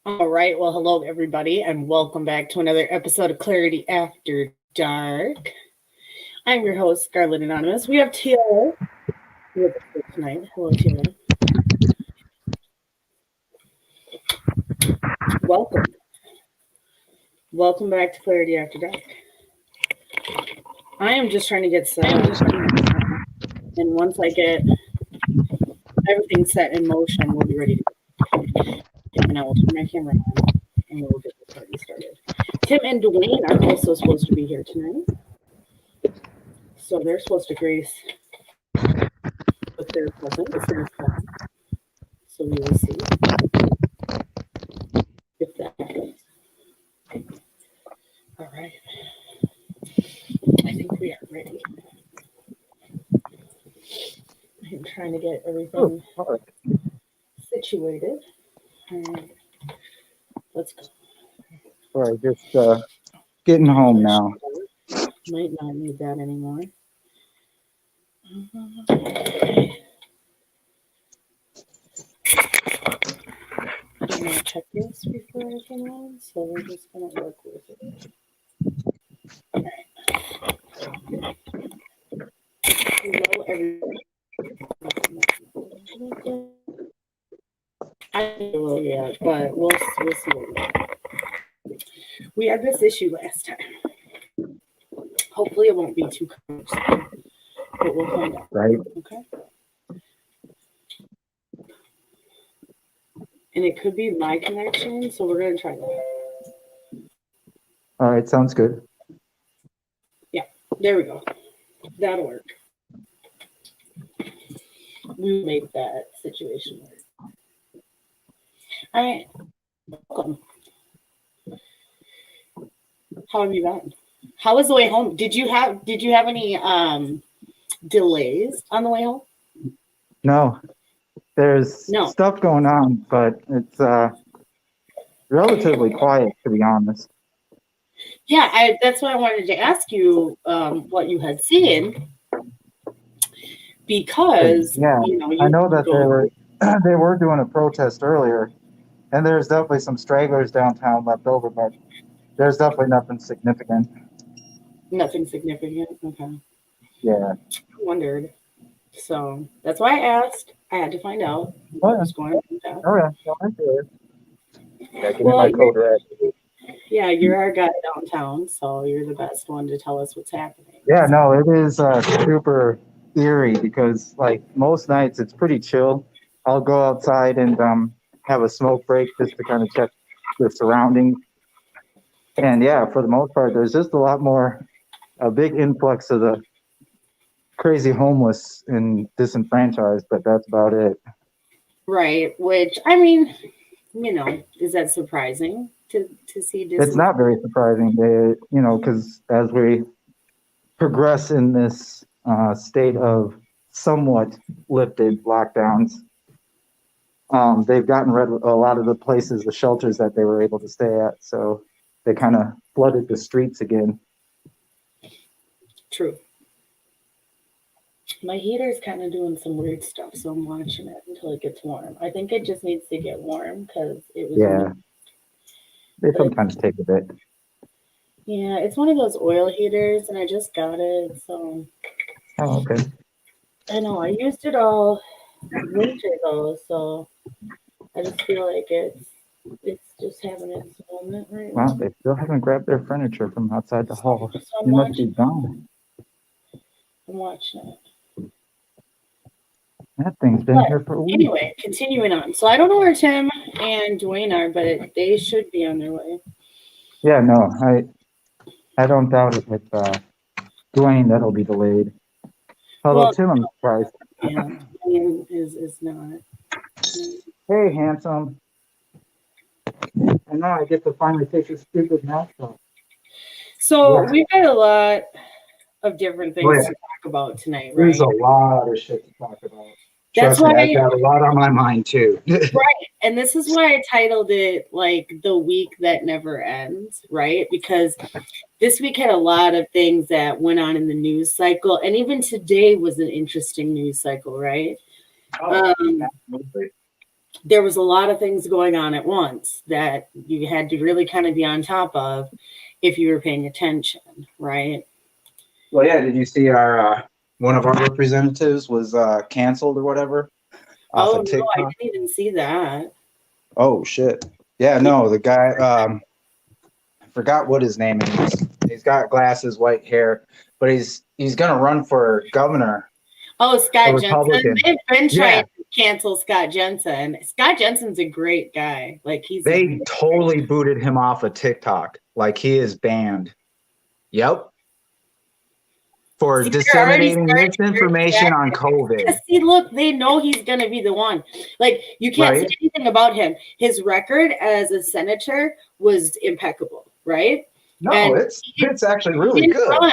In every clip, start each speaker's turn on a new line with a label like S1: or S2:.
S1: All right. Well, hello, everybody, and welcome back to another episode of Clarity After Dark. I'm your host, Scarlet Anonymous. We have Taylor with us tonight. Hello, Taylor. Welcome. Welcome back to Clarity After Dark. I am just trying to get set up. And once I get everything set in motion, we'll be ready to go. And I will turn my camera on and we'll get this party started. Tim and Dwayne are also supposed to be here tonight. So they're supposed to grace with their presence. So we will see if that happens. All right. I think we are ready. I'm trying to get everything situated. All right. Let's go.
S2: All right, just getting home now.
S1: Might not need that anymore. I didn't want to check this before I came on, so we're just going to work with it. All right. Hello, everybody. I don't know yet, but we'll see what we do. We had this issue last time. Hopefully it won't be too cumbersome, but we'll find out.
S2: Right.
S1: Okay. And it could be my connection, so we're going to try that.
S2: All right, sounds good.
S1: Yeah, there we go. That'll work. We make that situation work. All right. Welcome. How have you been? How was the way home? Did you have any delays on the way home?
S2: No, there's stuff going on, but it's relatively quiet, to be honest.
S1: Yeah, that's why I wanted to ask you what you had seen, because
S2: I know that they were doing a protest earlier, and there's definitely some stragglers downtown left over, but there's definitely nothing significant.
S1: Nothing significant. Okay.
S2: Yeah.
S1: I wondered. So that's why I asked. I had to find out what was going on.
S2: Oh, yeah. I did. Yeah, give me my code red.
S1: Yeah, you're our guy downtown, so you're the best one to tell us what's happening.
S2: Yeah, no, it is super eerie because, like, most nights it's pretty chill. I'll go outside and have a smoke break just to kind of check the surroundings. And yeah, for the most part, there's just a big influx of the crazy homeless and disenfranchised, but that's about it.
S1: Right, which, I mean, is that surprising to see this?
S2: It's not very surprising, because as we progress in this state of somewhat lifted lockdowns, they've gotten rid of a lot of the shelters that they were able to stay at, so they kind of flooded the streets again.
S1: True. My heater's kind of doing some weird stuff, so I'm watching it until it gets warm. I think it just needs to get warm because it was.
S2: Yeah. They sometimes take a bit.
S1: Yeah, it's one of those oil heaters, and I just got it, so.
S2: Oh, okay.
S1: I know, I used it all winter, though, so I just feel like it's just having its moment right now.
S2: Well, they still haven't grabbed their furniture from outside the hall. So you must be gone.
S1: I'm watching it.
S2: That thing's been here for a week.
S1: Anyway, continuing on. So I don't know where Tim and Dwayne are, but they should be on their way.
S2: Yeah, no, I don't doubt it with Dwayne that'll be delayed. Although Tim, I'm surprised.
S1: Yeah, Dwayne is not.
S2: Hey, handsome. And now I get to finally take this stupid mask off.
S1: So we've got a lot of different things to talk about tonight, right?
S2: There's a lot of shit to talk about.
S1: That's why
S2: I've got a lot on my mind too.
S1: Right. And this is why I titled it like the week that never ends, right? Because this week had a lot of things that went on in the news cycle. And even today was an interesting news cycle, right? there was a lot of things going on at once that you had to really kind of be on top of if you were paying attention, right?
S2: Well, yeah. Did you see our one of our representatives was canceled or whatever off
S1: Oh
S2: of
S1: no, I
S2: TikTok?
S1: didn't even see that.
S2: Oh shit. Yeah, no, the guy. I forgot what his name is. He's got glasses, white hair, but he's gonna run for governor,
S1: Oh,
S2: a
S1: Scott Jensen.
S2: Republican.
S1: They've been trying
S2: Yeah,
S1: to cancel Scott Jensen. Scott Jensen's a great guy. Like he's
S2: they totally booted him off of TikTok. Like he is banned. Yep. For
S1: See, they're already
S2: disseminating
S1: starting to
S2: misinformation on COVID.
S1: see, look, they know he's going to be the one. Like, you can't say
S2: Right?
S1: anything about him. His record as a senator was impeccable, right?
S2: No,
S1: And
S2: it's actually
S1: he
S2: really
S1: didn't
S2: good.
S1: run.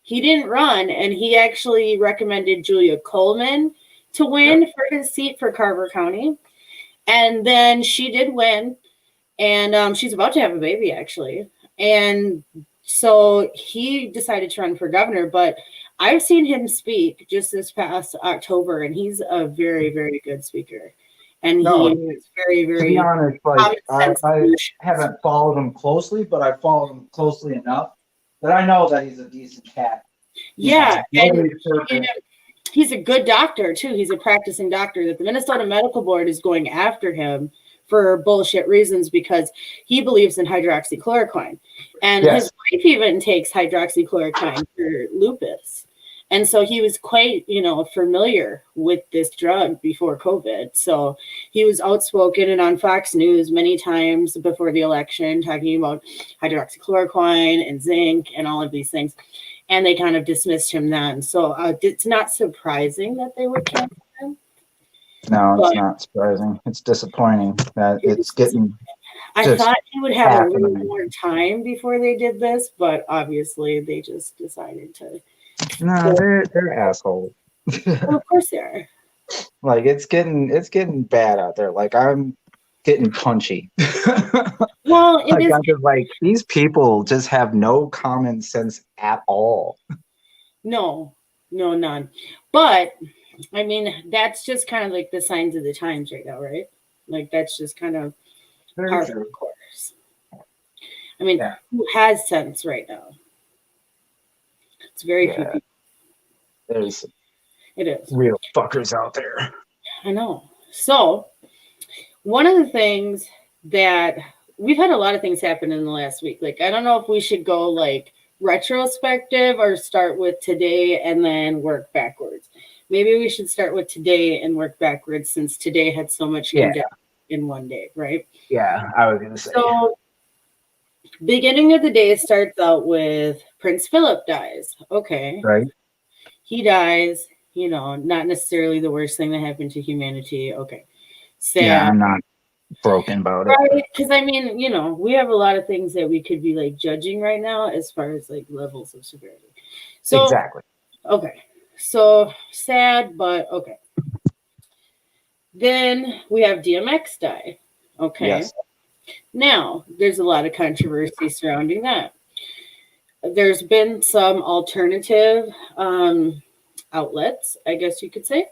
S1: He didn't run, and he actually recommended Julia Coleman to win for his seat for Carver County. And then she did win, and she's about to have a baby, actually. And so he decided to run for governor, but I've seen him speak just this past October, and he's a very, very good speaker. And
S2: No,
S1: he is very,
S2: to be
S1: very
S2: honest,
S1: common
S2: like
S1: sense
S2: I
S1: solutions.
S2: haven't followed him closely, but I followed him closely enough that I know that he's a decent cat.
S1: Yeah, and
S2: Nobody's perfect.
S1: he's a good doctor too. He's a practicing doctor. That the Minnesota Medical Board is going after him for bullshit reasons because he believes in hydroxychloroquine, and his
S2: Yes.
S1: wife even takes hydroxychloroquine for lupus. And so he was quite, familiar with this drug before COVID. So he was outspoken and on Fox News many times before the election, talking about hydroxychloroquine and zinc and all of these things. And they kind of dismissed him then. So it's not surprising that they would cancel him.
S2: No, it's
S1: But
S2: not surprising. It's disappointing that it's getting
S1: I
S2: just
S1: thought he would have a little
S2: happening.
S1: more time before they did this, but obviously they just decided to.
S2: No, they're assholes.
S1: Well, of course they are.
S2: Like it's getting bad out there. Like I'm getting punchy.
S1: Well, it
S2: Like
S1: is.
S2: I'm just like these people just have no common sense at all.
S1: No, none. But I mean, that's just kind of like the signs of the times right now, right? Like that's just kind of
S2: Very
S1: par
S2: true.
S1: for the course. I mean,
S2: Yeah.
S1: who has sense right now? It's very few
S2: Yeah,
S1: people.
S2: there's
S1: It is.
S2: real fuckers out there.
S1: I know. So, one of the things that we've had a lot of things happen in the last week. Like, I don't know if we should go like retrospective or start with today and then work backwards. Maybe we should start with today and work backwards since today had so much condensed in one day, right?
S2: Yeah, I was gonna say.
S1: So, beginning of the day starts out with Prince Philip dies. Okay.
S2: Right.
S1: He dies, not necessarily the worst thing that happened to humanity. Okay. Sad.
S2: Yeah, I'm not broken about it.
S1: Right. Because I mean, we have a lot of things that we could be like judging right now as far as like levels of severity. So
S2: Exactly.
S1: okay. So sad, but okay. Then we have DMX die. Okay.
S2: Yes.
S1: Now there's a lot of controversy surrounding that. There's been some alternative outlets, I guess you could say,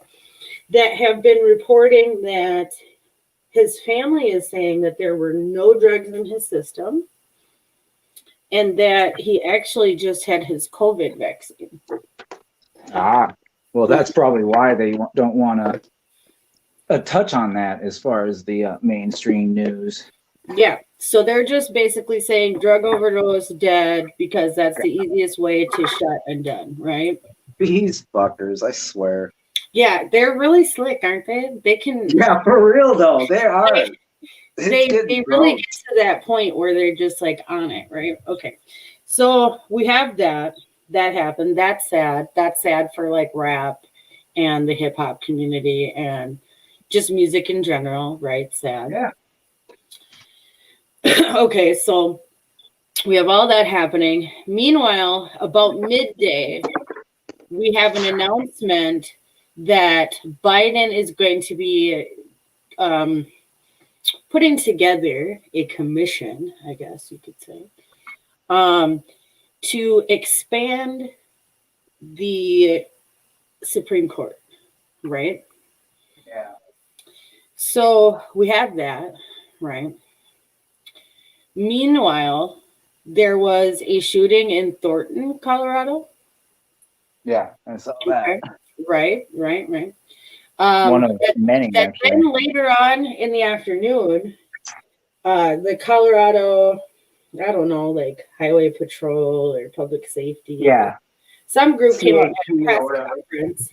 S1: that have been reporting that his family is saying that there were no drugs in his system and that he actually just had his COVID vaccine.
S2: Well, that's probably why they don't want to touch on that as far as the mainstream news.
S1: Yeah. So they're just basically saying drug overdose, dead, because that's the easiest way to shut and done, right?
S2: These fuckers, I swear.
S1: Yeah, they're really slick, aren't they? They can.
S2: Yeah, for real though, they are.
S1: They really get to that point where they're just like on it, right? Okay. So we have that happened. That's sad. That's sad for like rap and the hip hop community and just music in general, right? Sad.
S2: Yeah.
S1: Okay, so we have all that happening. Meanwhile, about midday, we have an announcement that Biden is going to be putting together a commission, I guess you could say, to expand the Supreme Court, right?
S2: Yeah.
S1: So we have that, right? Meanwhile, there was a shooting in Thornton, Colorado.
S2: Yeah, I saw
S1: Okay.
S2: that.
S1: Right.
S2: One of many,
S1: That
S2: actually.
S1: then later on in the afternoon, the Colorado, I don't know, like Highway Patrol or Public Safety.
S2: Yeah.
S1: Some group came out at a
S2: CHP
S1: press
S2: or whatever.
S1: conference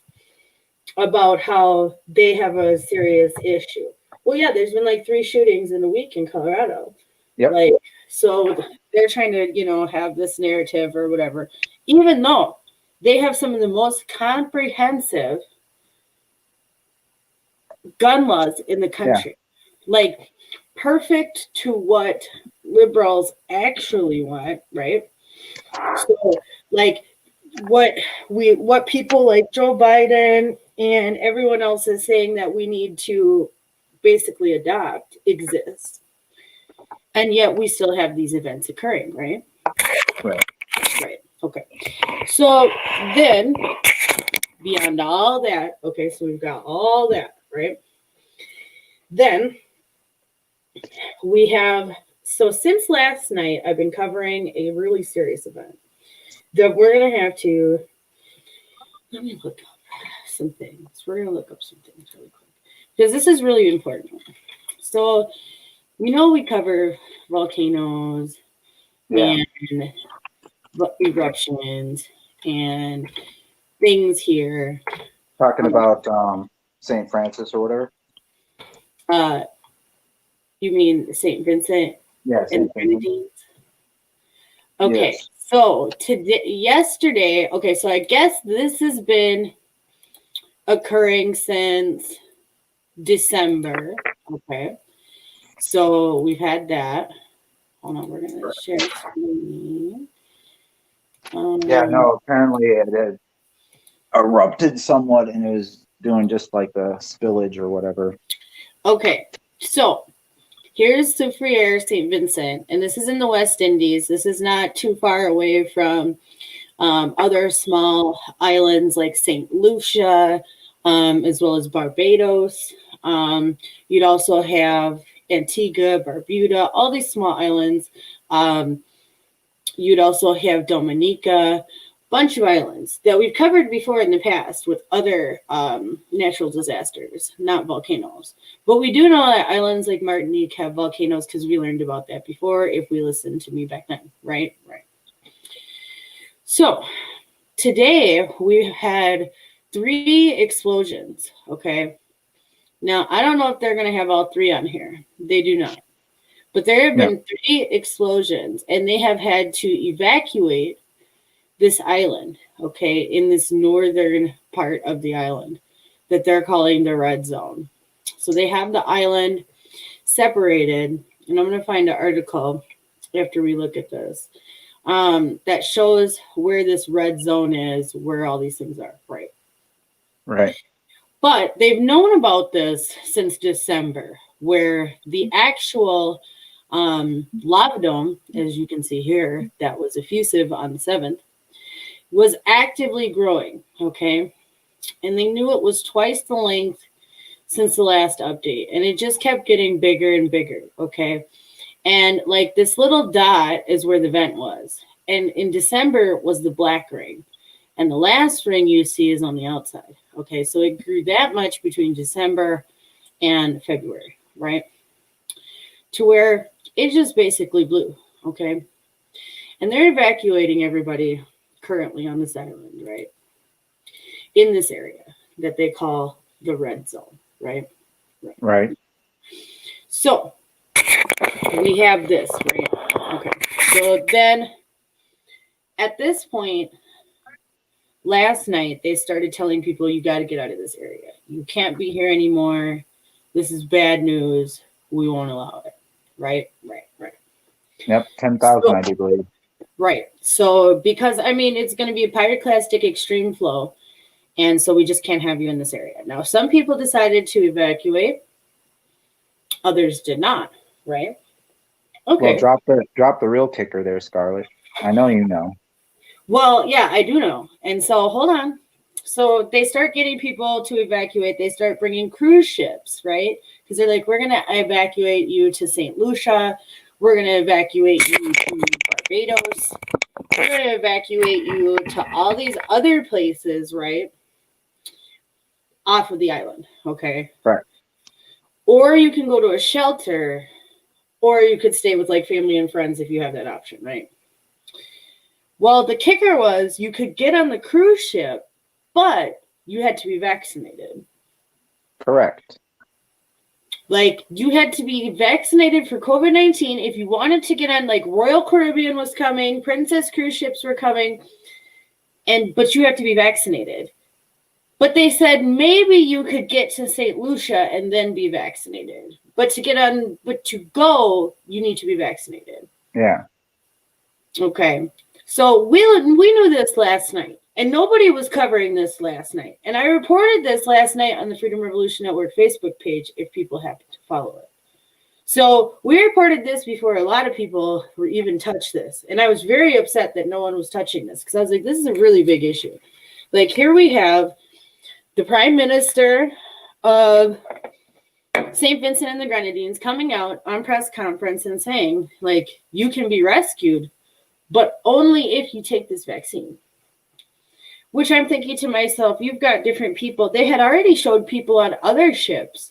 S1: about how they have a serious issue. Well, yeah, there's been like 3 shootings in a week in Colorado.
S2: Yep.
S1: Like, so they're trying to, have this narrative or whatever, even though they have some of the most comprehensive gun laws in the country. Like, perfect to what liberals actually want, right? So, like, what people like Joe Biden and everyone else is saying that we need to basically adopt exists. And yet we still have these events occurring, right?
S2: Right.
S1: Okay. So then beyond all that, okay, so we've got all that, right? Then we have, so since last night, I've been covering a really serious event that we're going to have to, let me look up some things. We're going to look up some things really quick because this is really important. So, we cover volcanoes and eruptions and things here.
S2: Talking about St. Francis or whatever.
S1: You mean St. Vincent?
S2: Yeah,
S1: and Grenadines? Okay,
S2: yes.
S1: So yesterday, okay, so I guess this has been occurring since December. Okay, so we've had that. Hold on, we're gonna share screen.
S2: Apparently it had erupted somewhat and it was doing just like a spillage or whatever.
S1: Okay, so here's Soufriere, St. Vincent, and this is in the West Indies. This is not too far away from other small islands like St. Lucia, as well as Barbados. You'd also have Antigua, Barbuda, all these small islands. You'd also have Dominica, bunch of islands that we've covered before in the past with other natural disasters, not volcanoes. But we do know that islands like Martinique have volcanoes because we learned about that before if we listened to me back then, right? So today we had 3 explosions, okay? Now, I don't know if they're going to have all 3 on here. They do not. But there have been 3 explosions, and they have had to evacuate this island, okay, in this northern part of the island that they're calling the red zone. So they have the island separated, and I'm going to find an article after we look at this that shows where this red zone is, where all these things are, right?
S2: Right.
S1: But they've known about this since December, where the actual lava dome, as you can see here, that was effusive on the 7th, was actively growing, okay? And they knew it was twice the length since the last update, and it just kept getting bigger and bigger, okay? And like this little dot is where the vent was. And in December was the black ring. And the last ring you see is on the outside, okay? So it grew that much between December and February, right? To where it just basically blew, okay? And they're evacuating everybody currently on this island, right? In this area that they call the red zone, right?
S2: Right.
S1: So we have this, right? Okay. So then at this point, last night, they started telling people, you got to get out of this area. You can't be here anymore. This is bad news. We won't allow it. Right.
S2: Yep, 10,000, I do believe.
S1: Right. So, because, it's going to be a pyroclastic extreme flow. And so we just can't have you in this area. Now, some people decided to evacuate. Others did not. Right. Okay.
S2: Well, drop the real kicker there, Scarlet. I know you know.
S1: Well, yeah, I do know. And so, hold on. So they start getting people to evacuate. They start bringing cruise ships, right? because they're like, we're going to evacuate you to St. Lucia. We're going to evacuate you to Barbados. We're going to evacuate you to all these other places, right? Off of the island, okay?
S2: Right.
S1: Or you can go to a shelter, or you could stay with like family and friends if you have that option, right? Well, the kicker was you could get on the cruise ship, but you had to be vaccinated.
S2: Correct.
S1: Like, you had to be vaccinated for COVID-19 if you wanted to get on, like, Royal Caribbean was coming, Princess cruise ships were coming, but you have to be vaccinated. But they said maybe you could get to St. Lucia and then be vaccinated. But to go, you need to be vaccinated.
S2: Yeah.
S1: Okay. So we knew this last night, and nobody was covering this last night. And I reported this last night on the Freedom Revolution Network Facebook page if people happen to follow it. So we reported this before a lot of people were even touched this. And I was very upset that no one was touching this because I was like, this is a really big issue. Like, here we have the Prime Minister of St. Vincent and the Grenadines coming out on press conference and saying, like, you can be rescued, but only if you take this vaccine. Which I'm thinking to myself, you've got different people. They had already showed people on other ships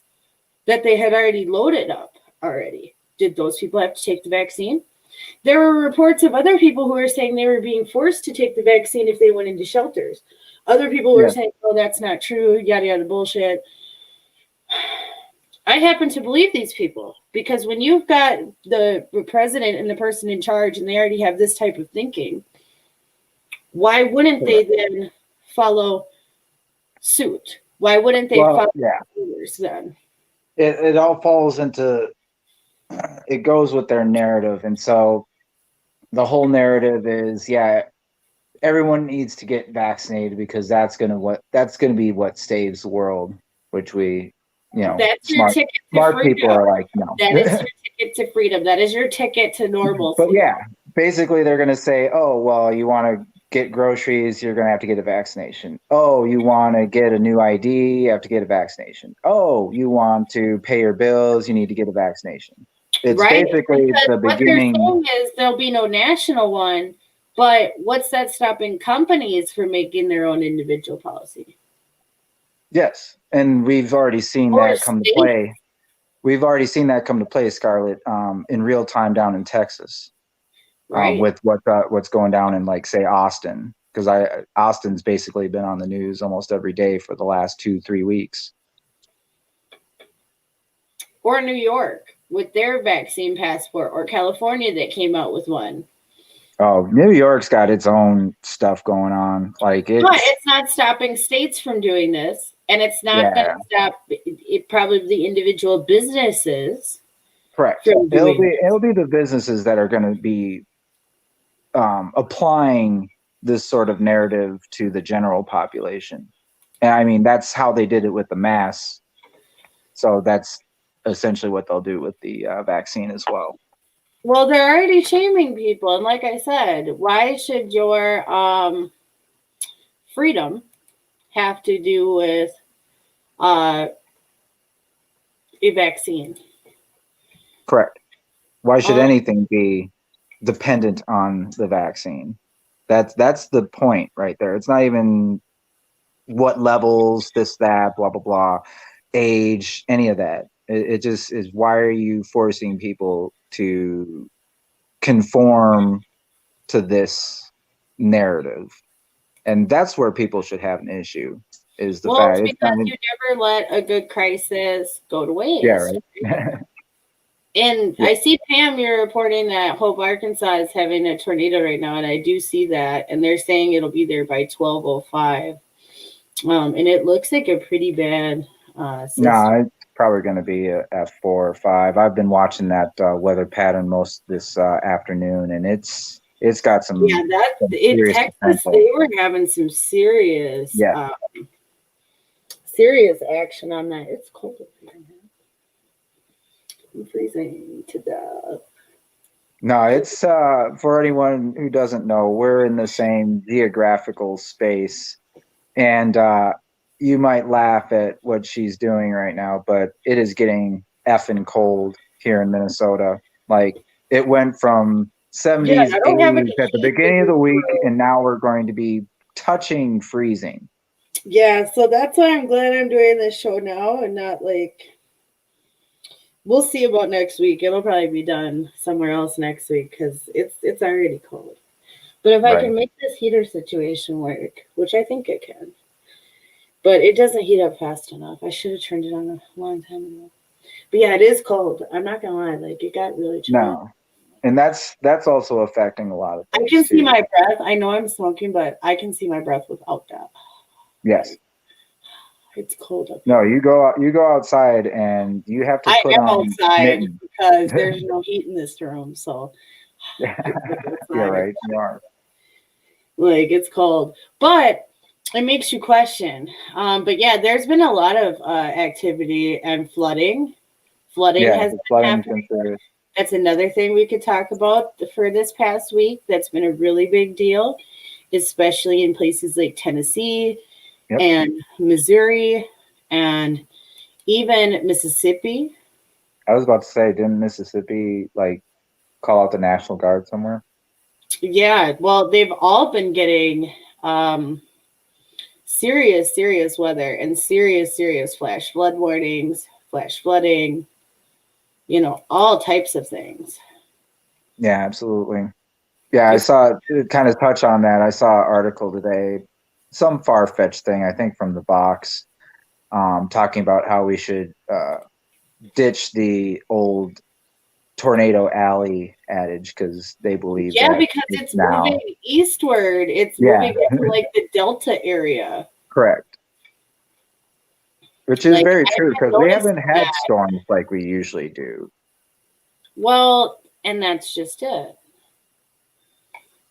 S1: that they had already loaded up already. Did those people have to take the vaccine? There were reports of other people who were saying they were being forced to take the vaccine if they went into shelters. Other people were saying, oh, that's not true, yada, yada, bullshit. I happen to believe these people because when you've got the president and the person in charge and they already have this type of thinking, why wouldn't they then follow suit? Why wouldn't they follow orders then?
S2: It all falls into, it goes with their narrative. And so the whole narrative is, everyone needs to get vaccinated because that's going to be what saves the world, which we,
S1: that's
S2: smart,
S1: your ticket to
S2: smart
S1: freedom.
S2: people are like, no.
S1: That is your ticket to freedom. That is your ticket to normalcy.
S2: But basically they're going to say, oh, well, you want to get groceries, you're going to have to get a vaccination. Oh, you want to get a new ID, you have to get a vaccination. Oh, you want to pay your bills, you need to get a vaccination. It's basically because the beginning.
S1: What they're saying is there'll be no national one, but what's that stopping companies from making their own individual policy?
S2: Yes, and we've already seen that come to play. We've already seen that come to play, Scarlet, in real time down in Texas, with what's going down in, like, say, Austin, because Austin's basically been on the news almost every day for the last 2-3 weeks.
S1: Or New York with their vaccine passport, or California that came out with one.
S2: Oh, New York's got its own stuff going on. But
S1: it's not stopping states from doing this, and it's not going to stop probably the individual businesses.
S2: Correct. It'll be the businesses that are going to be applying this sort of narrative to the general population. And I mean, that's how they did it with the mass. So that's essentially what they'll do with the vaccine as well.
S1: Well, they're already shaming people. And like I said, why should your freedom have to do with a vaccine?
S2: Correct. Why should anything be dependent on the vaccine? That's the point right there. It's not even what levels, this, that, blah, blah, blah, age, any of that. It just is, why are you forcing people to conform to this narrative? And that's where people should have an issue, is the fact.
S1: It's because you never let a good crisis go to waste.
S2: Yeah, right.
S1: And I see, Pam, you're reporting that Hope, Arkansas is having a tornado right now, and I do see that. And they're saying it'll be there by 12:05. And it looks like a pretty bad system.
S2: No, it's probably going to be at 4 or 5. I've been watching that weather pattern most this afternoon, and it's got some. Yeah,
S1: in Texas, potential. They were having some serious action on that. It's cold up here, man. I'm freezing to death.
S2: No, it's for anyone who doesn't know, we're in the same geographical space, and you might laugh at what she's doing right now, but it is getting effing cold here in Minnesota. Like it went from 70s,
S1: I don't have
S2: 80s
S1: any
S2: at the
S1: heat
S2: beginning of the week,
S1: indoors.
S2: and now we're going to be touching freezing.
S1: Yeah, so that's why I'm glad I'm doing this show now and not like we'll see about next week. It'll probably be done somewhere else next week because it's already cold. But if I
S2: Right.
S1: can make this heater situation work, which I think it can, but it doesn't heat up fast enough. I should have turned it on a long time ago. But yeah, it is cold. I'm not gonna lie, like it got really chilly.
S2: No. And that's also affecting a lot of
S1: I
S2: things
S1: can see
S2: too.
S1: my breath. I know I'm smoking, but I can see my breath without that.
S2: Yes.
S1: It's cold up
S2: No,
S1: here.
S2: you go outside and you have to
S1: I
S2: put
S1: am
S2: on
S1: outside
S2: mittens.
S1: because there's no heat in this room, so
S2: Yeah, right. You are.
S1: like it's cold. But it makes you question. But yeah, there's been a lot of activity and flooding. Flooding
S2: Yeah,
S1: has
S2: the
S1: been
S2: flooding's
S1: happening.
S2: been serious.
S1: That's another thing we could talk about for this past week. That's been a really big deal, especially in places like Tennessee
S2: Yep.
S1: and Missouri and even Mississippi.
S2: I was about to say, didn't Mississippi like call out the National Guard somewhere?
S1: Yeah, well, they've all been getting serious weather and serious flash flood warnings, flash flooding, all types of things.
S2: Yeah, absolutely. Yeah, I saw it kind of touch on that. I saw an article today, some far-fetched thing, I think from the box, talking about how we should ditch the old tornado alley adage because they believe
S1: Yeah,
S2: that
S1: because it's
S2: now.
S1: moving eastward. It's
S2: Yeah.
S1: moving into like the Delta area.
S2: Correct. Which is
S1: Like
S2: very
S1: I've
S2: true
S1: been
S2: because we
S1: noticing
S2: haven't had
S1: that.
S2: storms like we usually do.
S1: Well, and that's just it.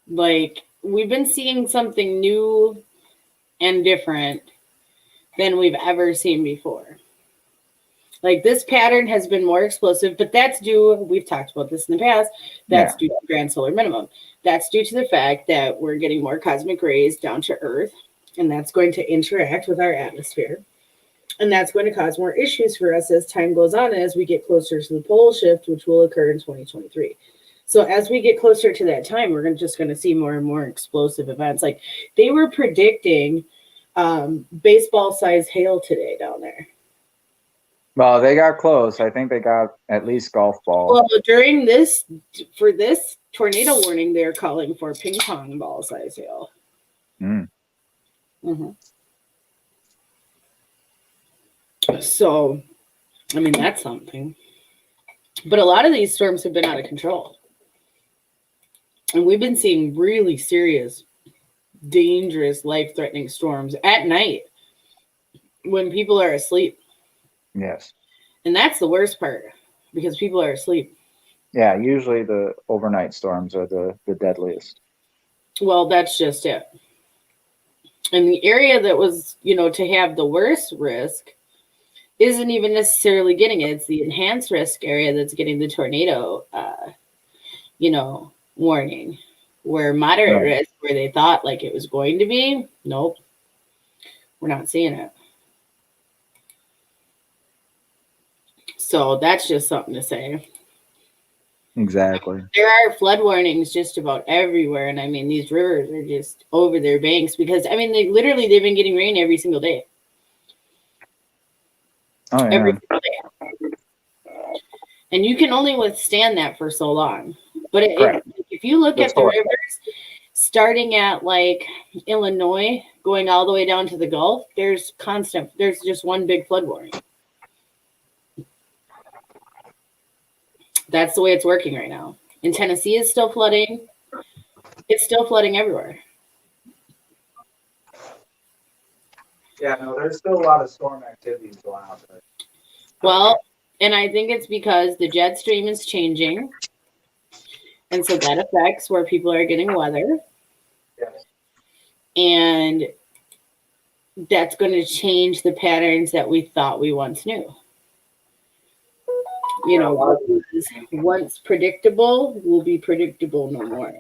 S1: Like we've been seeing something new and different than we've ever seen before. Like this pattern has been more explosive, but that's due, we've talked about this in the past, that's due to grand solar minimum. That's due to the fact that we're getting more cosmic rays down to Earth, and that's going to interact with our atmosphere. And that's going to cause more issues for us as time goes on and as we get closer to the pole shift, which will occur in 2023. So as we get closer to that time, we're just going to see more and more explosive events. Like they were predicting baseball size hail today down there.
S2: Well, they got close. I think they got at least golf ball.
S1: Well, for this tornado warning, they're calling for ping pong ball size hail. Mm-hmm. So, I mean, that's something. But a lot of these storms have been out of control. And we've been seeing really serious, dangerous, life-threatening storms at night when people are asleep.
S2: Yes.
S1: And that's the worst part because people are asleep.
S2: Yeah, usually the overnight storms are the deadliest.
S1: Well, that's just it. And the area that was, to have the worst risk isn't even necessarily getting it. It's the enhanced risk area that's getting the tornado, warning. Where moderate risk, where they thought like it was going to be, nope, we're not seeing it. So that's just something to say.
S2: Exactly.
S1: There are flood warnings just about everywhere. And I mean, these rivers are just over their banks because, I mean, they've been getting rain every single day.
S2: Oh, yeah.
S1: Every single day. And you can only withstand that for so long. But if you look at the rivers, starting at like Illinois, going all the way down to the Gulf, there's just one big flood warning. That's the way it's working right now. In Tennessee, it's still flooding. It's still flooding everywhere.
S2: Yeah, no, there's still a lot of storm activity going on there.
S1: Well, and I think it's because the jet stream is changing. And so that affects where people are getting weather.
S2: Yes.
S1: And that's going to change the patterns that we thought we once knew. What was once predictable will be predictable no more.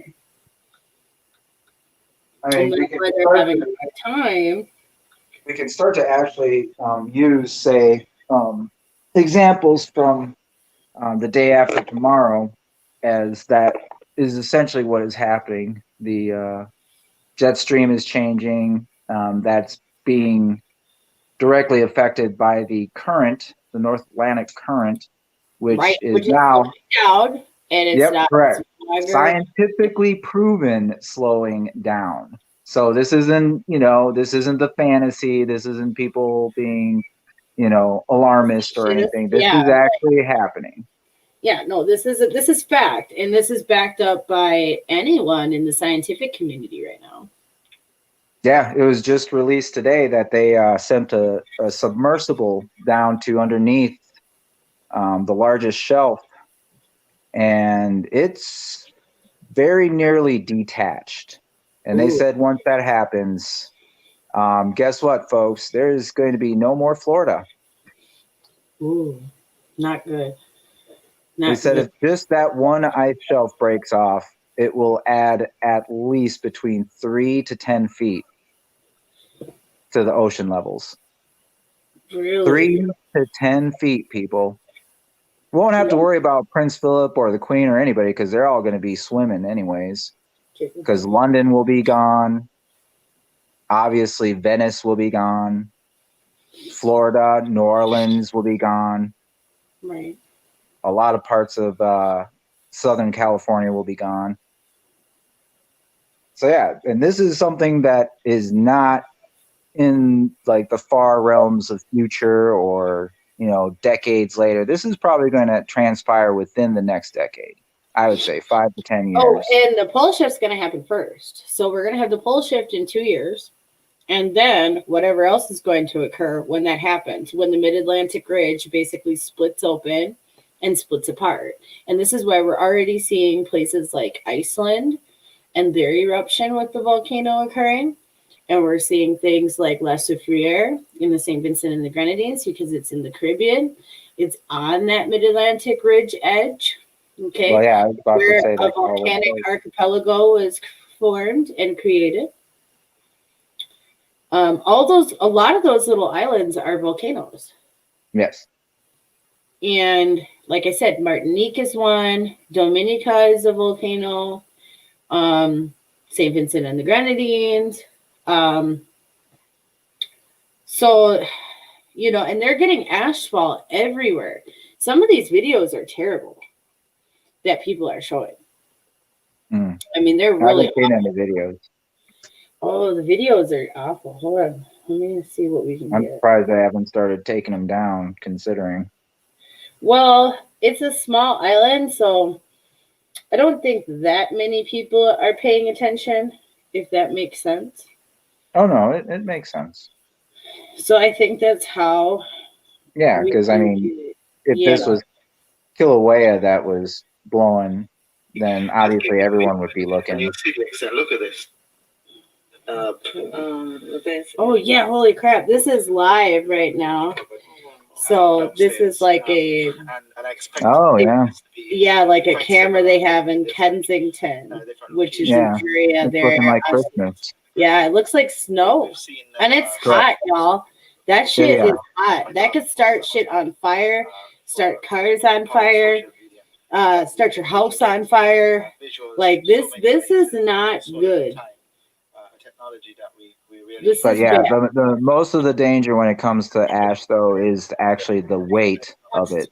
S2: I mean,
S1: and that's why they're having a hard time.
S2: We can start to actually use, say, examples from the day after tomorrow, as that is essentially what is happening. The jet stream is changing. That's being directly affected by the current, the North Atlantic current, which is now
S1: down, and it's not
S2: correct.
S1: longer
S2: Scientifically proven slowing down. So this isn't, this isn't the fantasy. This isn't people being, alarmist or anything. This is actually happening.
S1: Yeah, no, this is fact, and this is backed up by anyone in the scientific community right now.
S2: Yeah, it was just released today that they sent a submersible down to underneath the largest shelf, and it's very nearly detached. And they said once that happens, guess what, folks? There's going to be no more Florida.
S1: Ooh, not good.
S2: They said if just that one ice shelf breaks off, it will add at least between 3 to 10 feet to the ocean levels.
S1: Really?
S2: 3 to 10 feet, people. We won't have to worry about Prince Philip or the Queen or anybody, because they're all going to be swimming anyways. Because London will be gone. Obviously, Venice will be gone. Florida, New Orleans will be gone.
S1: Right.
S2: A lot of parts of Southern California will be gone. So yeah, and this is something that is not in like the far realms of future or decades later. This is probably going to transpire within the next decade. I would say 5 to 10 years.
S1: Oh, and the pole shift's going to happen first. So we're going to have the pole shift in 2 years. And then whatever else is going to occur when that happens, when the mid-Atlantic ridge basically splits open and splits apart. And this is why we're already seeing places like Iceland and their eruption with the volcano occurring. And we're seeing things like La Soufriere in the St. Vincent and the Grenadines, because it's in the Caribbean. It's on that mid-Atlantic ridge edge. Okay.
S2: Well, yeah, I was about
S1: where
S2: to say
S1: a volcanic archipelago is formed and created. A lot of those little islands are volcanoes.
S2: Yes.
S1: And like I said, Martinique is one. Dominica is a volcano. St. Vincent and the Grenadines. So, and they're getting asphalt everywhere. Some of these videos are terrible that people are showing. I mean, they're really.
S2: I haven't seen any videos.
S1: Oh, the videos are awful. Hold on. Let me see what we can
S2: I'm
S1: get.
S2: surprised I haven't started taking them down, considering.
S1: Well, it's a small island, so I don't think that many people are paying attention, if that makes sense.
S2: Oh, no, it makes sense.
S1: So I think that's how.
S2: Yeah, because, I mean, if this was Kilauea that was blowing, then obviously everyone would be looking.
S3: Look at this.
S1: Oh, yeah, holy crap. This is live right now. So this is like a.
S2: Oh, yeah.
S1: Yeah, like a camera they have in Kensington, which is an area there.
S2: Looking like Christmas.
S1: Yeah, it looks like snow. And it's hot, y'all. That shit is hot. That could start shit on fire, start cars on fire, start your house on fire. Like this is not good.
S2: But yeah, the most of the danger when it comes to ash, though, is actually the weight of it.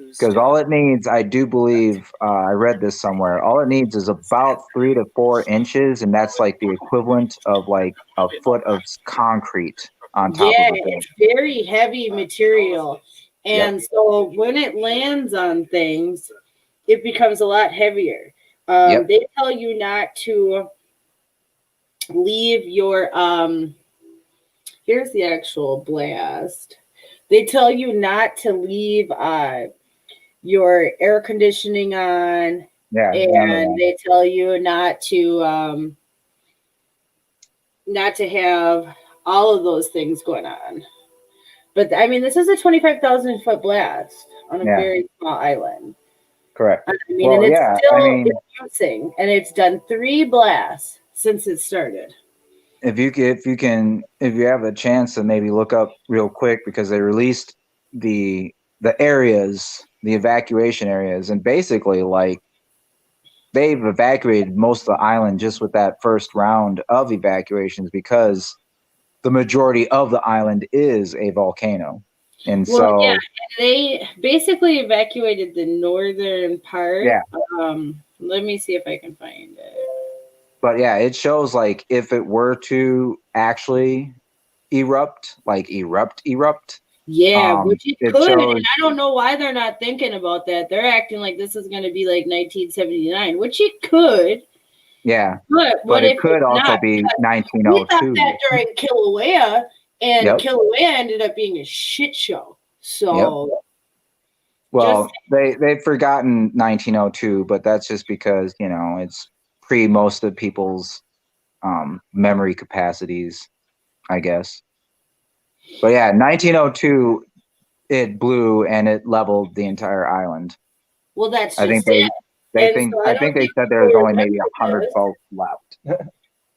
S2: Because all it needs, I do believe, I read this somewhere, all it needs is about 3 to 4 inches, and that's like the equivalent of like a foot of concrete on top of it.
S1: Yeah, it's very heavy material. And so when it lands on things, it becomes a lot heavier. They tell you not to leave your here's the actual blast. They tell you not to leave your air conditioning on, and they tell you not to have all of those things going on. But I mean, this is a 25,000 foot blast on a very small island.
S2: Correct.
S1: I mean, and it's still producing, and it's done 3 blasts since it started.
S2: If you have a chance to maybe look up real quick, because they released the
S3: the areas, the evacuation areas, and basically like they've evacuated most of the island just with that first round of evacuations because the majority of the island is a volcano. And
S1: Well, yeah, they basically evacuated the northern part.
S3: Yeah.
S1: Let me see if I can find it.
S3: But yeah, it shows like if it were to actually erupt, like erupt.
S1: Yeah, which it
S3: it
S1: could.
S3: shows-
S1: And I don't know why they're not thinking about that. They're acting like this is going to be like 1979, which it could.
S3: Yeah,
S1: But what
S3: it
S1: if
S3: could
S1: it's
S3: also
S1: not?
S3: be
S1: Because we
S3: 1902.
S1: thought that during Kilauea, and
S3: Yep.
S1: Kilauea ended up being a shit show. So,
S3: Well, they've forgotten 1902, but that's just because, you know, it's pre most of people's memory capacities, I guess. But yeah, 1902, it blew and it leveled the entire island.
S1: well, that's
S3: I
S1: just
S3: think
S1: it.
S3: I
S1: And so
S3: think they said there
S1: people
S3: was only maybe
S1: remember
S3: 100
S1: this.
S3: folks left.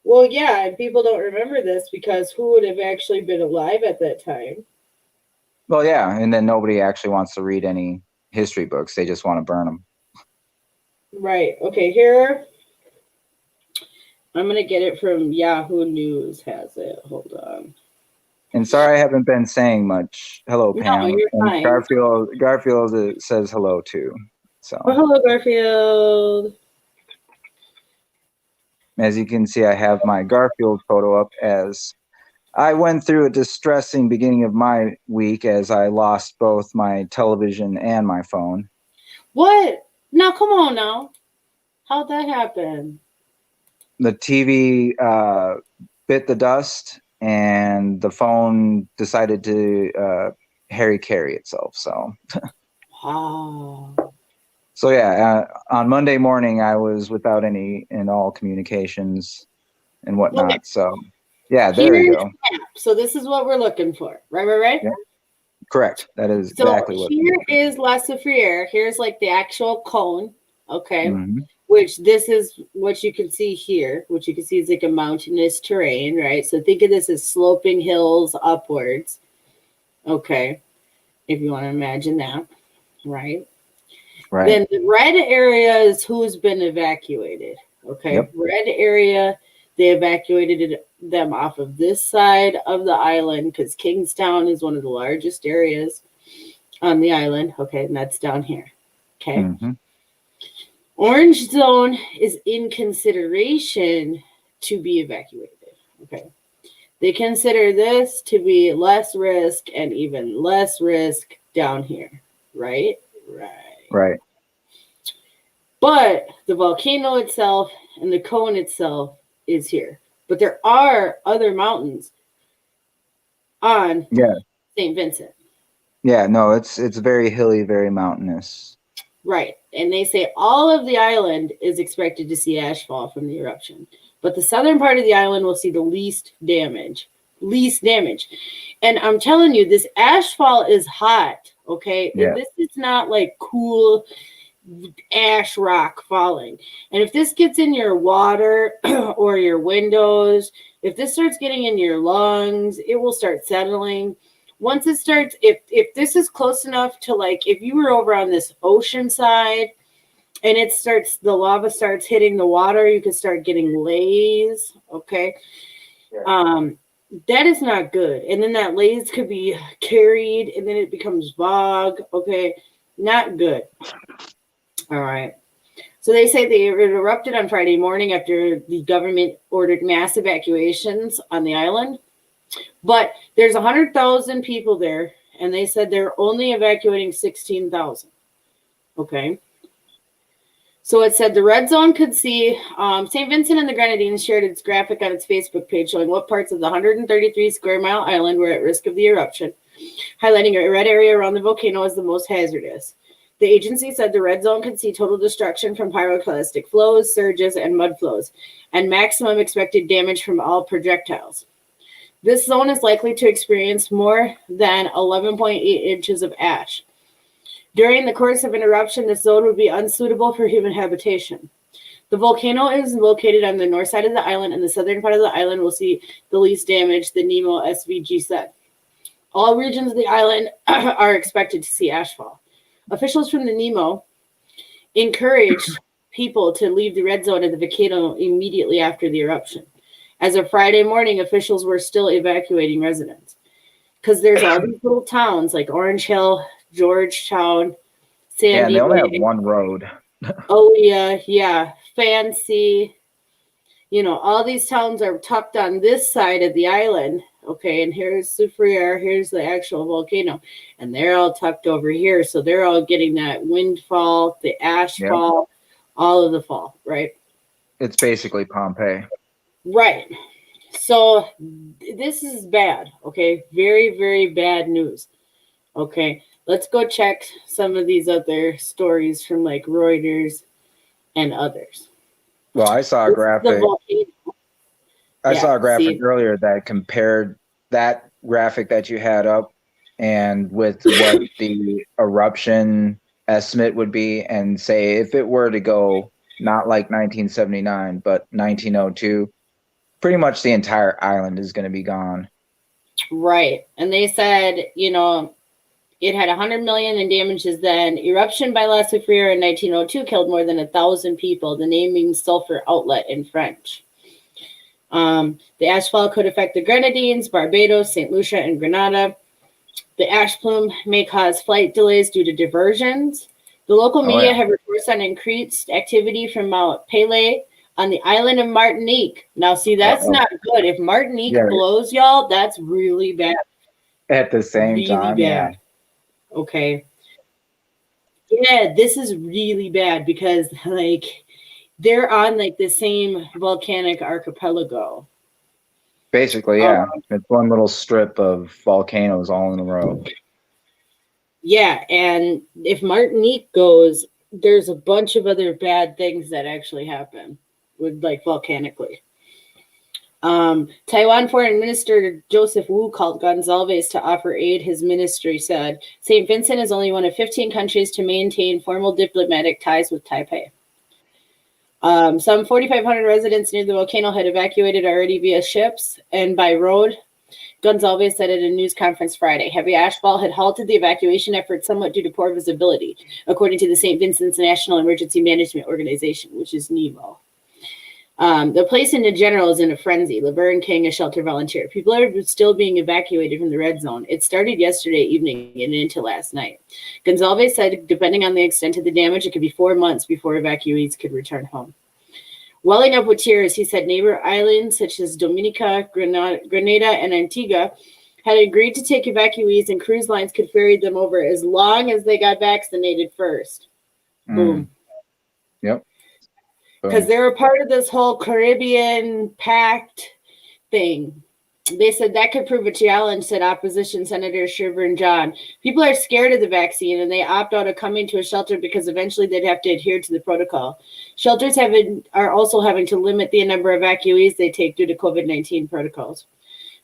S1: Well, yeah, and people don't remember this because who would have actually been alive at that time?
S3: Well, yeah, and then nobody actually wants to read any history books. They just want to burn them.
S1: Right. Okay, here. I'm going to get it from Yahoo News has it. Hold on.
S3: And sorry I haven't been saying much. Hello,
S1: No,
S3: Pam.
S1: you're
S3: And
S1: fine.
S3: Garfield says hello too. So
S1: Oh, hello, Garfield.
S3: as you can see, I have my Garfield photo up as I went through a distressing beginning of my week as I lost both my television and my phone.
S1: What? Now, come on now. How'd that happen?
S3: The TV bit the dust, and the phone decided to Harry carry itself. So,
S1: Wow.
S3: so yeah, on Monday morning I was without any and all communications and whatnot.
S1: Okay.
S3: So, yeah, there you go.
S1: So this is what we're looking for. Right?
S3: Yeah. Correct. That is
S1: So
S3: exactly what.
S1: here is La Soufriere. Here's like the actual cone. Okay.
S3: Mm-hmm.
S1: Which this is what you can see here, which you can see is like a mountainous terrain, right? So think of this as sloping hills upwards. Okay. If you want to imagine that, right?
S3: Right.
S1: Then the red area is who's been evacuated. Okay.
S3: Yep.
S1: Red area, they evacuated them off of this side of the island because Kingstown is one of the largest areas on the island. Okay. And that's down here. Okay.
S3: Mm-hmm.
S1: Orange zone is in consideration to be evacuated. Okay. They consider this to be less risk and even less risk down here. Right?
S3: Right.
S1: But the volcano itself and the cone itself is here. But there are other mountains on St. Vincent.
S3: Yeah, no, it's very hilly, very mountainous.
S1: Right. And they say all of the island is expected to see ash fall from the eruption. But the southern part of the island will see the least damage. And I'm telling you, this ash fall is hot. Okay.
S3: Yeah.
S1: This is not like cool ash rock falling. And if this gets in your water or your windows, if this starts getting in your lungs, it will start settling. Once it starts, if this is close enough to like, if you were over on this ocean side and the lava starts hitting the water, you could start getting lays. Okay.
S3: Yeah.
S1: That is not good. And then that lays could be carried and then it becomes bog. Okay. Not good. All right. So they say they erupted on Friday morning after the government ordered mass evacuations on the island. But there's 100,000 people there, and they said they're only evacuating 16,000. Okay. So it said the red zone could see St. Vincent and the Grenadines shared its graphic on its Facebook page showing what parts of the 133 square mile island were at risk of the eruption, highlighting a red area around the volcano as the most hazardous. The agency said the red zone could see total destruction from pyroclastic flows, surges, and mud flows, and maximum expected damage from all projectiles. This zone is likely to experience more than 11.8 inches of ash. During the course of an eruption, this zone would be unsuitable for human habitation. The volcano is located on the north side of the island, and the southern part of the island will see the least damage, the NEMO SVG said. All regions of the island are expected to see ashfall. Officials from the Nemo encouraged people to leave the red zone of the volcano immediately after the eruption. As of Friday morning, officials were still evacuating residents because there's all these little towns like Orange Hill, Georgetown,
S3: Yeah, and
S1: Sandy
S3: they only
S1: Bay,
S3: have one road.
S1: yeah, Fancy. All these towns are tucked on this side of the island. Okay, and here's Soufriere, here's the actual volcano, and they're all tucked over here. So they're all getting that windfall, the ash fall, all of the fall, right?
S3: It's basically Pompeii.
S1: Right. So this is bad, okay? Very, very bad news. Okay, let's go check some of these other stories from like Reuters and others.
S3: Well, I saw a graphic. I saw a graphic earlier that compared that graphic that you had up and with what the eruption estimate would be, and say if it were to go not like 1979 but 1902, pretty much the entire island is going to be gone.
S1: Right. And they said, it had 100 million in damages then. Eruption by La Soufriere in 1902 killed more than 1,000 people. The name means sulfur outlet in French. The ashfall could affect the Grenadines, Barbados, St. Lucia, and Grenada. The ash plume may cause flight delays due to diversions. The local media have reports on increased activity from Mount Pelée on the island of Martinique. Now, see, that's not good. If Martinique blows, y'all, that's really bad.
S3: At the same time,
S1: bad. Okay. Yeah, this is really bad because, like, they're on, like, the same volcanic archipelago.
S3: Basically, yeah. It's one little strip of volcanoes all in a row.
S1: Yeah, and if Martinique goes, there's a bunch of other bad things that actually happen with, like, volcanically. Taiwan Foreign Minister Joseph Wu called Gonzalez to offer aid. His ministry said St. Vincent is only one of 15 countries to maintain formal diplomatic ties with Taipei. Some 4,500 residents near the volcano had evacuated already via ships and by road. Gonzalez said at a news conference Friday, heavy ashfall had halted the evacuation effort somewhat due to poor visibility, according to the St. Vincent's National Emergency Management Organization, which is NEMO. The place in general is in a frenzy. Laverne King, a shelter volunteer. People are still being evacuated from the red zone. It started yesterday evening and into last night. Gonzalez said, depending on the extent of the damage, it could be 4 months before evacuees could return home. Welling up with tears, he said neighbor islands such as Dominica, Grenada, and Antigua had agreed to take evacuees, and cruise lines could ferry them over as long as they got vaccinated first. Boom.
S3: Yep.
S1: Because they were part of this whole Caribbean pact thing. They said that could prove a challenge, said opposition Senator Sherburne John. People are scared of the vaccine, and they opt out of coming to a shelter because eventually they'd have to adhere to the protocol. Shelters are also having to limit the number of evacuees they take due to COVID-19 protocols.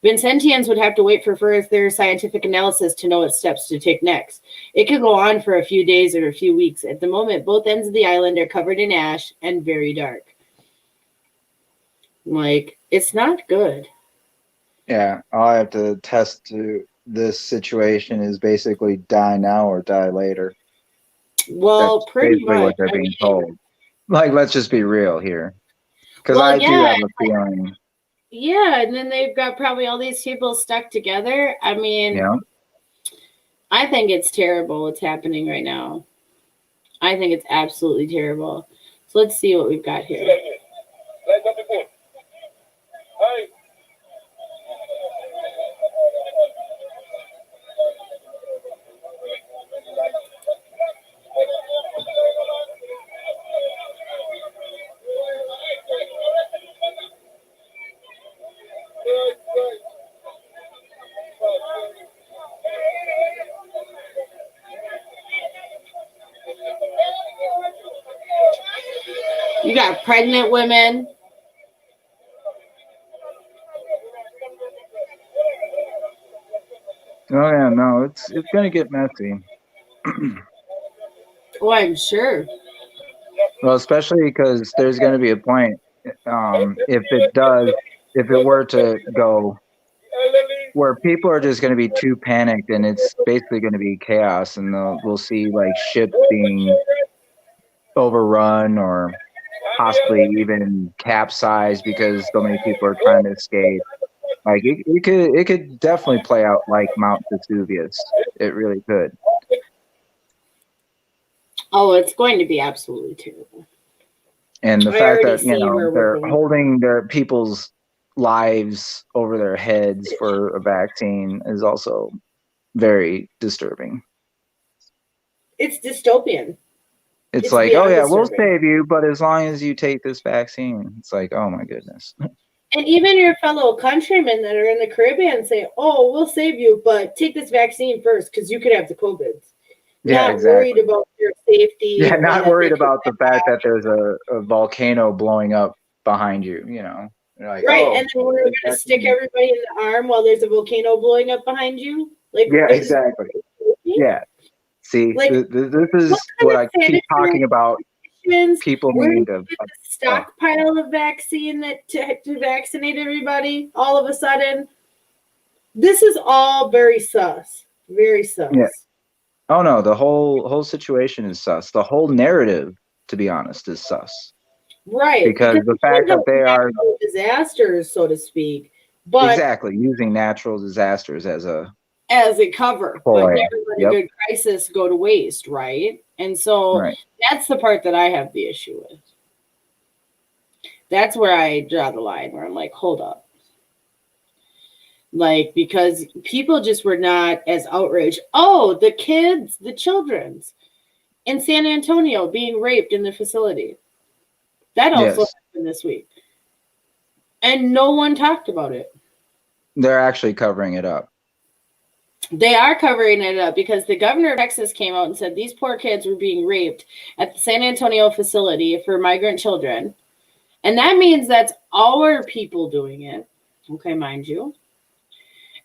S1: Vincentians would have to wait for further scientific analysis to know what steps to take next. It could go on for a few days or a few weeks. At the moment, both ends of the island are covered in ash and very dark. Like, it's not good.
S3: Yeah, all I have to attest to this situation is basically die now or die later.
S1: Well,
S3: that's
S1: pretty much
S3: what they're being told. Like, let's just be real here, because I do have a feeling.
S1: Yeah, and then they've got probably all these people stuck together. I mean, I think it's terrible what's happening right now. I think it's absolutely terrible. So let's see what we've got here. You got pregnant women.
S3: Oh yeah, no, it's gonna get messy.
S1: Oh, I'm sure.
S3: Well, especially because there's gonna be a point, if it were to go where people are just going to be too panicked, and it's basically going to be chaos, and we'll see like ships being overrun or possibly even capsized because so many people are trying to escape. Like it could definitely play out like Mount Vesuvius. It really could.
S1: Oh, it's going to be absolutely terrible.
S3: And the
S1: I
S3: fact
S1: already
S3: that, you
S1: see
S3: know,
S1: where we're
S3: they're
S1: going.
S3: holding their people's lives over their heads for a vaccine is also very disturbing.
S1: It's dystopian.
S3: It's like, oh
S1: beyond
S3: yeah, we'll
S1: disturbing.
S3: save you, but as long as you take this vaccine. It's like, oh my goodness.
S1: And even your fellow countrymen that are in the Caribbean say, oh, we'll save you, but take this vaccine first because you could have the COVID.
S3: Yeah,
S1: Not
S3: exactly.
S1: worried about your safety.
S3: Yeah,
S1: or
S3: not
S1: that
S3: worried
S1: they could
S3: about the fact
S1: die.
S3: that there's a volcano blowing up behind you, you know. You're like,
S1: Right,
S3: oh,
S1: and then we're going to stick everybody in the arm while there's a volcano blowing up behind you? Like,
S3: yeah,
S1: this
S3: exactly.
S1: is
S3: Yeah. See,
S1: like,
S3: this is what I keep talking about. People needing to
S1: the stockpile of vaccine that to vaccinate everybody all of a sudden. This is all very sus. Very sus.
S3: Yeah. Oh no, the whole situation is sus. The whole narrative, to be honest, is sus.
S1: Right.
S3: Because the fact that they are
S1: disasters, so to speak, but
S3: exactly using natural disasters as a
S1: cover,
S3: ploy.
S1: but never let a good crisis go to waste, right? And so that's the part that I have the issue with. That's where I draw the line, where I'm like, hold up. Like, because people just were not as outraged. Oh, the kids, the children's in San Antonio being raped in the facility. That also happened this week. And no one talked about it.
S3: They're actually covering it up.
S1: They are covering it up because the governor of Texas came out and said these poor kids were being raped at the San Antonio facility for migrant children. And that means that's our people doing it. Okay, mind you.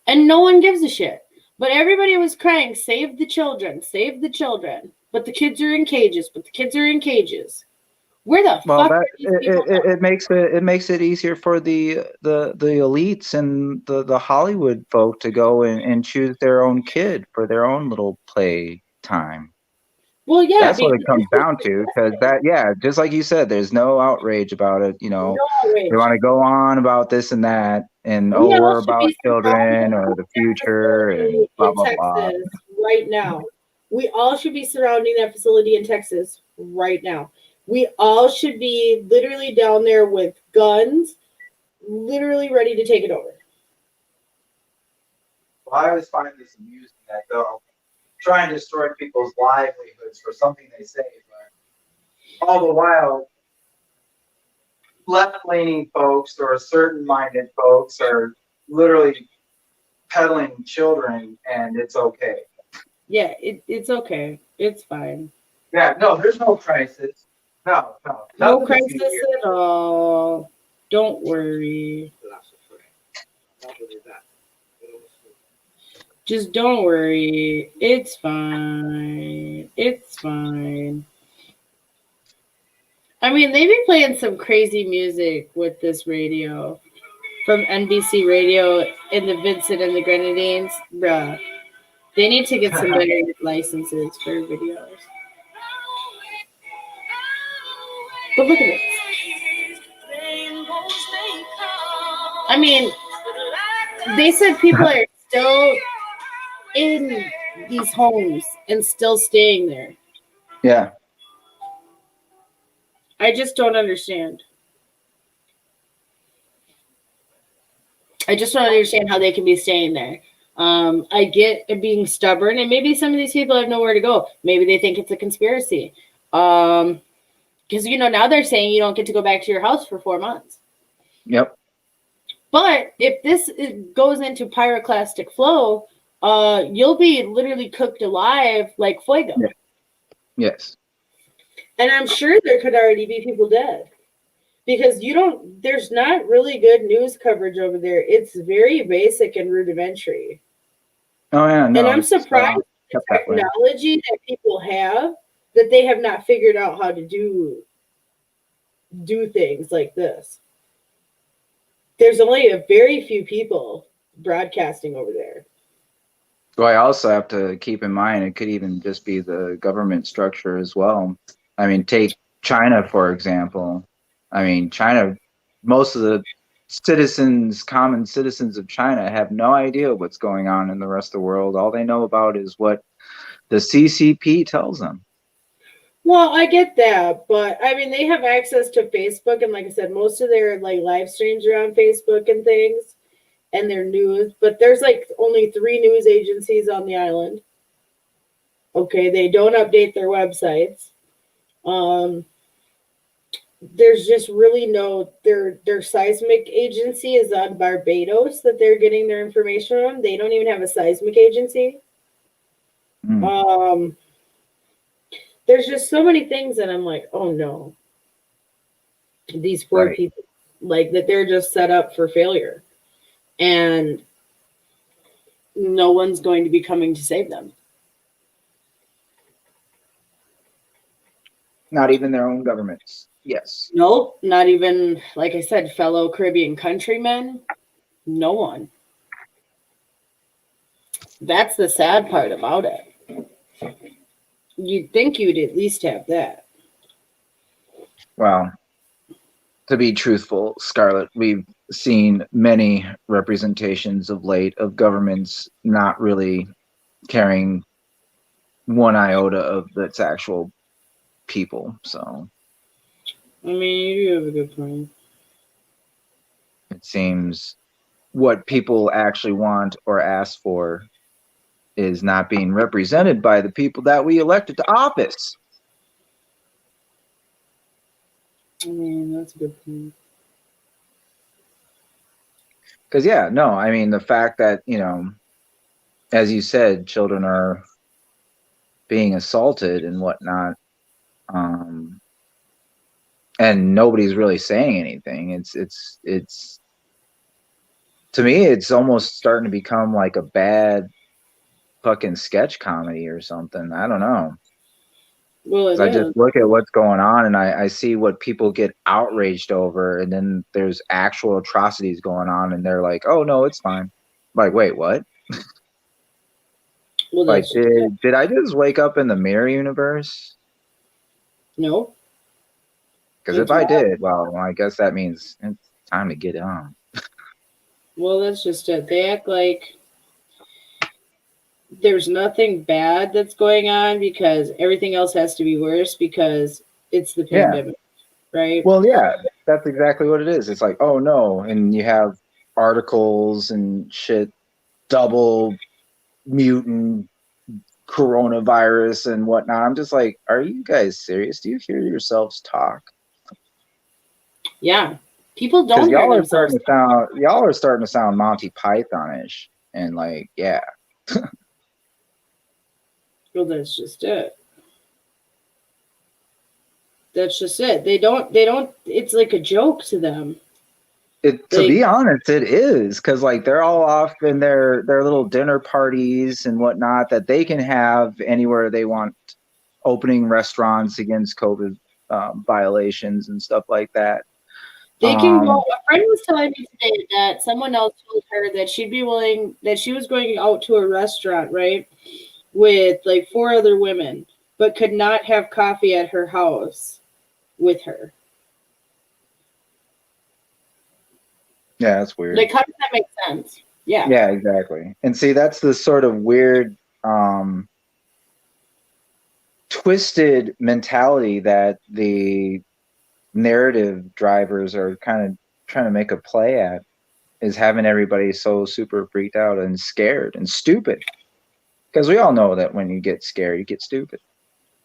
S1: And no one gives a shit. But everybody was crying, save the children, save the children. But the kids are in cages, but the kids are in cages. Where the fuck are these people?
S3: It makes it easier for the elites and the Hollywood folk to go and choose their own kid for their own little play time.
S1: Well, yeah,
S3: that's what it comes down to. Because just like you said, there's no outrage about it. You know, they want to go on about this and that, and we're about children or the future and blah blah blah.
S1: Right now, we all should be surrounding that facility in Texas right now. We all should be literally down there with guns, literally ready to take it over.
S2: Well, I always find this amusing that they'll try and destroy people's livelihoods for something they say, but all the while, left-leaning folks or certain-minded folks are literally peddling children, and it's okay.
S1: Yeah, it's okay. It's fine.
S2: Yeah, no, there's no crisis. No.
S1: No crisis at all. Don't worry. Just don't worry. It's fine. It's fine. I mean, they be playing some crazy music with this radio from NBC Radio in the Vincent and the Grenadines. Bruh. They need to get some better licenses for videos. But look at this. I mean, they said people are still in these homes and still staying there.
S3: Yeah.
S1: I just don't understand. I just don't understand how they can be staying there. I get it being stubborn, and maybe some of these people have nowhere to go. Maybe they think it's a conspiracy. Because, now they're saying you don't get to go back to your house for 4 months.
S3: Yep.
S1: But if this goes into pyroclastic flow, you'll be literally cooked alive like fuego.
S3: Yeah. Yes.
S1: And I'm sure there could already be people dead. Because there's not really good news coverage over there. It's very basic and rudimentary.
S3: Oh, yeah. No,
S1: and I'm surprised the technology that people have, that they have not figured out how to do things like this. There's only a very few people broadcasting over there.
S3: Well, I also have to keep in mind it could even just be the government structure as well. I mean, take China, for example. I mean, China, most of the common citizens of China have no idea what's going on in the rest of the world. All they know about is what the CCP tells them.
S1: Well, I get that, but I mean, they have access to Facebook, and like I said, most of their like live streams are on Facebook and things, and their news. But there's like only 3 news agencies on the island. Okay, they don't update their websites. There's just really no their seismic agency is on Barbados that they're getting their information on. They don't even have a seismic agency.
S3: Mm.
S1: There's just so many things that I'm like, oh no, these poor
S3: Right.
S1: people, like that they're just set up for failure, and no one's going to be coming to save them.
S3: Not even their own governments. Yes.
S1: Nope, not even, like I said, fellow Caribbean countrymen. No one. That's the sad part about it. You'd think you'd at least have that.
S3: Well, to be truthful, Scarlet, we've seen many representations of late of governments not really caring one iota of its actual people. So
S1: I mean, you do have a good point.
S3: it seems what people actually want or ask for is not being represented by the people that we elected to office.
S1: I mean, that's a good point.
S3: Because, yeah, no, I mean, the fact that, you know, as you said, children are being assaulted and whatnot, and nobody's really saying anything. It's to me, it's almost starting to become like a bad fucking sketch comedy or something. I don't know.
S1: Well, it
S3: I
S1: is.
S3: just look at what's going on and I see what people get outraged over, and then there's actual atrocities going on, and they're like, "Oh no, it's fine." Like, wait, what?
S1: Well,
S3: Like,
S1: that's just it.
S3: did I just wake up in the mirror universe?
S1: No.
S3: Because
S1: That's
S3: if I
S1: wrong.
S3: did, well, I guess that means it's time to get on.
S1: Well, that's just it. They act like there's nothing bad that's going on because everything else has to be worse because it's the
S3: Yeah.
S1: pandemic, right?
S3: Well, yeah, that's exactly what it is. It's like, oh no, and you have articles and shit, double mutant coronavirus and whatnot. I'm just like, are you guys serious? Do you hear yourselves talk?
S1: Yeah. People
S3: Because
S1: don't hear themselves.
S3: y'all are starting to sound Monty Python-ish, and like, yeah,
S1: Well, that's just it. That's just it. They don't, it's like a joke to them.
S3: to be honest, it is, because like they're all off in their little dinner parties and whatnot that they can have anywhere they want, opening restaurants against COVID violations and stuff like that.
S1: They can go. A friend was telling me today that someone else told her that she'd be willing, that she was going out to a restaurant, right, with like 4 other women, but could not have coffee at her house with her.
S3: Yeah, that's weird.
S1: Like, how does that make sense? Yeah.
S3: Yeah, exactly. And see, that's the sort of weird, twisted mentality that the narrative drivers are kind of trying to make a play at, is having everybody so super freaked out and scared and stupid. Because we all know that when you get scared, you get stupid.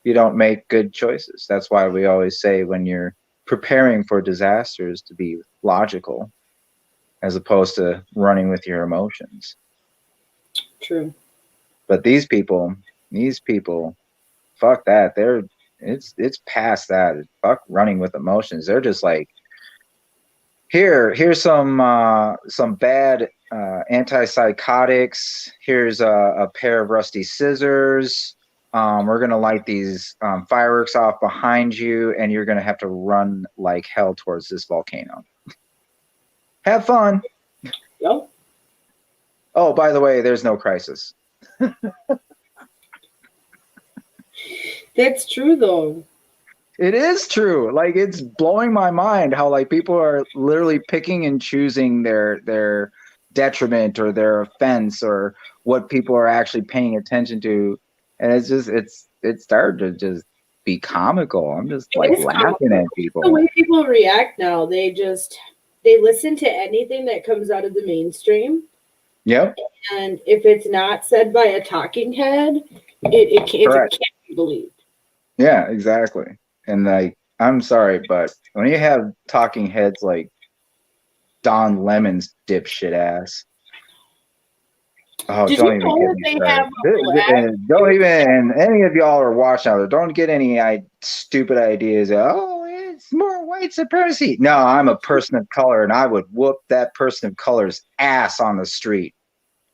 S3: You don't make good choices. That's why we always say when you're preparing for disasters to be logical as opposed to running with your emotions.
S1: True.
S3: But these people, fuck that. It's past that. Fuck running with emotions. They're just like, here's some bad antipsychotics. Here's a pair of rusty scissors. We're gonna light these fireworks off behind you, and you're gonna have to run like hell towards this volcano. Have fun.
S1: Yep.
S3: oh, by the way, there's no crisis.
S1: That's true, though.
S3: It is true. Like, it's blowing my mind how like people are literally picking and choosing their detriment or their offense or what people are actually paying attention to, and it's started to just be comical. I'm just like
S1: It is
S3: laughing
S1: comical.
S3: at
S1: The
S3: people.
S1: way people react now, they listen to anything that comes out of the mainstream,
S3: Yep.
S1: and if it's not said by a talking head, it
S3: Correct.
S1: can't be believed.
S3: Yeah, exactly. And like, I'm sorry, but when you have talking heads like Don Lemon's dipshit ass. Oh,
S1: Did
S3: don't
S1: you
S3: even
S1: know
S3: get
S1: that
S3: me
S1: they
S3: started.
S1: have a black?
S3: And don't even, and any of y'all are watching out there, don't get any stupid ideas. Oh, it's more white supremacy. No, I'm a person of color, and I would whoop that person of color's ass on the street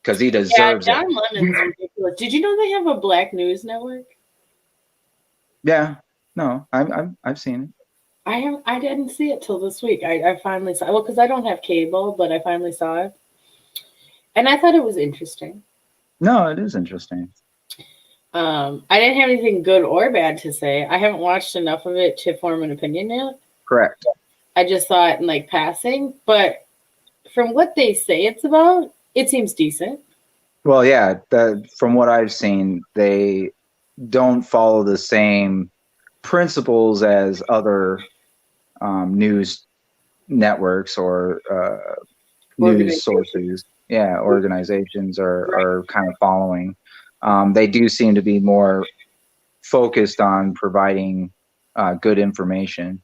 S3: because he
S1: Yeah,
S3: deserves it.
S1: John Lennon's ridiculous. Did you know they have a black news network?
S3: Yeah, no, I've seen it.
S1: I didn't see it till this week. I finally saw, well, because I don't have cable, but I finally saw it. And I thought it was interesting.
S3: No, it is interesting.
S1: I didn't have anything good or bad to say. I haven't watched enough of it to form an opinion yet.
S3: Correct.
S1: I just saw it in like passing, but from what they say it's about, it seems decent.
S3: Well, yeah, from what I've seen, they don't follow the same principles as other news networks or news sources. Yeah, organizations are kind of following. They do seem to be more focused on providing good information.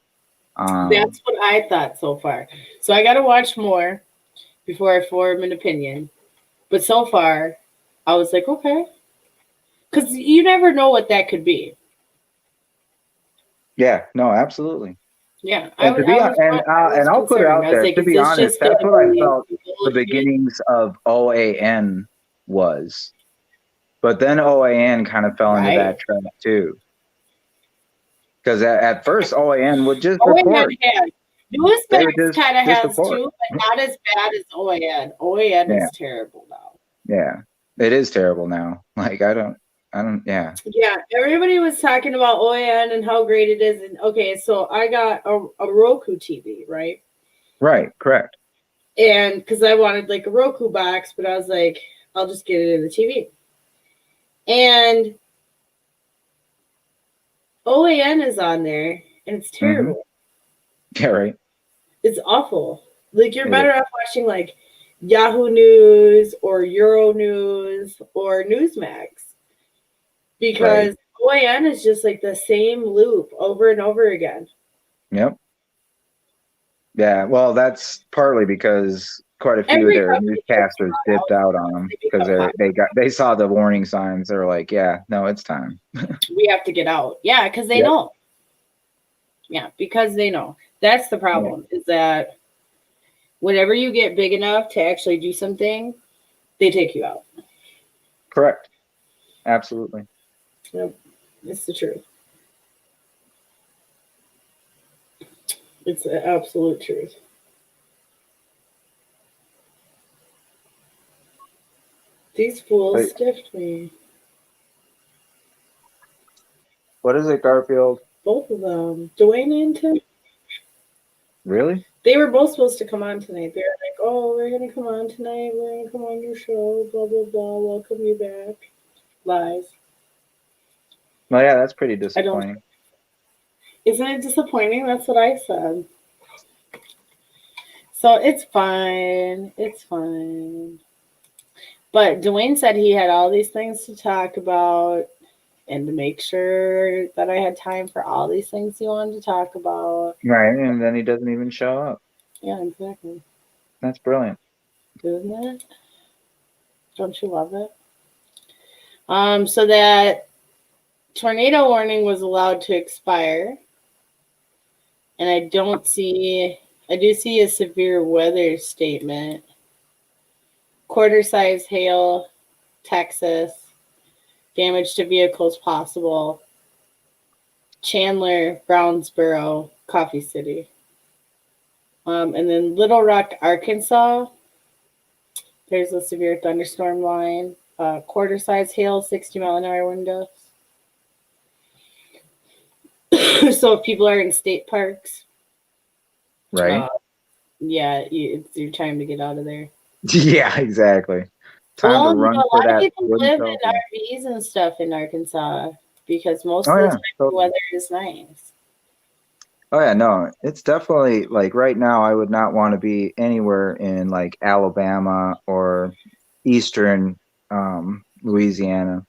S1: That's what I thought so far. So I got to watch more before I form an opinion. But so far, I was like, okay. Because you never know what that could be.
S3: Yeah, no, absolutely.
S1: Yeah,
S3: And and I'll put it out there. To be honest, that's what I felt the beginnings of OAN was. But then OAN kind of fell into that trap too. Because at first OAN would just report.
S1: Newsmax kind of has
S3: report.
S1: too, but not as bad as OAN. OAN is terrible now.
S3: Yeah, it is terrible now. Like I don't. Yeah.
S1: Yeah, everybody was talking about OAN and how great it is. And okay, so I got a Roku TV, right?
S3: Right, correct.
S1: And because I wanted like a Roku box, but I was like, I'll just get it in the TV. And OAN is on there, and it's terrible.
S3: Yeah, right.
S1: It's awful. Like you're better off watching like Yahoo News or Euro News or Newsmax. Because OAN is just like the same loop over and over again.
S3: Yep. Yeah, well, that's partly because quite a few of their newscasters dipped out on them because they saw the warning signs. They're like, yeah, no, it's time.
S1: We have to get out. Yeah, because they know. Yeah, because they know. That's the problem, is that whenever you get big enough to actually do something, they take you out.
S3: Correct. Absolutely.
S1: Yep. It's the truth. It's the absolute truth. These fools stiffed me.
S3: What is it, Garfield?
S1: Both of them. Dwayne and Tim.
S3: Really?
S1: They were both supposed to come on tonight. They were like, oh, we're going to come on tonight. We're going to come on your show. Blah, blah, blah. Welcome you back. Lies.
S3: Well, yeah, that's pretty disappointing.
S1: Isn't it disappointing? That's what I said. So it's fine. It's fine. But Dwayne said he had all these things to talk about and to make sure that I had time for all these things he wanted to talk about.
S3: Right, and then he doesn't even show up.
S1: Yeah, exactly.
S3: That's brilliant.
S1: Isn't it? Don't you love it? So that tornado warning was allowed to expire. And I do see a severe weather statement. Quarter-size hail, Texas. Damage to vehicles possible. Chandler, Brownsboro, Coffee City. And then Little Rock, Arkansas. There's a severe thunderstorm line. Quarter-size hail, 60-mile-an-hour wind gusts. So if people are in state parks,
S3: Right.
S1: yeah, it's your time to get out of there.
S3: Yeah, exactly. Time to
S1: Well,
S3: run
S1: a
S3: for
S1: lot of
S3: that
S1: people
S3: wooden
S1: live
S3: shelter.
S1: in RVs and stuff in Arkansas because most
S3: Oh
S1: of the
S3: yeah,
S1: time the
S3: totally.
S1: weather is nice.
S3: Oh yeah, no, it's definitely like right now I would not want to be anywhere in like Alabama or eastern Louisiana,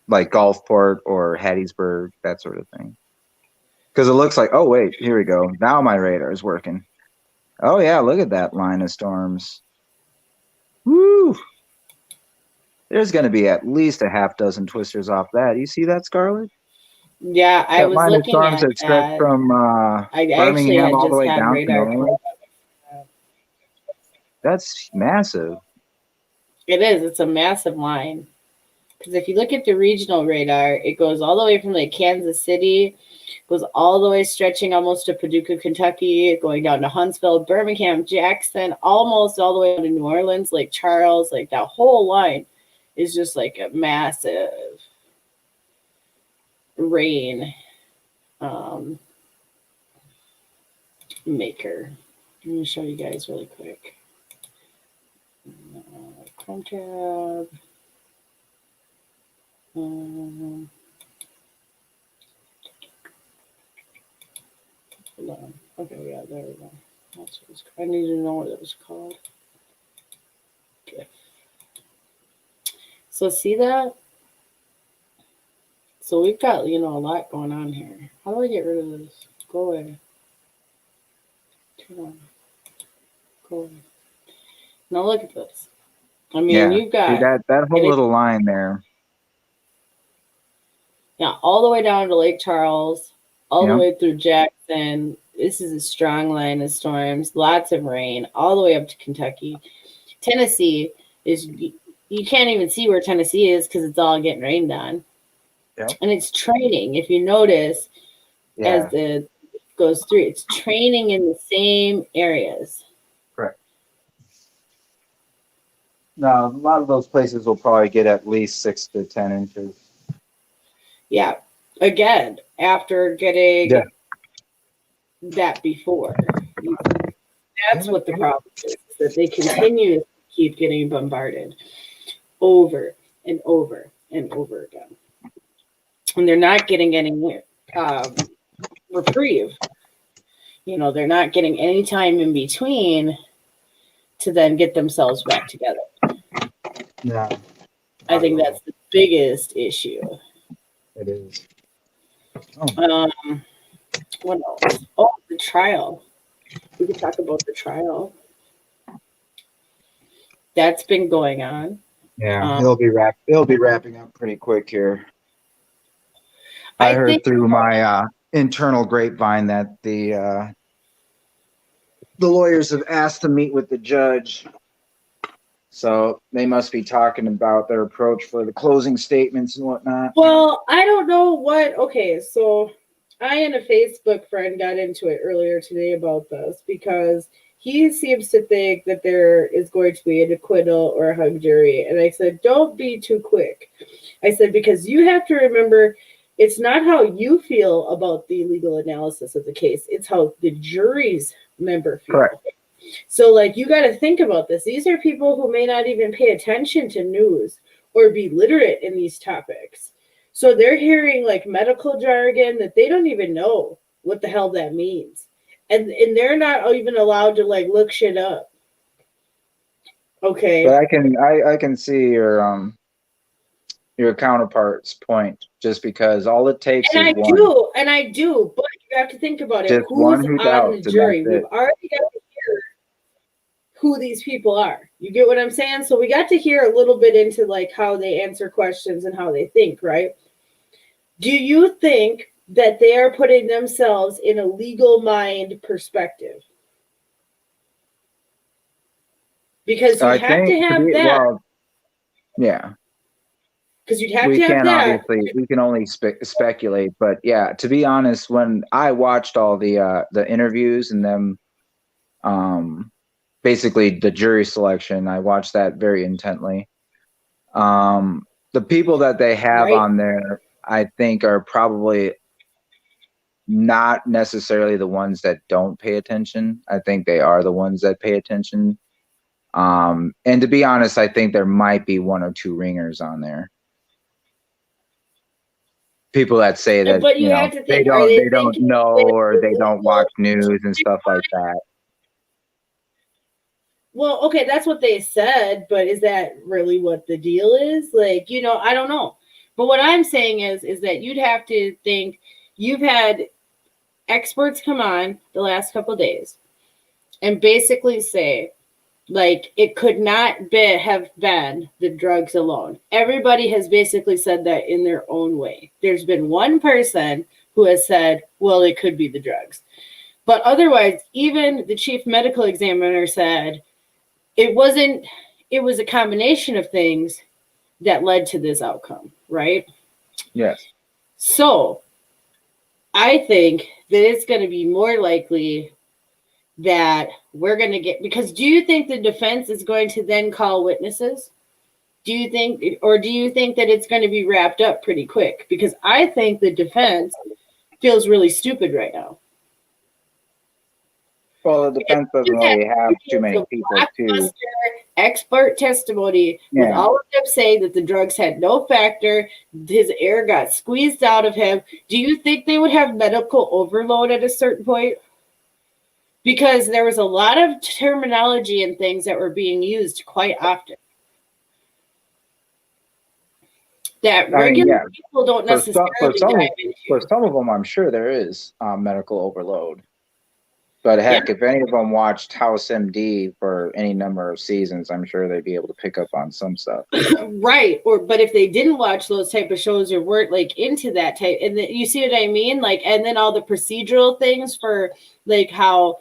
S3: like Gulfport or Hattiesburg, that sort of thing. Because it looks like, oh wait, here we go. Now my radar is working. Oh yeah, look at that line of storms. Woo! There's going to be at least a half dozen twisters off that. You see that, Scarlet?
S1: Yeah, I
S3: That
S1: was
S3: line of
S1: looking
S3: storms
S1: at
S3: that stretch
S1: that.
S3: from
S1: I actually
S3: Birmingham
S1: had
S3: all the
S1: just
S3: way
S1: had
S3: down to New
S1: radar pull
S3: Orleans.
S1: up.
S3: That's massive.
S1: It is. It's a massive line. Because if you look at the regional radar, it goes all the way from like Kansas City, goes all the way stretching almost to Paducah, Kentucky, going down to Huntsville, Birmingham, Jackson, almost all the way to New Orleans, Lake Charles. Like that whole line is just like a massive rain maker. Let me show you guys really quick. Chrome tab. Hold on. Okay, yeah, there we go. That's what it's, I need to know what it was called. Okay. So see that? So we've got, a lot going on here. How do I get rid of this? Go away. Turn on. Go away. Now look at this. I mean,
S3: Yeah,
S1: you've got
S3: see that whole little line there.
S1: Yeah, all the way down to Lake Charles, all the
S3: Yeah.
S1: way through Jackson. This is a strong line of storms, lots of rain, all the way up to Kentucky. Tennessee is, you can't even see where Tennessee is because it's all getting rained on.
S3: Yeah.
S1: And it's training. If you notice, as the goes through, it's training in the same areas.
S2: Correct. Now, a lot of those places will probably get at least 6 to 10 inches.
S1: Yeah. Again, after getting that before. That's what the problem is, that they continue to keep getting bombarded over and over and over again. And they're not getting any reprieve. They're not getting any time in between to then get themselves back together.
S2: Yeah.
S1: I think that's the biggest issue.
S2: It is.
S1: What else? Oh, the trial. We could talk about the trial. That's been going on.
S2: Yeah, it'll be wrapping up pretty quick here. I heard through my internal grapevine that the lawyers have asked to meet with the judge. So they must be talking about their approach for the closing statements and whatnot.
S1: Well, I don't know what. Okay, so I and a Facebook friend got into it earlier today about this because he seems to think that there is going to be an acquittal or a hung jury. And I said, don't be too quick. I said, because you have to remember, it's not how you feel about the legal analysis of the case. It's how the jury's member feels.
S3: Correct.
S1: So, you got to think about this. These are people who may not even pay attention to news or be literate in these topics. So they're hearing medical jargon that they don't even know what the hell that means. And they're not even allowed to look shit up. Okay.
S3: But I can see your counterpart's point, just because all it takes
S1: and
S3: is
S1: I do, but you have to think about it.
S3: just one who's
S1: on
S3: out,
S1: the
S3: and
S1: jury?
S3: that's it.
S1: We've already got to hear who these people are. You get what I'm saying? So we got to hear a little bit into how they answer questions and how they think, right? Do you think that they are putting themselves in a legal mind perspective? Because you have to have that.
S3: Well, yeah.
S1: Because you'd have to have that.
S3: We can only speculate, but yeah, to be honest, when I watched all the interviews and them basically the jury selection. I watched that very intently. The people that they have on there, I think, are probably not necessarily the ones that don't pay attention. I think they are the ones that pay attention. And to be honest, I think there might be one or two ringers on there. People that say that,
S1: But you
S3: you know,
S1: have to
S3: they
S1: think, are they
S3: don't
S1: thinking
S3: know,
S1: that
S3: or they don't watch news and
S1: it's
S3: stuff like that.
S1: Well, okay, that's what they said, but is that really what the deal is? Like, you know, I don't know. But what I'm saying is that you'd have to think, you've had experts come on the last couple of days and basically say, like, it could not have been the drugs alone. Everybody has basically said that in their own way. There's been one person who has said, well, it could be the drugs. But otherwise, even the chief medical examiner said it wasn't, it was a combination of things that led to this outcome, right?
S3: Yes.
S1: So I think that it's going to be more likely that we're going to get, because do you think the defense is going to then call witnesses? Do you think that it's going to be wrapped up pretty quick? Because I think the defense feels really stupid right now.
S3: Well, the defense doesn't really have too many people, too.
S1: Expert testimony with all of them saying that the drugs had no factor, his air got squeezed out of him. Do you think they would have medical overload at a certain point? Because there was a lot of terminology and things that were being used quite often that regular people don't necessarily dive into.
S3: For some of them, I'm sure there is medical overload. But heck, if any of them watched House MD for any number of seasons, I'm sure they'd be able to pick up on some stuff.
S1: Right. But if they didn't watch those type of shows or weren't like into that type, and you see what I mean? Like, and then all the procedural things for like how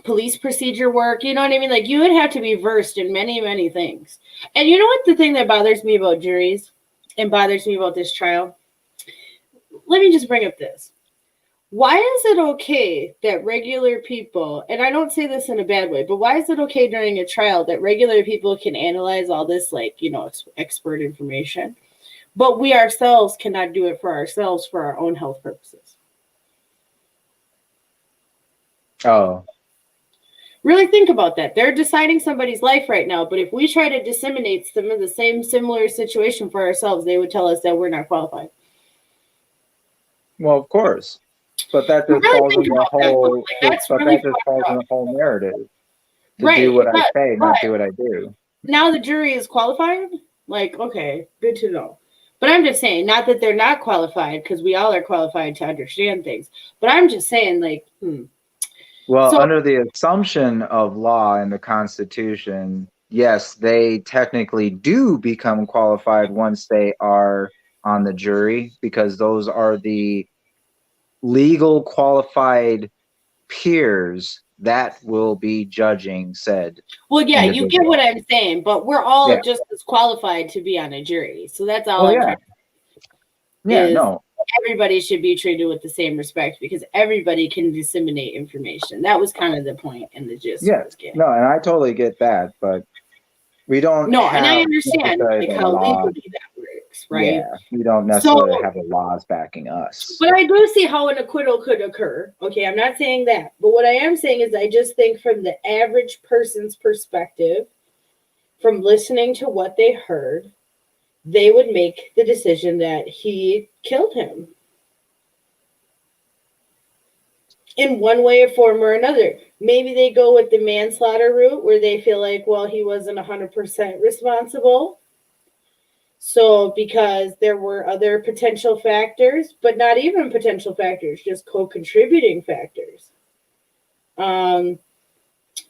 S1: police procedure work, you know what I mean? Like, you would have to be versed in many, many things. And you know what the thing that bothers me about juries and bothers me about this trial? Let me just bring up this. Why is it okay that regular people, and I don't say this in a bad way, but why is it okay during a trial that regular people can analyze all this, like, you know, expert information, but we ourselves cannot do it for ourselves for our own health purposes?
S3: Oh.
S1: Really think about that. They're deciding somebody's life right now, but if we try to disseminate some of the same similar situation for ourselves, they would tell us that we're not qualified.
S3: Well, of course. But that just falls in the whole. That just falls in the whole narrative. To do what I say, not do what I do.
S1: Now the jury is qualified. Like, okay, good to know. But I'm just saying, not that they're not qualified, because we all are qualified to understand things. But I'm just saying, like,
S3: Well, under the assumption of law and the Constitution, yes, they technically do become qualified once they are on the jury, because those are the legal qualified peers that will be judging said.
S1: Well, yeah, you get what I'm saying, but we're all just as qualified to be on a jury. So that's all I'm trying to say.
S3: Yeah, no.
S1: Everybody should be treated with the same respect, because everybody can disseminate information. That was kind of the point in the gist.
S3: Yes, no, and I totally get that, but we don't.
S1: No, and I understand like how legally that works, right?
S3: Yeah, we don't necessarily have the laws backing us.
S1: But I do see how an acquittal could occur. Okay, I'm not saying that, but what I am saying is I just think from the average person's perspective, from listening to what they heard, they would make the decision that he killed him in one way or form or another. Maybe they go with the manslaughter route where they feel like, well, he wasn't 100% responsible. So because there were other potential factors, but not even potential factors, just co-contributing factors.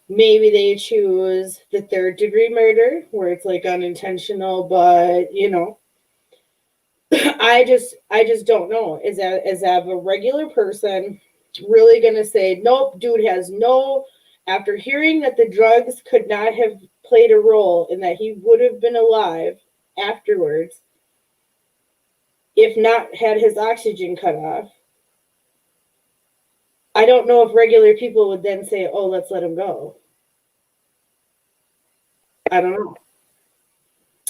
S1: Maybe they choose the third-degree murder, where it's like unintentional, but you know, I just don't know. Is that a regular person really gonna say, nope, dude has no? After hearing that the drugs could not have played a role and that he would have been alive afterwards, if not had his oxygen cut off, I don't know if regular people would then say, oh, let's let him go. I don't know.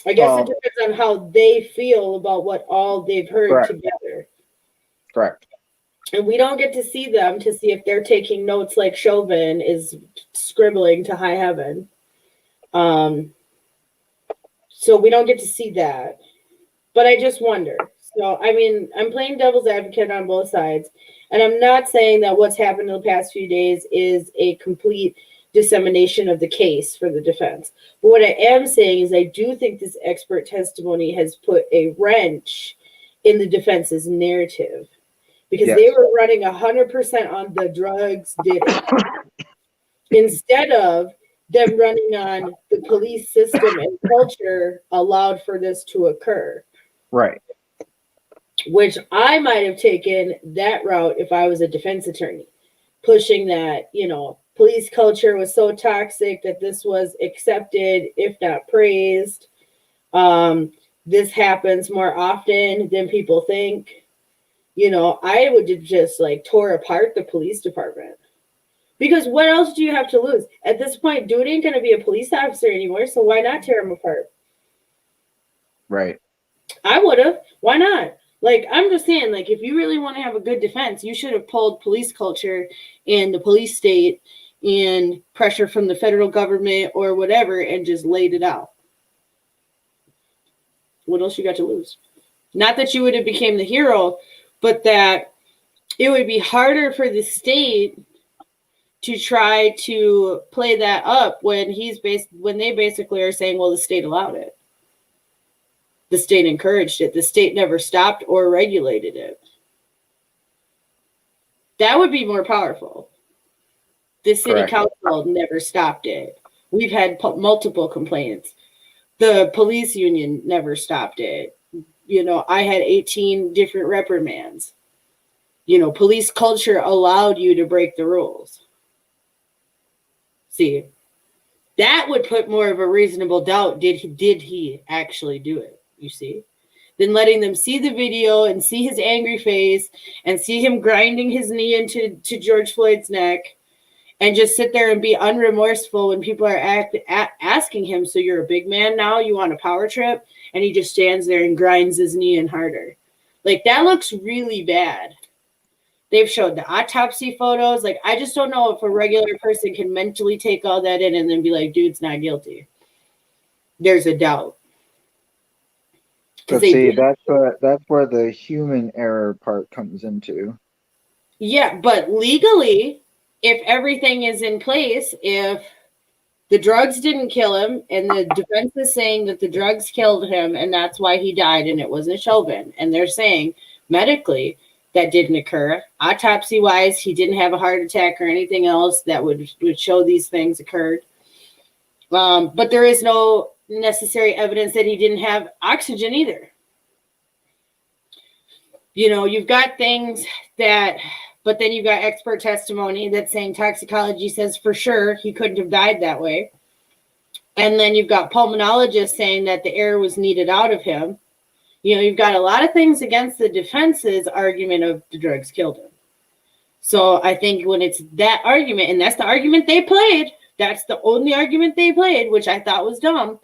S1: I guess it depends on how they feel about what all they've heard together.
S3: Correct.
S1: And we don't get to see them to see if they're taking notes like Chauvin is scribbling to high heaven. So we don't get to see that. But I just wonder. So, I mean, I'm playing devil's advocate on both sides. And I'm not saying that what's happened in the past few days is a complete dissemination of the case for the defense. But what I am saying is I do think this expert testimony has put a wrench in the defense's narrative. Because they were running 100% on the drugs did it. Instead of them running on the police system and culture allowed for this to occur.
S3: Right.
S1: Which I might have taken that route if I was a defense attorney, pushing that, you know, police culture was so toxic that this was accepted, if not praised. This happens more often than people think. You know, I would have just like tore apart the police department. Because what else do you have to lose? At this point, dude ain't going to be a police officer anymore, so why not tear him apart?
S3: Right.
S1: I would have. Why not? Like, I'm just saying, like, if you really want to have a good defense, you should have pulled police culture and the police state and pressure from the federal government or whatever and just laid it out. What else you got to lose? Not that you would have became the hero, but that it would be harder for the state to try to play that up when they basically are saying, well, the state allowed it. The state encouraged it. The state never stopped or regulated it. That would be more powerful. The city council never stopped it. We've had multiple complaints. The police union never stopped it. You know, I had 18 different reprimands. You know, police culture allowed you to break the rules. See, that would put more of a reasonable doubt. Did he actually do it? You see, than letting them see the video and see his angry face and see him grinding his knee into George Floyd's neck and just sit there and be unremorseful when people are asking him, so you're a big man now, you want a power trip? And he just stands there and grinds his knee in harder. Like, that looks really bad. They've showed the autopsy photos. Like, I just don't know if a regular person can mentally take all that in and then be like, dude's not guilty. There's a doubt.
S4: But see, that's where the human error part comes into.
S1: Yeah, but legally, if everything is in place, if the drugs didn't kill him and the defense is saying that the drugs killed him and that's why he died and it wasn't Chauvin, and they're saying medically that didn't occur, autopsy-wise, he didn't have a heart attack or anything else that would show these things occurred. But there is no necessary evidence that he didn't have oxygen either. You know, you've got things that, but then you've got expert testimony that's saying toxicology says for sure he couldn't have died that way. And then you've got pulmonologists saying that the air was needed out of him. You know, you've got a lot of things against the defense's argument of the drugs killed him. So I think when it's that argument, and that's the argument they played, that's the only argument they played, which I thought was dumb.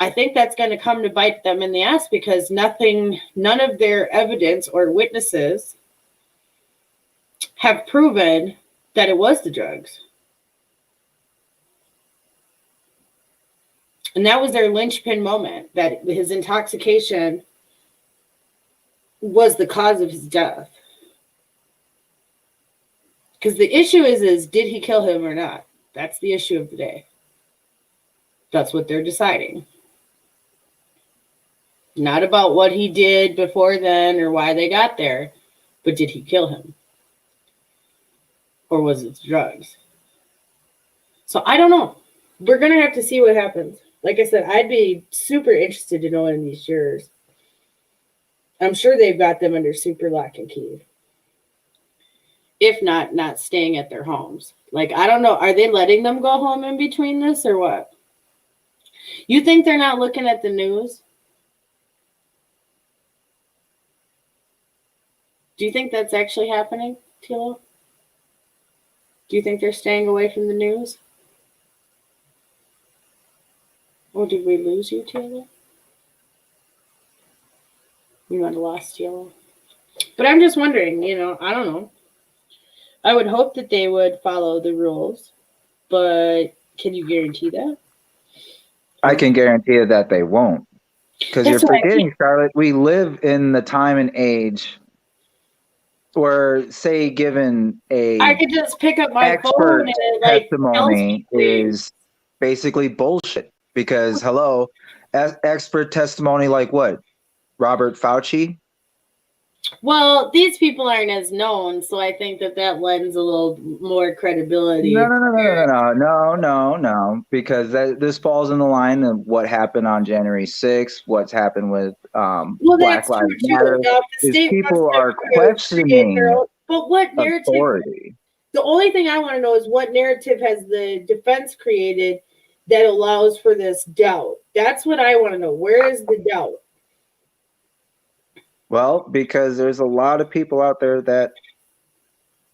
S1: I think that's going to come to bite them in the ass because none of their evidence or witnesses have proven that it was the drugs. And that was their linchpin moment, that his intoxication was the cause of his death. Because the issue is did he kill him or not? That's the issue of the day. That's what they're deciding. Not about what he did before then or why they got there, but did he kill him? Or was it drugs? So I don't know. We're going to have to see what happens. Like I said, I'd be super interested to know in these jurors. I'm sure they've got them under super lock and key. If not staying at their homes. Like, I don't know. Are they letting them go home in between this or what? You think they're not looking at the news? Do you think that's actually happening, Tilo? Do you think they're staying away from the news? Oh, did we lose you, Taylor? We might have lost Yellow. But I'm just wondering, I don't know. I would hope that they would follow the rules, but can you guarantee that?
S3: I can guarantee you that they won't. Because you're
S1: That's what I
S3: forgetting, Scarlett, we live in the time and age where, say, given
S1: I
S3: a
S1: could just pick up my
S3: expert
S1: phone and like tell
S3: testimony
S1: somebody.
S3: is basically bullshit. Because, hello, expert testimony like what? Robert Fauci?
S1: Well, these people aren't as known, so I think that lends a little more credibility.
S3: No. Because this falls in the line of what happened on January 6th, what's happened with
S1: Well,
S3: Black
S1: that's
S3: Lives
S1: true
S3: Matter.
S1: too. Now, if the
S3: Is
S1: state
S3: people
S1: wants to
S3: are
S1: create
S3: questioning
S1: their own, but what narrative?
S3: authority.
S1: The only thing I want to know is what narrative has the defense created that allows for this doubt? That's what I want to know. Where is the doubt?
S3: Well, because there's a lot of people out there that,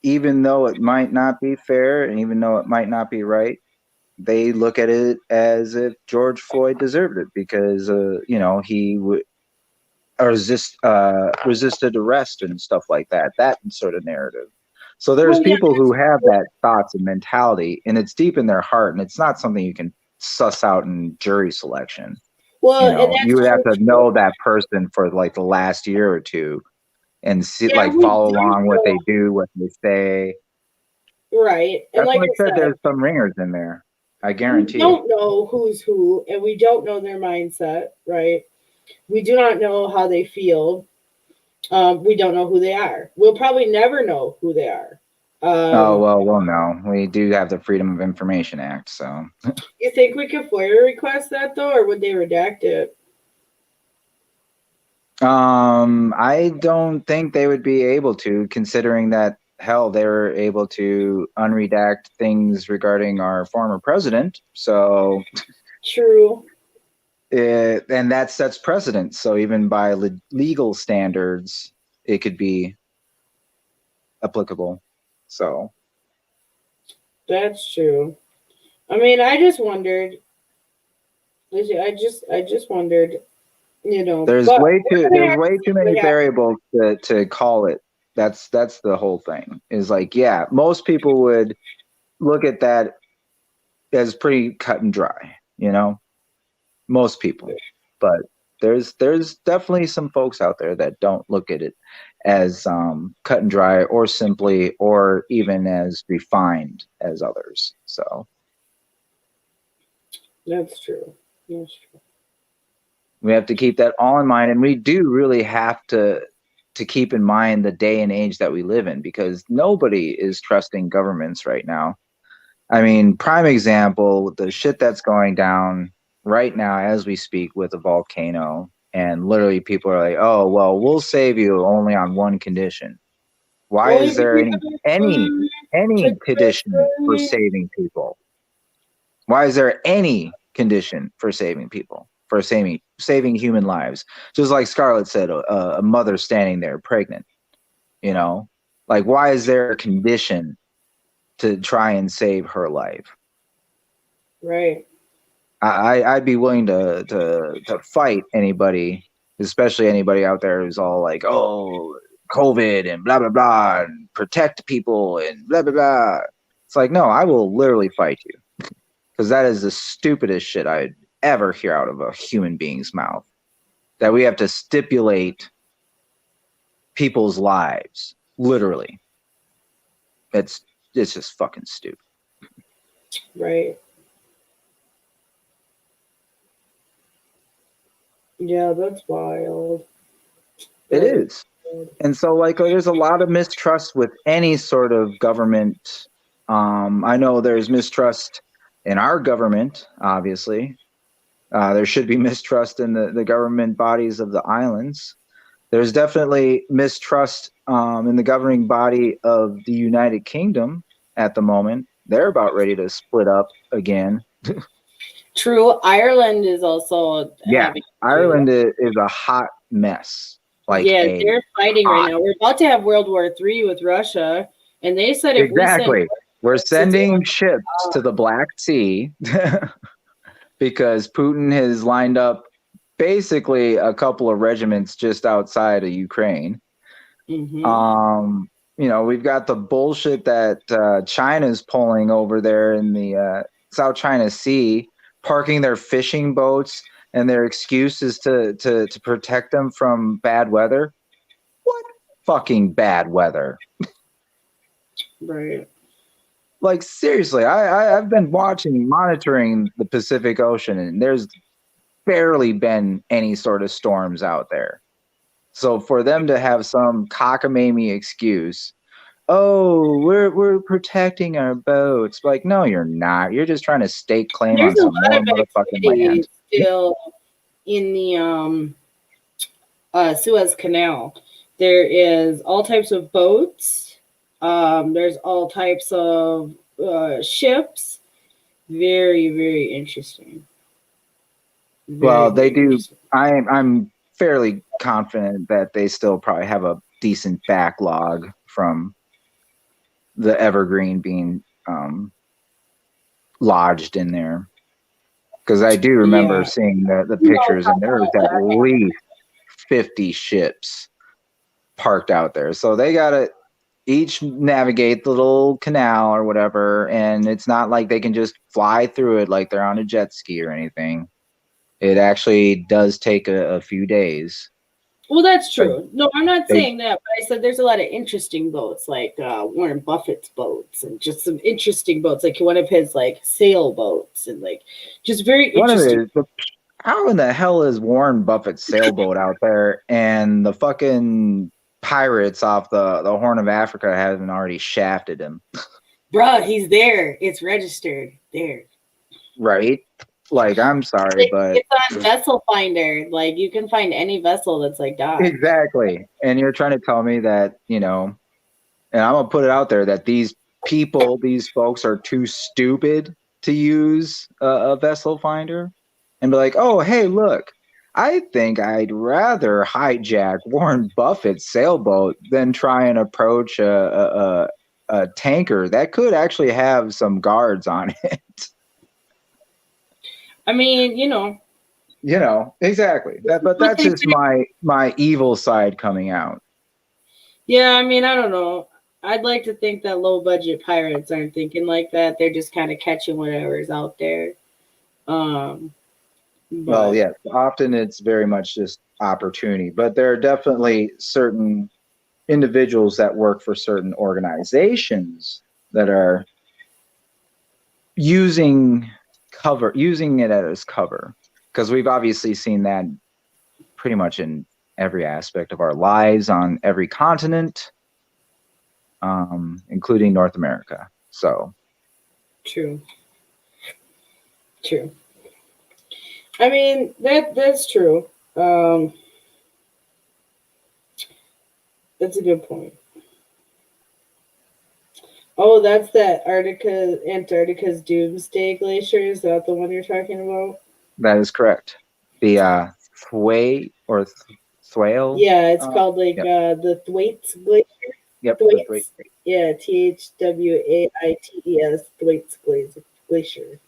S3: even though it might not be fair and even though it might not be right, they look at it as if George Floyd deserved it because, he resisted arrest and stuff like that. That sort of narrative. So there's people who have that thoughts and mentality, and it's deep in their heart, and it's not something you can suss out in jury selection.
S1: Well,
S3: You would have to know that person for like the last year or two and see, follow along what they do, what they say.
S1: Right. And
S3: That's
S1: like
S3: why I said,
S1: said,
S3: there's some ringers in there. I guarantee
S1: we don't know who's who, and we don't know their mindset, right? We do not know how they feel. We don't know who they are. We'll probably never know who they are.
S3: Well, no. We do have the Freedom of Information Act, so.
S1: You think we could FOIA request that though, or would they redact it?
S3: I don't think they would be able to, considering that, hell, they were able to unredact things regarding our former president. So.
S1: True.
S3: And that sets precedent. So even by legal standards, it could be applicable. So.
S1: That's true. I mean, I just wondered. I just wondered.
S3: There's way too many variables to call it. That's the whole thing. Is like, yeah, most people would look at that as pretty cut and dry. Most people, but there's definitely some folks out there that don't look at it as cut and dry or simply or even as refined as others. So
S1: that's true. That's true.
S3: We have to keep that all in mind, and we do really have to keep in mind the day and age that we live in, because nobody is trusting governments right now. I mean, prime example, the shit that's going down right now as we speak with a volcano, and literally people are like, oh, well, we'll save you only on one condition. Why is there any condition for saving people? Why is there any condition for saving people, for saving human lives? Just like Scarlett said, a mother standing there pregnant, why is there a condition to try and save her life?
S1: Right.
S3: I'd be willing to fight anybody, especially anybody out there who's all like, oh, COVID and blah, blah, blah, and protect people and blah, blah, blah. It's like, no, I will literally fight you, because that is the stupidest shit I'd ever hear out of a human being's mouth, that we have to stipulate people's lives, literally. It's just fucking stupid.
S1: Right. Yeah, that's wild.
S3: It is. And so, there's a lot of mistrust with any sort of government. I know there's mistrust in our government, obviously. There should be mistrust in the government bodies of the islands. There's definitely mistrust in the governing body of the United Kingdom at the moment. They're about ready to split up again.
S1: True. Ireland is also.
S3: Ireland is a hot mess.
S1: They're fighting right now. We're about to have World War III with Russia, and they said if
S3: we're sending ships to the Black Sea because Putin has lined up basically a couple of regiments just outside of Ukraine.
S1: Mm-hmm.
S3: We've got the bullshit that China's pulling over there in the South China Sea, parking their fishing boats, and their excuse is to protect them from bad weather. What fucking bad weather?
S1: Right.
S3: Like, seriously, I've been monitoring the Pacific Ocean, and there's barely been any sort of storms out there. So for them to have some cockamamie excuse, oh, we're protecting our boats. Like, no, you're not. You're just trying to stake claim
S1: There's
S3: on
S1: a
S3: some
S1: lot
S3: more
S1: of
S3: motherfucking
S1: activity
S3: land.
S1: still in the Suez Canal. There is all types of boats. There's all types of ships. Very, very interesting.
S3: Well, they
S1: very
S3: do.
S1: interesting.
S3: I'm fairly confident that they still probably have a decent backlog from the Evergreen being lodged in there. Because I do remember
S1: Yeah.
S3: seeing the pictures, and there was at least 50 ships parked out there. So they got to each navigate the little canal or whatever, and it's not like they can just fly through it like they're on a jet ski or anything. It actually does take a few days.
S1: Well, that's true. No, I'm not
S3: They-
S1: saying that, but I said there's a lot of interesting boats, like Warren Buffett's boats, and just some interesting boats, like one of his like sailboats, and like just very
S3: One of
S1: interesting.
S3: how in the hell is Warren Buffett's sailboat out there, and the fucking pirates off the Horn of Africa haven't already shafted him?
S1: Bruh, he's there. It's registered there.
S3: Right? Like, I'm sorry, but
S1: it's on Vessel Finder. Like, you can find any vessel that's like docked.
S3: exactly. And you're trying to tell me that, and I'm gonna put it out there that these folks are too stupid to use a vessel finder and be like, oh, hey, look, I think I'd rather hijack Warren Buffett's sailboat than try and approach a tanker that could actually have some guards on it.
S1: I mean,
S3: exactly. But that's just my evil side coming out.
S1: Yeah, I mean, I don't know. I'd like to think that low budget pirates aren't thinking like that. They're just kind of catching whatever's out there.
S3: Well, yeah, often it's very much just opportunity, but there are definitely certain individuals that work for certain organizations that are using it as cover, because we've obviously seen that pretty much in every aspect of our lives on every continent, including North America. So
S1: true. I mean, that's true. That's a good point. Oh, that's that Antarctica's Doomsday Glacier. Is that the one you're talking about?
S3: that is correct. The Thwaites or Thwaites.
S1: Yeah, it's called like the Thwaites Glacier.
S3: Yep.
S1: Thwaites. Yeah, Thwaites, Thwaites Glacier.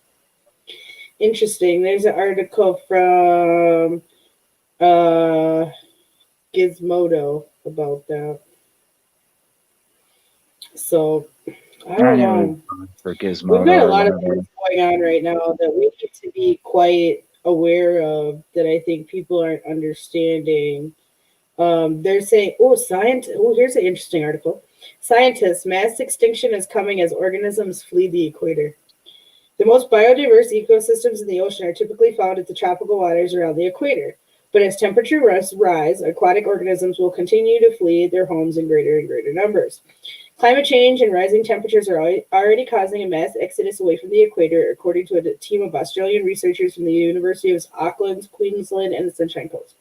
S1: Interesting. There's an article from Gizmodo about that. So I don't know.
S3: For Gizmodo,
S1: we've got a lot of things going on right now that we need to be quite aware of that I think people aren't understanding. They're saying, here's an interesting article. Scientists, mass extinction is coming as organisms flee the equator. The most biodiverse ecosystems in the ocean are typically found at the tropical waters around the equator. But as temperatures rise, aquatic organisms will continue to flee their homes in greater and greater numbers. Climate change and rising temperatures are already causing a mass exodus away from the equator, according to a team of Australian researchers from the University of Auckland, Queensland, and the Sunshine Coast.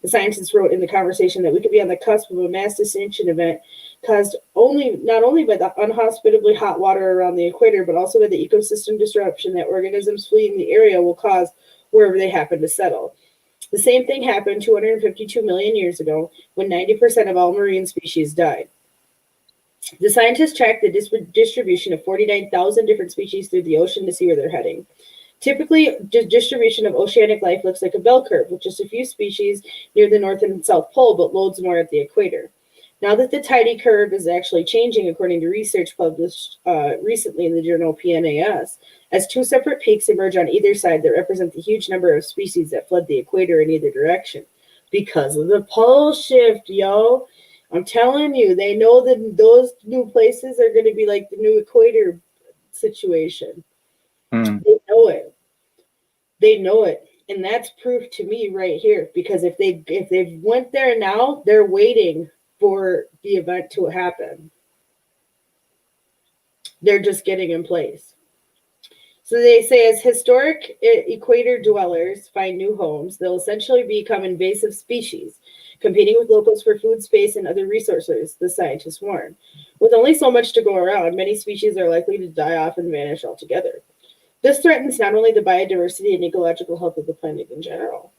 S1: The scientists wrote in the conversation that we could be on the cusp of a mass extinction event caused not only by the unhospitably hot water around the equator, but also by the ecosystem disruption that organisms fleeing the area will cause wherever they happen to settle. The same thing happened 252 million years ago when 90% of all marine species died. The scientists tracked the distribution of 49,000 different species through the ocean to see where they're heading. Typically, the distribution of oceanic life looks like a bell curve, with just a few species near the North and South Pole, but loads more at the equator. Now that the tidy curve is actually changing, according to research published recently in the journal PNAS, as two separate peaks emerge on either side that represent the huge number of species that fled the equator in either direction. Because of the pole shift, yo. I'm telling you, they know that those new places are going to be like the new equator situation. They know it. They know it. And that's proof to me right here. Because if they went there now, they're waiting for the event to happen. They're just getting in place. So they say as historic equator dwellers find new homes, they'll essentially become invasive species, competing with locals for food, space, and other resources, the scientists warn. With only so much to go around, many species are likely to die off and vanish altogether. This threatens not only the biodiversity and ecological health of the planet in general,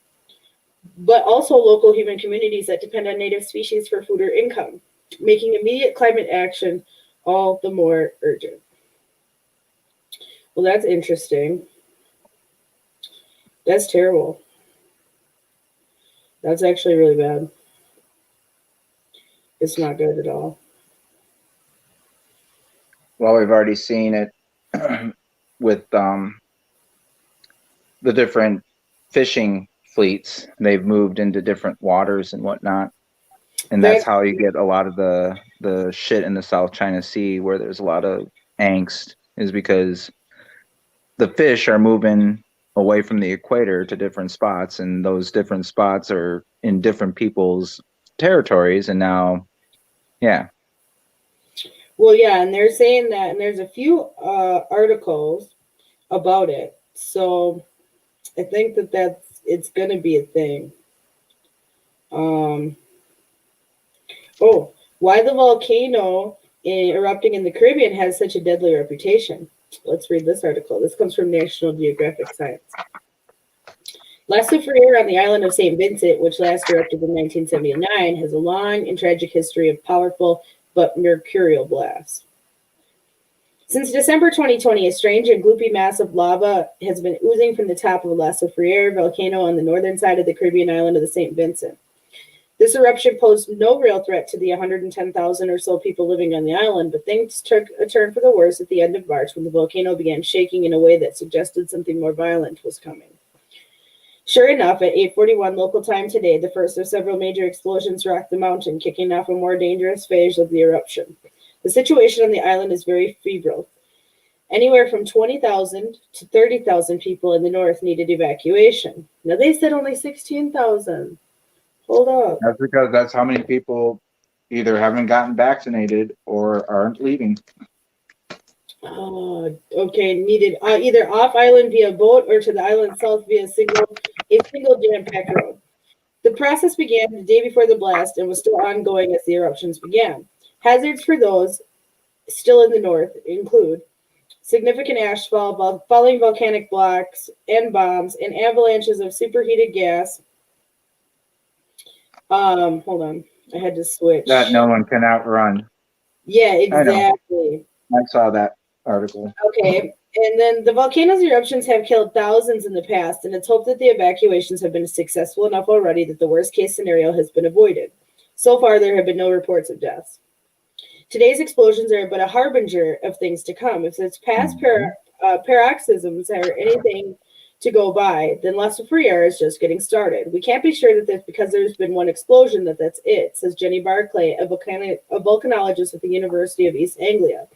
S1: but also local human communities that depend on native species for food or income, making immediate climate action all the more urgent. Well, that's interesting. That's terrible. That's actually really bad. It's not good at all.
S3: Well, we've already seen it with the different fishing fleets. They've moved into different waters and whatnot. And that's how you get a lot of the shit in the South China Sea where there's a lot of angst, is because the fish are moving away from the equator to different spots, and those different spots are in different people's territories. And now, yeah.
S1: Well, yeah, and they're saying that, and there's a few articles about it. So I think that it's going to be a thing. Why the volcano erupting in the Caribbean has such a deadly reputation. Let's read this article. This comes from National Geographic Science. La Soufriere on the island of St. Vincent, which last erupted in 1979, has a long and tragic history of powerful but mercurial blasts. Since December 2020, a strange and gloopy mass of lava has been oozing from the top of La Soufriere volcano on the northern side of the Caribbean island of the St. Vincent. This eruption posed no real threat to the 110,000 or so people living on the island, but things took a turn for the worse at the end of March when the volcano began shaking in a way that suggested something more violent was coming. Sure enough, at 8:41 local time today, the first of several major explosions rocked the mountain, kicking off a more dangerous phase of the eruption. The situation on the island is very febrile. Anywhere from 20,000 to 30,000 people in the north needed evacuation. Now, they said only 16,000. Hold up.
S3: That's because that's how many people either haven't gotten vaccinated or aren't leaving.
S1: Oh, okay. Needed either off island via boat or to the island south via a single jam-packed road. The process began the day before the blast and was still ongoing as the eruptions began. Hazards for those still in the north include significant ashfall, falling volcanic blocks and bombs, and avalanches of superheated gas. Hold on. I had to switch.
S3: That no one can outrun.
S1: Yeah, exactly.
S3: I saw that article.
S1: Okay. And then the volcano's eruptions have killed thousands in the past, and it's hoped that the evacuations have been successful enough already that the worst case scenario has been avoided. So far, there have been no reports of deaths. Today's explosions are but a harbinger of things to come. If it's past paroxysms or anything to go by, then La Soufriere is just getting started. We can't be sure that because there's been one explosion that's it, says Jenny Barclay, a volcanologist at the University of East Anglia.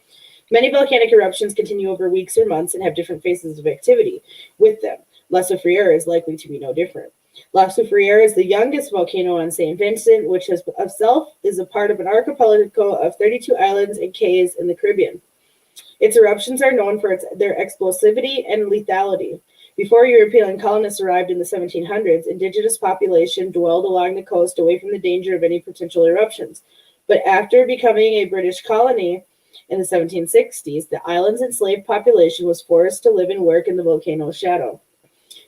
S1: Many volcanic eruptions continue over weeks or months and have different phases of activity with them. La Soufriere is likely to be no different. La Soufriere is the youngest volcano on St. Vincent, which has itself is a part of an archipelago of 32 islands and cays in the Caribbean. Its eruptions are known for their explosivity and lethality. Before European colonists arrived in the 1700s, indigenous population dwelled along the coast away from the danger of any potential eruptions. But after becoming a British colony in the 1760s, the island's enslaved population was forced to live and work in the volcano's shadow.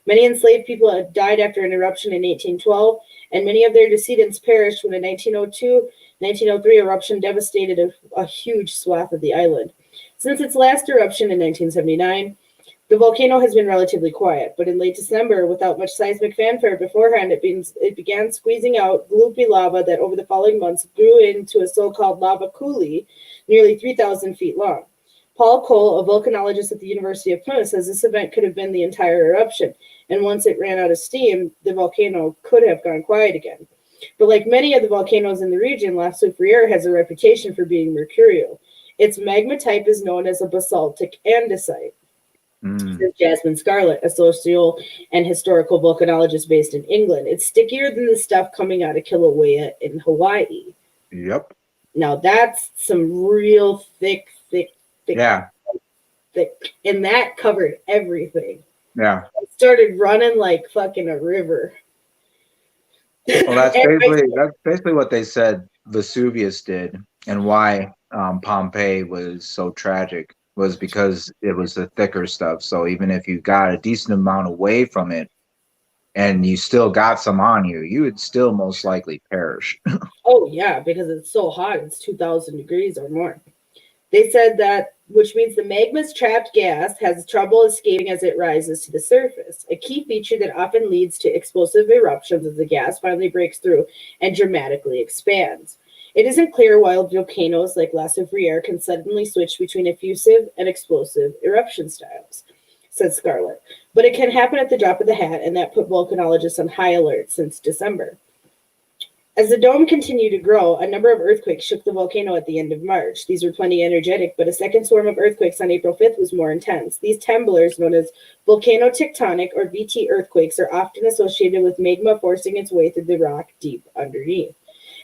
S1: Many enslaved people had died after an eruption in 1812, and many of their descendants perished when a 1902-1903 eruption devastated a huge swath of the island. Since its last eruption in 1979, The volcano has been relatively quiet, but in late December, without much seismic fanfare beforehand, it began squeezing out gloopy lava that over the following months grew into a so-called lava coulee nearly 3,000 feet long. Paul Cole, a volcanologist at the University of Plymouth, says this event could have been the entire eruption, and once it ran out of steam, the volcano could have gone quiet again. But like many of the volcanoes in the region, La Soufriere has a reputation for being mercurial. Its magma type is known as a basaltic andesite. Says Jasmine Scarlet, a social and historical volcanologist based in England. It's stickier than the stuff coming out of Kilauea in Hawaii.
S3: Yep.
S1: Now that's some real thick,
S3: Yeah.
S1: thick, and that covered everything.
S3: Yeah.
S1: It started running like fucking a river.
S3: Well, that's basically what they said Vesuvius did, and why Pompeii was so tragic was because it was the thicker stuff. So even if you got a decent amount away from it, and you still got some on you, you would still most likely perish.
S1: Oh yeah, because it's so hot. It's 2,000 degrees or more. They said that, which means the magma's trapped gas has trouble escaping as it rises to the surface. A key feature that often leads to explosive eruptions as the gas finally breaks through and dramatically expands. It isn't clear why volcanoes like La Soufriere can suddenly switch between effusive and explosive eruption styles, said Scarlet. But it can happen at the drop of the hat, and that put volcanologists on high alert since December. As the dome continued to grow, a number of earthquakes shook the volcano at the end of March. These were plenty energetic, but a second swarm of earthquakes on April 5th was more intense. These temblors, known as volcanotectonic or VT earthquakes, are often associated with magma forcing its way through the rock deep underneath.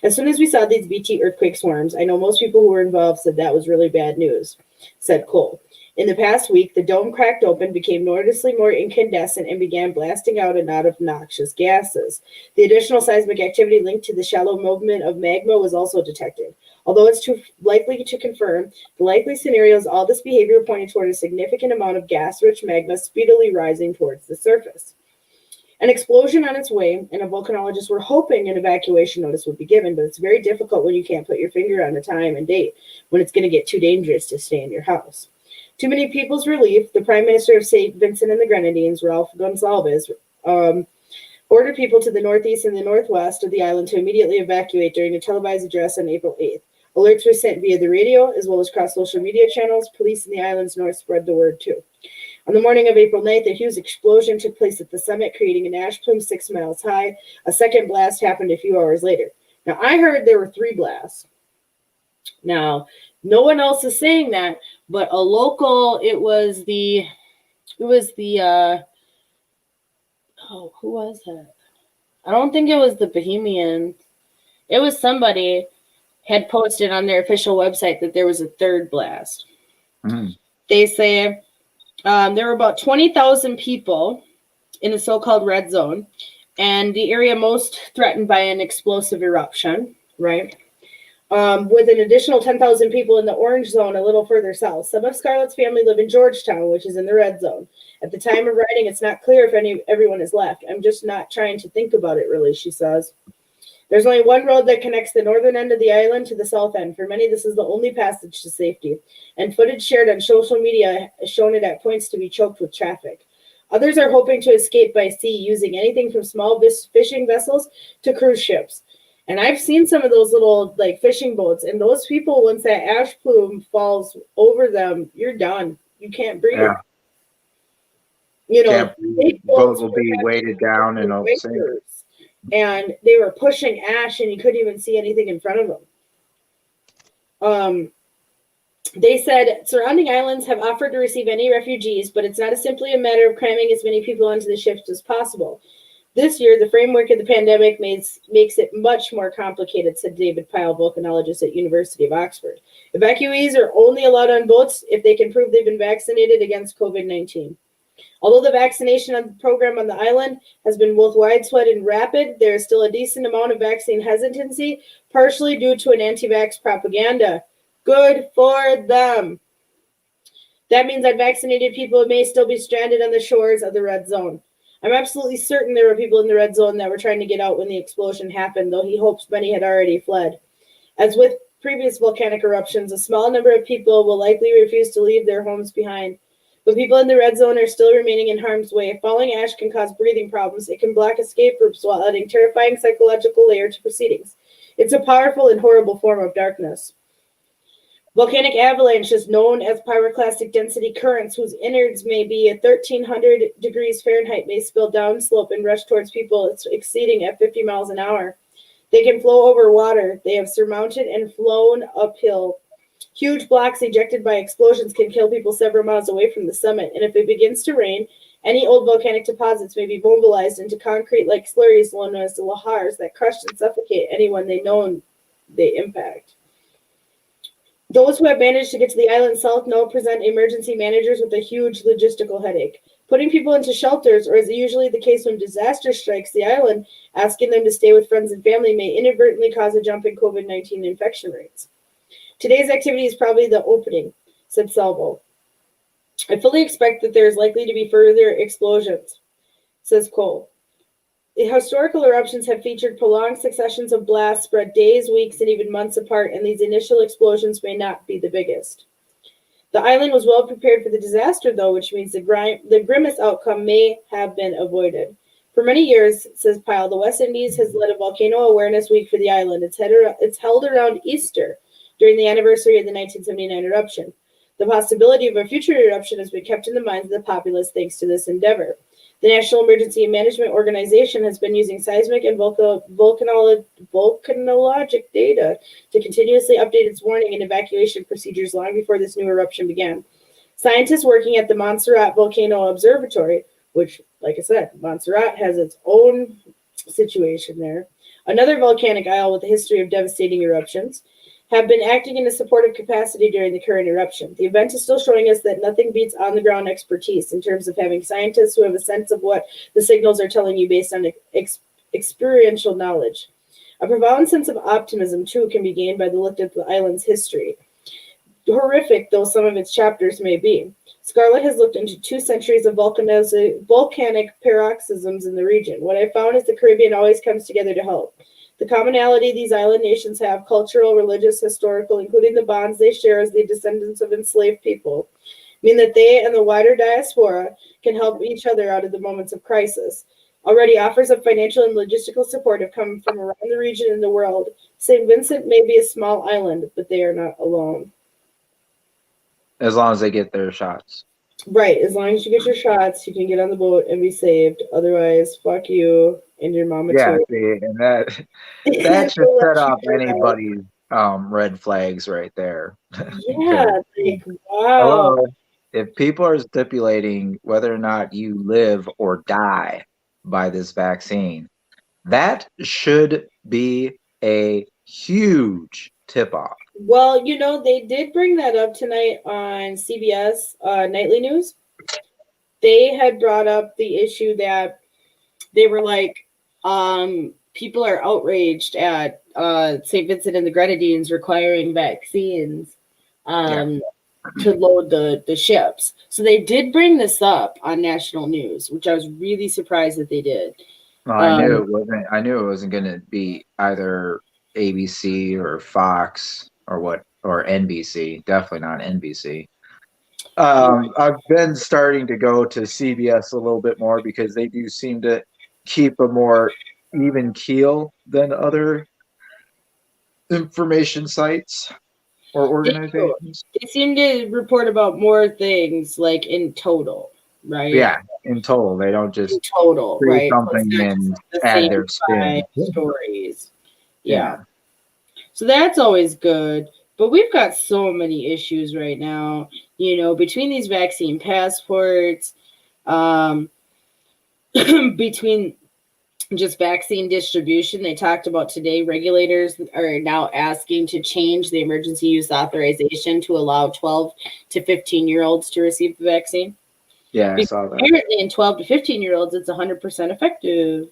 S1: As soon as we saw these VT earthquake swarms, I know most people who were involved said that was really bad news, said Cole. In the past week, the dome cracked open, became noticeably more incandescent, and began blasting out a lot of noxious gases. The additional seismic activity linked to the shallow movement of magma was also detected. Although it's too likely to confirm, the likely scenarios all this behavior pointed toward a significant amount of gas-rich magma speedily rising towards the surface. An explosion on its way, and volcanologists were hoping an evacuation notice would be given, but it's very difficult when you can't put your finger on the time and date, when it's going to get too dangerous to stay in your house. To many people's relief, the Prime Minister of St. Vincent and the Grenadines, Ralph Gonsalves, ordered people to the northeast and the northwest of the island to immediately evacuate during a televised address on April 8th. Alerts were sent via the radio, as well as across social media channels. Police in the island's north spread the word, too. On the morning of April 9th, a huge explosion took place at the summit, creating an ash plume 6 miles high. A second blast happened a few hours later. Now, I heard there were 3 blasts. Now, no one else is saying that, but a local, who was that? I don't think it was the Bohemian. It was somebody had posted on their official website that there was a 3rd blast.
S3: Mm.
S1: They say there were about 20,000 people in the so-called red zone, and the area most threatened by an explosive eruption, right? With an additional 10,000 people in the orange zone a little further south. Some of Scarlett's family live in Georgetown, which is in the red zone. At the time of writing, it's not clear if everyone is left. I'm just not trying to think about it, really, she says. There's only one road that connects the northern end of the island to the south end. For many, this is the only passage to safety. And footage shared on social media has shown it at points to be choked with traffic. Others are hoping to escape by sea using anything from small fishing vessels to cruise ships. And I've seen some of those little fishing boats, and those people, once that ash plume falls over them, you're done. You can't breathe.
S3: Yeah.
S1: You know,
S3: boats will be weighted down and sink.
S1: And they were pushing ash, and you couldn't even see anything in front of them. They said surrounding islands have offered to receive any refugees, but it's not simply a matter of cramming as many people onto the ships as possible. This year, the framework of the pandemic makes it much more complicated, said David Pyle, volcanologist at University of Oxford. Evacuees are only allowed on boats if they can prove they've been vaccinated against COVID-19. Although the vaccination program on the island has been both widespread and rapid, there is still a decent amount of vaccine hesitancy, partially due to an anti-vax propaganda. Good for them. That means unvaccinated people may still be stranded on the shores of the red zone. I'm absolutely certain there were people in the red zone that were trying to get out when the explosion happened, though he hopes many had already fled. As with previous volcanic eruptions, a small number of people will likely refuse to leave their homes behind.
S5: But people in the red zone are still remaining in harm's way. Falling ash can cause breathing problems. It can block escape routes while adding terrifying psychological layer to proceedings. It's a powerful and horrible form of darkness. Volcanic avalanches, known as pyroclastic density currents, whose innards may be at 1,300 degrees Fahrenheit, may spill downslope and rush towards people exceeding at 50 miles an hour. They can flow over water. They have surmounted and flown uphill. Huge blocks ejected by explosions can kill people several miles away from the summit, and if it begins to rain, any old volcanic deposits may be mobilized into concrete-like slurries known as the lahars that crush and suffocate anyone they impact. Those who have managed to get to the island south now present emergency managers with a huge logistical headache. Putting people into shelters, or as usually the case when disaster strikes the island, asking them to stay with friends and family may inadvertently cause a jump in COVID-19 infection rates. Today's activity is probably the opening, said Salvo. I fully expect that there is likely to be further explosions, says Cole. The historical eruptions have featured prolonged successions of blasts spread days, weeks, and even months apart, and these initial explosions may not be the biggest. The island was well prepared for the disaster, though, which means the grimmest outcome may have been avoided. For many years, says Pyle, the West Indies has led a volcano awareness week for the island. It's held around Easter during the anniversary of the 1979 eruption. The possibility of a future eruption has been kept in the minds of the populace thanks to this endeavor. The National Emergency Management Organization has been using seismic and volcanologic data to continuously update its warning and evacuation procedures long before this new eruption began. Scientists working at the Montserrat Volcano Observatory, which, like I said, Montserrat has its own situation there, another volcanic isle with a history of devastating eruptions, have been acting in a supportive capacity during the current eruption. The event is still showing us that nothing beats on-the-ground expertise in terms of having scientists who have a sense of what the signals are telling you based on experiential knowledge. A profound sense of optimism, too, can be gained by the look at the island's history, horrific though some of its chapters may be. Scarlet has looked into 2 centuries of volcanic paroxysms in the region. What I found is the Caribbean always comes together to help. The commonality these island nations have, cultural, religious, historical, including the bonds they share as the descendants of enslaved people, mean that they and the wider diaspora can help each other out of the moments of crisis. Already offers of financial and logistical support have come from around the region and the world. St. Vincent may be a small island, but they are not alone.
S3: As long as they get their shots.
S5: Right, as long as you get your shots, you can get on the boat and be saved. Otherwise, fuck you and your mama too.
S3: See, and that should set off anybody's red flags right there.
S5: Yeah, like, wow.
S3: Hello, if people are stipulating whether or not you live or die by this vaccine, that should be a huge tip-off.
S5: Well, they did bring that up tonight on CBS Nightly News. They had brought up the issue that they were like, people are outraged at St. Vincent and the Grenadines requiring vaccines to load the ships. So they did bring this up on national news, which I was really surprised that they did.
S3: Well, I knew it wasn't going to be either ABC or Fox or NBC. Definitely not NBC. I've been starting to go to CBS a little bit more because they do seem to keep a more even keel than other information sites or organizations.
S5: They seem to report about more things, like in total, right?
S3: Yeah, in total. They don't just
S5: in total, right?
S3: something and add their spin.
S5: Stories. Yeah. So that's always good. But we've got so many issues right now, between these vaccine passports, between just vaccine distribution. They talked about today, regulators are now asking to change the emergency use authorization to allow 12 to 15-year-olds to receive the vaccine.
S3: Yeah, I saw that.
S5: Apparently in 12 to 15-year-olds, it's 100% effective.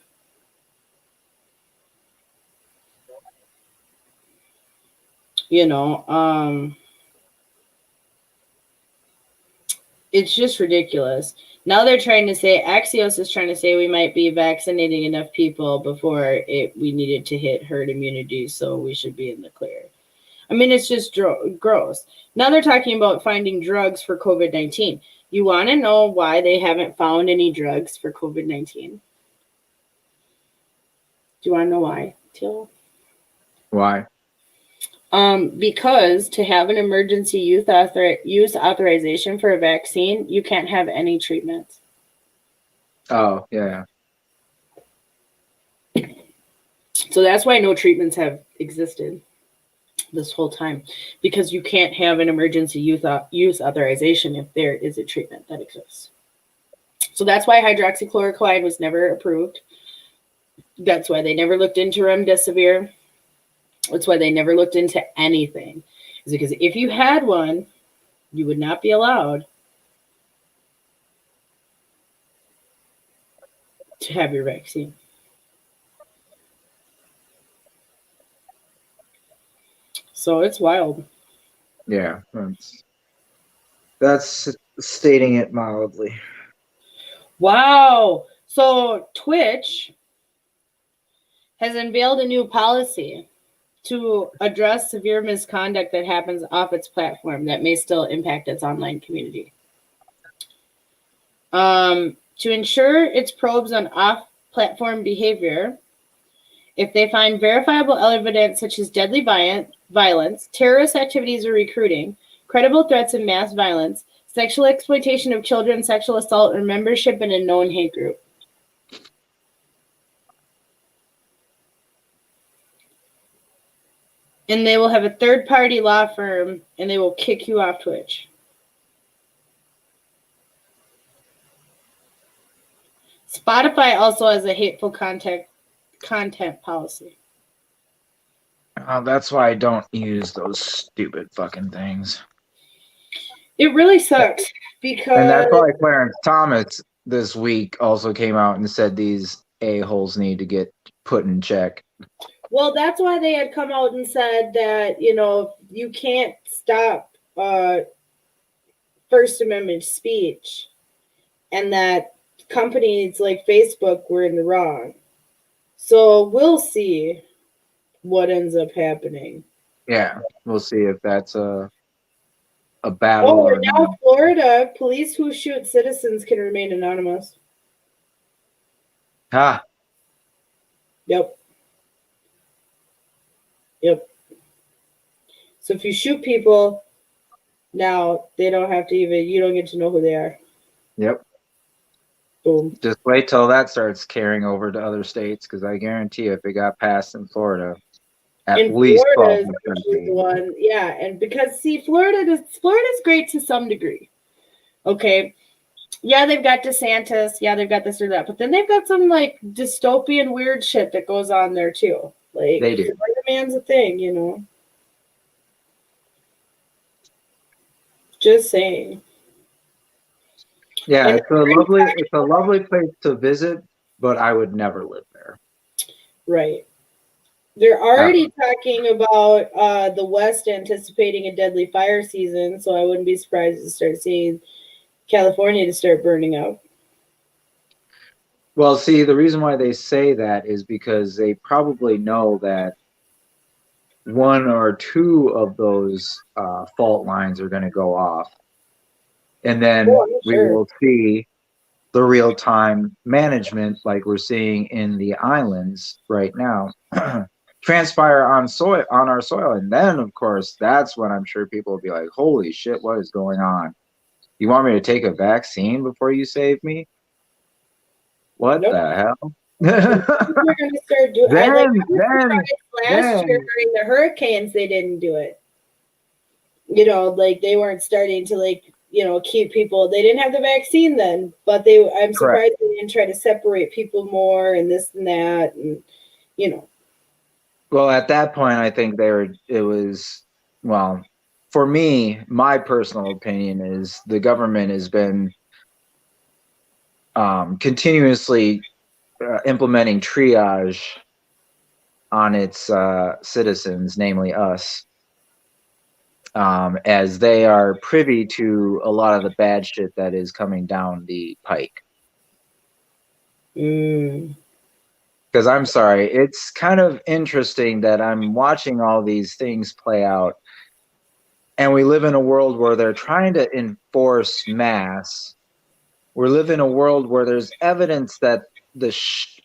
S5: It's just ridiculous. Now they're trying to say, Axios is trying to say we might be vaccinating enough people before we needed to hit herd immunity, so we should be in the clear. I mean, it's just gross. Now they're talking about finding drugs for COVID-19.
S1: You want to know why they haven't found any drugs for COVID-19? Do you want to know why, Teal?
S3: Why?
S1: Because to have an emergency use authorization for a vaccine, you can't have any treatment.
S3: Oh, yeah.
S1: So that's why no treatments have existed this whole time, because you can't have an emergency use authorization if there is a treatment that exists. So that's why hydroxychloroquine was never approved. That's why they never looked into remdesivir. That's why they never looked into anything. Is because if you had one, you would not be allowed to have your vaccine. So it's wild.
S3: Yeah, that's stating it mildly.
S1: Wow. So Twitch has unveiled a new policy to address severe misconduct that happens off its platform that may still impact its online community. To ensure its probes on off-platform behavior, if they find verifiable evidence such as deadly violence, terrorist activities or recruiting, credible threats of mass violence, sexual exploitation of children, sexual assault, or membership in a known hate group. And they will have a third-party law firm, and they will kick you off Twitch. Spotify also has a hateful content policy.
S3: That's why I don't use those stupid fucking things.
S1: It really sucks because...
S3: And that's why Clarence Thomas this week also came out and said these a-holes need to get put in check.
S5: Well, that's why they had come out and said that, you can't stop First Amendment speech, and that companies like Facebook were in the wrong. So we'll see what ends up happening.
S3: Yeah, we'll see if that's a battle.
S5: Oh, and now Florida, police who shoot citizens can remain anonymous.
S3: Ah.
S5: Yep. So if you shoot people, now they don't have to you don't get to know who they are.
S3: Yep.
S5: Boom.
S3: Just wait till that starts carrying over to other states, because I guarantee you, if it got passed in Florida, at least
S5: Florida is the one, yeah. And because Florida's great to some degree. Okay. Yeah, they've got DeSantis. Yeah, they've got this or that. But then they've got some like dystopian weird shit that goes on there too. Like
S3: they do.
S5: Florida man's a thing, Just saying.
S3: Yeah, it's a lovely place to visit, but I would never live there.
S5: Right. They're already talking about the West anticipating a deadly fire season, so I wouldn't be surprised to start seeing California to start burning up.
S3: Well, see, the reason why they say that is because they probably know that one or two of those fault lines are going to go off. And then we will see the real-time management like we're seeing in the islands right now transpire on our soil. And then, of course, that's when I'm sure people will be like, holy shit, what is going on? You want me to take a vaccine before you save me? What the hell?
S5: We're going to start doing last year during the hurricanes, they didn't do it. They weren't starting to keep people. They didn't have the vaccine then, but I'm surprised they didn't try to separate people more and this and that, and
S3: Well, at that point, I think for me, my personal opinion is the government has been continuously implementing triage on its citizens, namely us, as they are privy to a lot of the bad shit that is coming down the pike. Because I'm sorry, it's kind of interesting that I'm watching all these things play out, And we live in a world where they're trying to enforce mass. We live in a world where there's evidence that the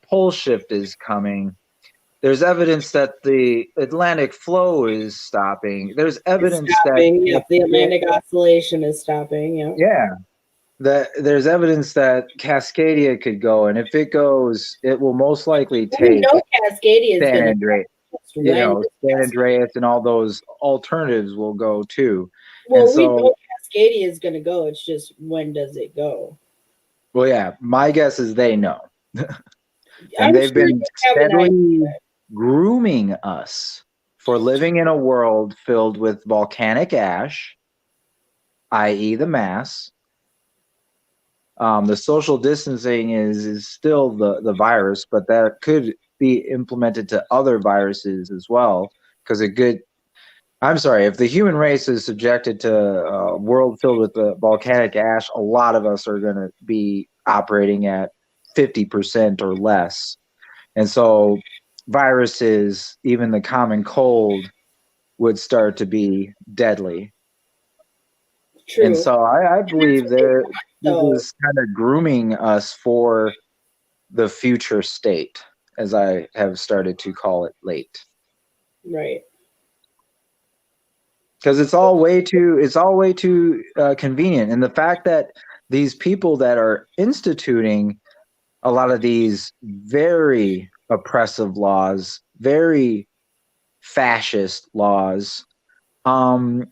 S3: pole shift is coming. There's evidence that the Atlantic flow is stopping. There's evidence
S5: Yep, the Atlantic oscillation is stopping. Yep.
S3: Yeah. There's evidence that Cascadia could go, and if it goes, it will most likely take
S5: We know Cascadia is
S3: San
S5: going
S3: Andreas. You know, San Andreas and all those alternatives will go too.
S5: Well,
S3: and so,
S5: we know Cascadia is going to go. It's just, when does it go?
S3: Well, yeah, my guess is they know. And they've
S5: sure
S3: been steadily grooming us for living in a world filled with volcanic ash, i.e. the mass. The social distancing is still the virus, but that could be implemented to other viruses as well. Because if the human race is subjected to a world filled with the volcanic ash, a lot of us are going to be operating at 50% or less. And so viruses, even the common cold, would start to be deadly.
S5: True.
S3: And so I believe this is kind of grooming us for the future state, as I have started to call it late.
S5: Right.
S3: Because it's all way too convenient. And the fact that these people that are instituting a lot of these very oppressive laws, very fascist laws, are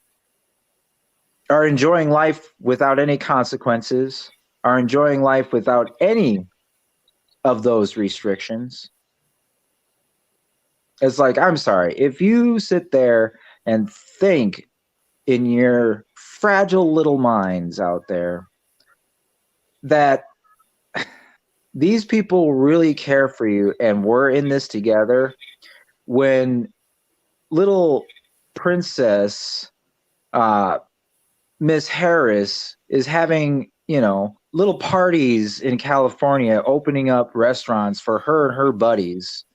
S3: enjoying life without any consequences, are enjoying life without any of those restrictions. It's like, I'm sorry, if you sit there and think in your fragile little minds out there that these people really care for you and we're in this together, when little princess Miss Harris is having, little parties in California, opening up restaurants for her and her buddies,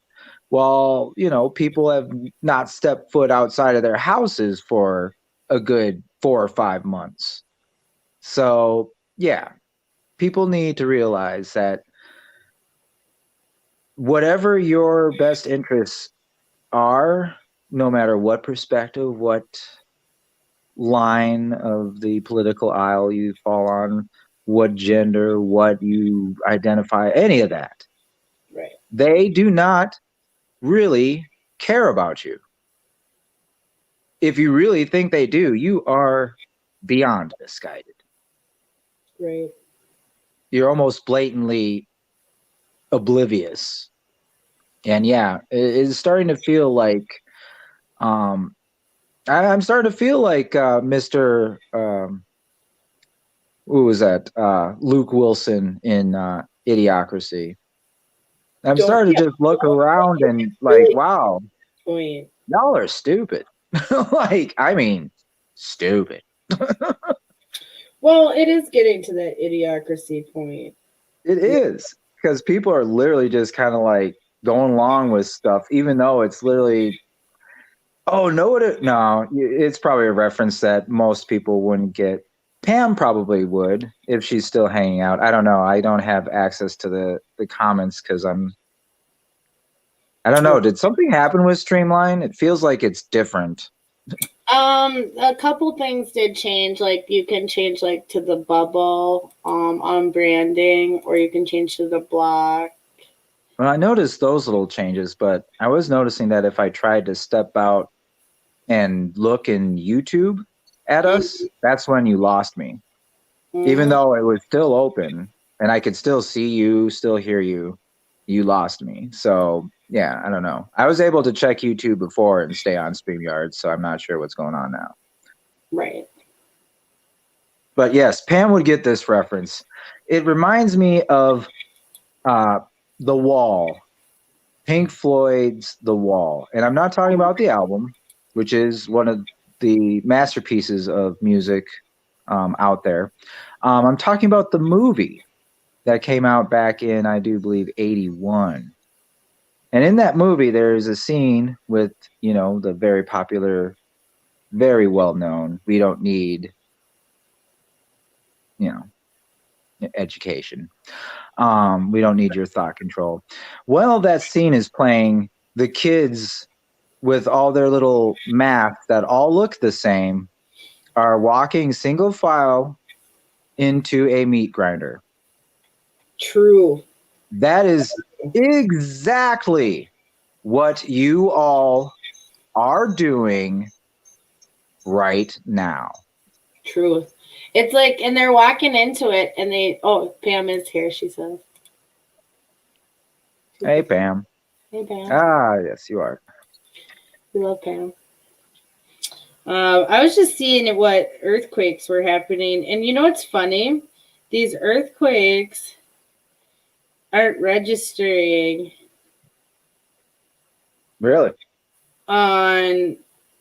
S3: while, people have not stepped foot outside of their houses for a good 4 or 5 months. So, yeah, people need to realize that whatever your best interests are, no matter what perspective, what line of the political aisle you fall on, what gender, what you identify, any of that,
S5: right?
S3: They do not really care about you. If you really think they do, you are beyond misguided.
S5: Right.
S3: You're almost blatantly oblivious. And yeah, it's starting to feel like I'm starting to feel like Mr. Who was that? Luke Wilson in Idiocracy. I'm starting to just look around and like, wow, y'all are stupid. Like, I mean, stupid.
S5: Well, it is getting to that idiocracy point.
S3: It is, because people are literally just kind of like going along with stuff, even though it's literally, no, it's probably a reference that most people wouldn't get. Pam probably would if she's still hanging out. I don't know. I don't have access to the comments because I don't know. Did something happen with Streamline? It feels like it's different.
S1: A couple things did change. Like you can change like to the bubble on branding, or you can change to the block.
S3: Well, I noticed those little changes, but I was noticing that if I tried to step out and look in YouTube at us, that's when you lost me. Even though it was still open and I could still see you, still hear you, you lost me. So yeah, I don't know. I was able to check YouTube before and stay on StreamYard, so I'm not sure what's going on now.
S5: Right.
S3: But yes, Pam would get this reference. It reminds me of The Wall, Pink Floyd's The Wall. And I'm not talking about the album, which is one of the masterpieces of music out there. I'm talking about the movie that came out back in, I do believe, 81. And in that movie, there is a scene with, the very popular very well known. We don't need, education. We don't need your thought control. Well, that scene is playing, the kids with all their little masks that all look the same are walking single file into a meat grinder.
S5: True.
S3: That is exactly what you all are doing right now.
S5: True. It's like, and they're walking into it, and Pam is here, she says.
S3: Hey, Pam.
S5: Hey, Pam.
S3: Ah, yes, you are.
S5: We love Pam. I was just seeing what earthquakes were happening, and you know what's funny? These earthquakes aren't registering
S3: Really?
S5: on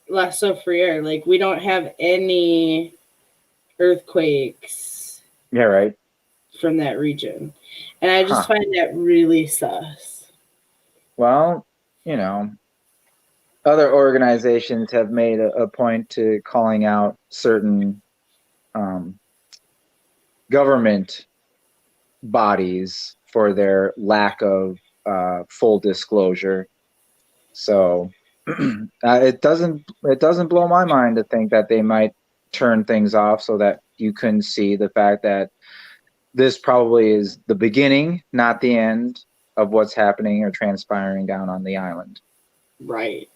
S5: La Soufriere. Like, we don't have any earthquakes.
S3: Yeah, right.
S5: From that region, and I just find that really sus.
S3: Well, other organizations have made a point to calling out certain government bodies for their lack of full disclosure. So it doesn't blow my mind to think that they might turn things off so that you couldn't see the fact that this probably is the beginning, not the end of what's happening or transpiring down on the island.
S5: Right.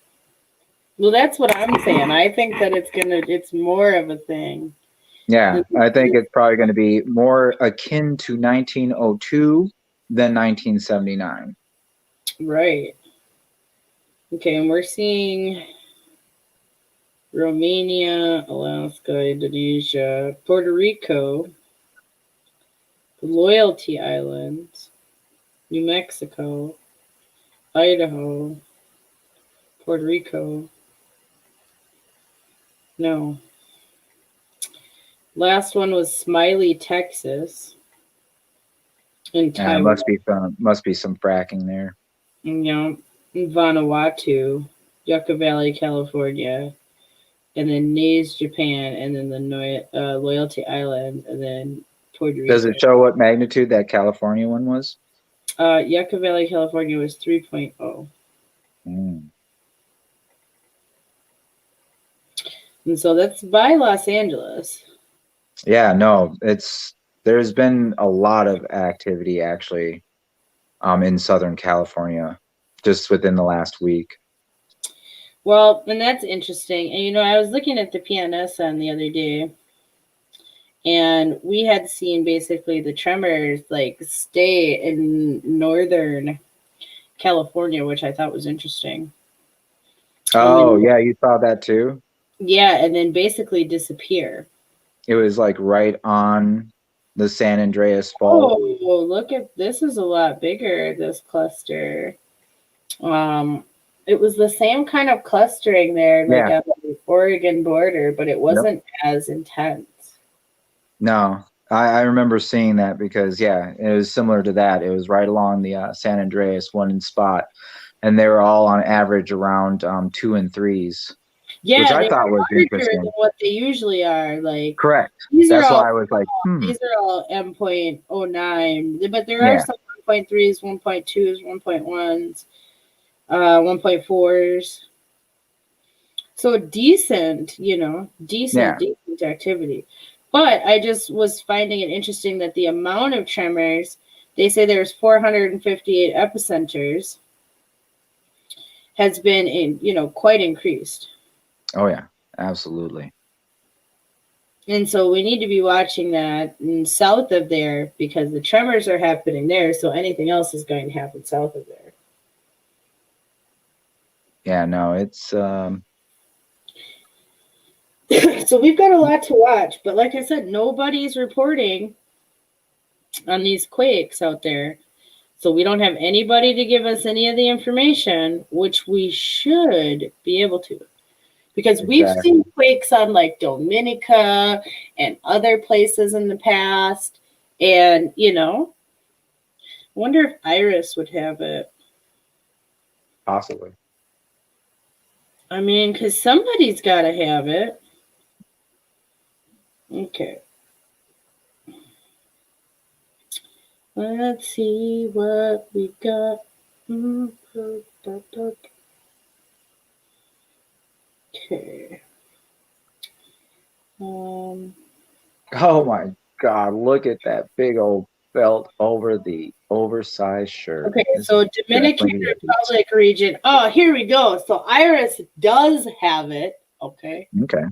S5: Well, that's what I'm saying. I think that it's more of a thing.
S3: Yeah, I think it's probably going to be more akin to 1902 than 1979.
S5: Right. Okay, and we're seeing Romania, Alaska, Indonesia, Puerto Rico, the Loyalty Islands, New Mexico, Idaho, Puerto Rico. No. Last one was Smiley, Texas. And Taiwan.
S3: Must be some fracking there.
S5: Yeah. Vanuatu, Yucca Valley, California, and then Naze, Japan, and then the Loyalty Island, and then Puerto Rico.
S3: Does it show what magnitude that California one was?
S5: Yucca Valley, California was 3.0. And so that's by Los Angeles.
S3: Yeah, no, there's been a lot of activity actually in Southern California just within the last week.
S5: Well, and that's interesting. And I was looking at the PNSN the other day, and we had seen basically the tremors like stay in Northern California, which I thought was interesting.
S3: Oh, yeah, you saw that too?
S5: Yeah, and then basically disappear.
S3: It was like right on the San Andreas Fault.
S5: Oh, look at this is a lot bigger, this cluster. It was the same kind of clustering there, like at the Oregon border, but it wasn't as intense.
S3: No, I remember seeing that because, it was similar to that. It was right along the San Andreas one spot, and they were all on average around 2 and 3s.
S5: Yeah,
S3: which I thought was interesting.
S5: Than what they usually are. Like
S3: correct. That's why I was like,
S5: These are all M.09, but there are some 1.3s, 1.2s, 1.1s, 1.4s. So decent, decent activity. But I just was finding it interesting that the amount of tremors, they say there's 458 epicenters, has been quite increased.
S3: Oh, yeah, absolutely.
S5: And so we need to be watching that south of there because the tremors are happening there. So anything else is going to happen south of there.
S3: Yeah, no, it's...
S5: So we've got a lot to watch. But like I said, nobody's reporting on these quakes out there. So we don't have anybody to give us any of the information, which we should be able to. Because we've seen quakes on like Dominica and other places in the past. And, I wonder if Iris would have it.
S3: Possibly.
S5: I mean, because somebody's got to have it. Okay. Let's see what we got. Okay.
S3: Oh my God, look at that big old belt over the oversized shirt.
S5: Okay,
S3: This
S5: so
S3: is
S5: Dominican
S3: definitely a
S5: Republic region. Oh, here we go. So Iris does have it. Okay.
S3: okay.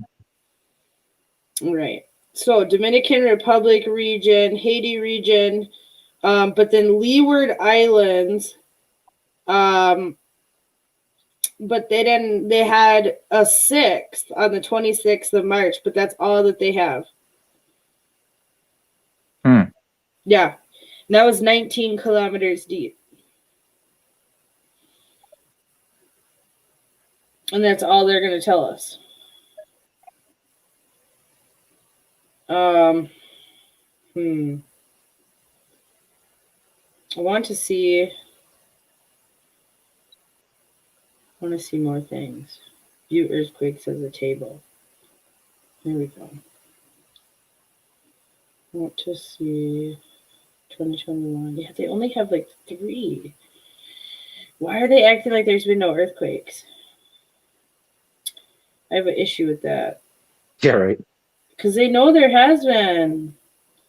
S5: All right. So Dominican Republic region, Haiti region, but then Leeward Islands, but they didn't. They had a 6th on the 26th of March, but that's all that they have. Yeah, and that was 19 kilometers deep, and that's all they're going to tell us. I want to see more things. View earthquakes as a table. Here we go. I want to see 2021. Yeah, they only have like 3. Why are they acting like there's been no earthquakes? I have an issue with that.
S3: Yeah, right.
S5: Because they know there has been.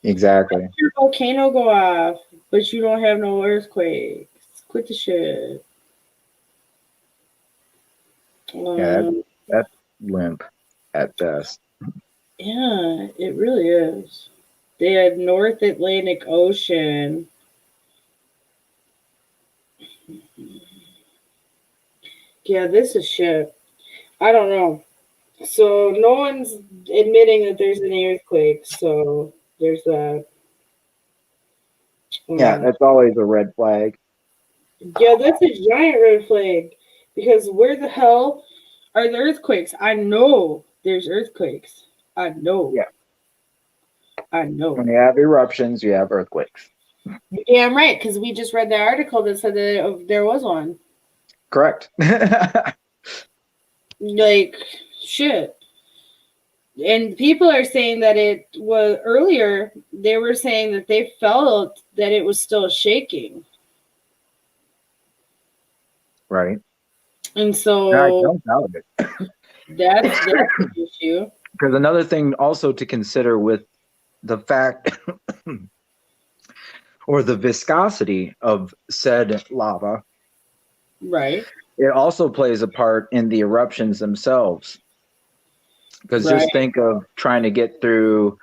S3: Exactly.
S5: Let your volcano go off, but you don't have no earthquakes. Quit the shit.
S3: Yeah, that's limp at best.
S5: Yeah, it really is. They had North Atlantic Ocean. Yeah, this is shit. I don't know. So no one's admitting that there's any earthquakes. So there's that.
S3: Yeah, that's always a red flag.
S5: Yeah, that's a giant red flag. Because where the hell are the earthquakes? I know there's earthquakes. I know.
S3: Yeah.
S5: I know.
S3: When you have eruptions, you have earthquakes.
S5: Yeah, I'm right. Because we just read the article that said that there was one.
S3: Correct.
S5: Like, shit. And people are saying that it was earlier, they were saying that they felt that it was still shaking.
S3: Right.
S5: And so
S3: I don't doubt it.
S5: that's the issue.
S3: Because another thing also to consider with the fact or the viscosity of said lava,
S5: Right.
S3: it also plays a part in the eruptions themselves. Because just think of trying to get through,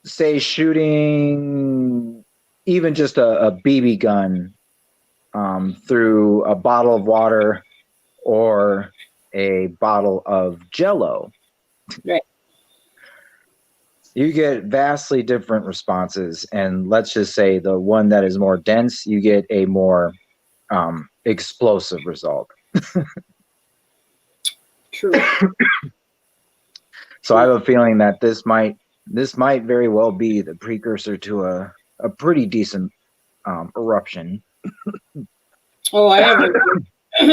S3: say, shooting even just a BB gun through a bottle of water or a bottle of Jello.
S5: Right.
S3: You get vastly different responses. And let's just say the one that is more dense, you get a more explosive result.
S5: True.
S3: So I have a feeling that this might very well be the precursor to a pretty decent eruption.
S5: Oh, I have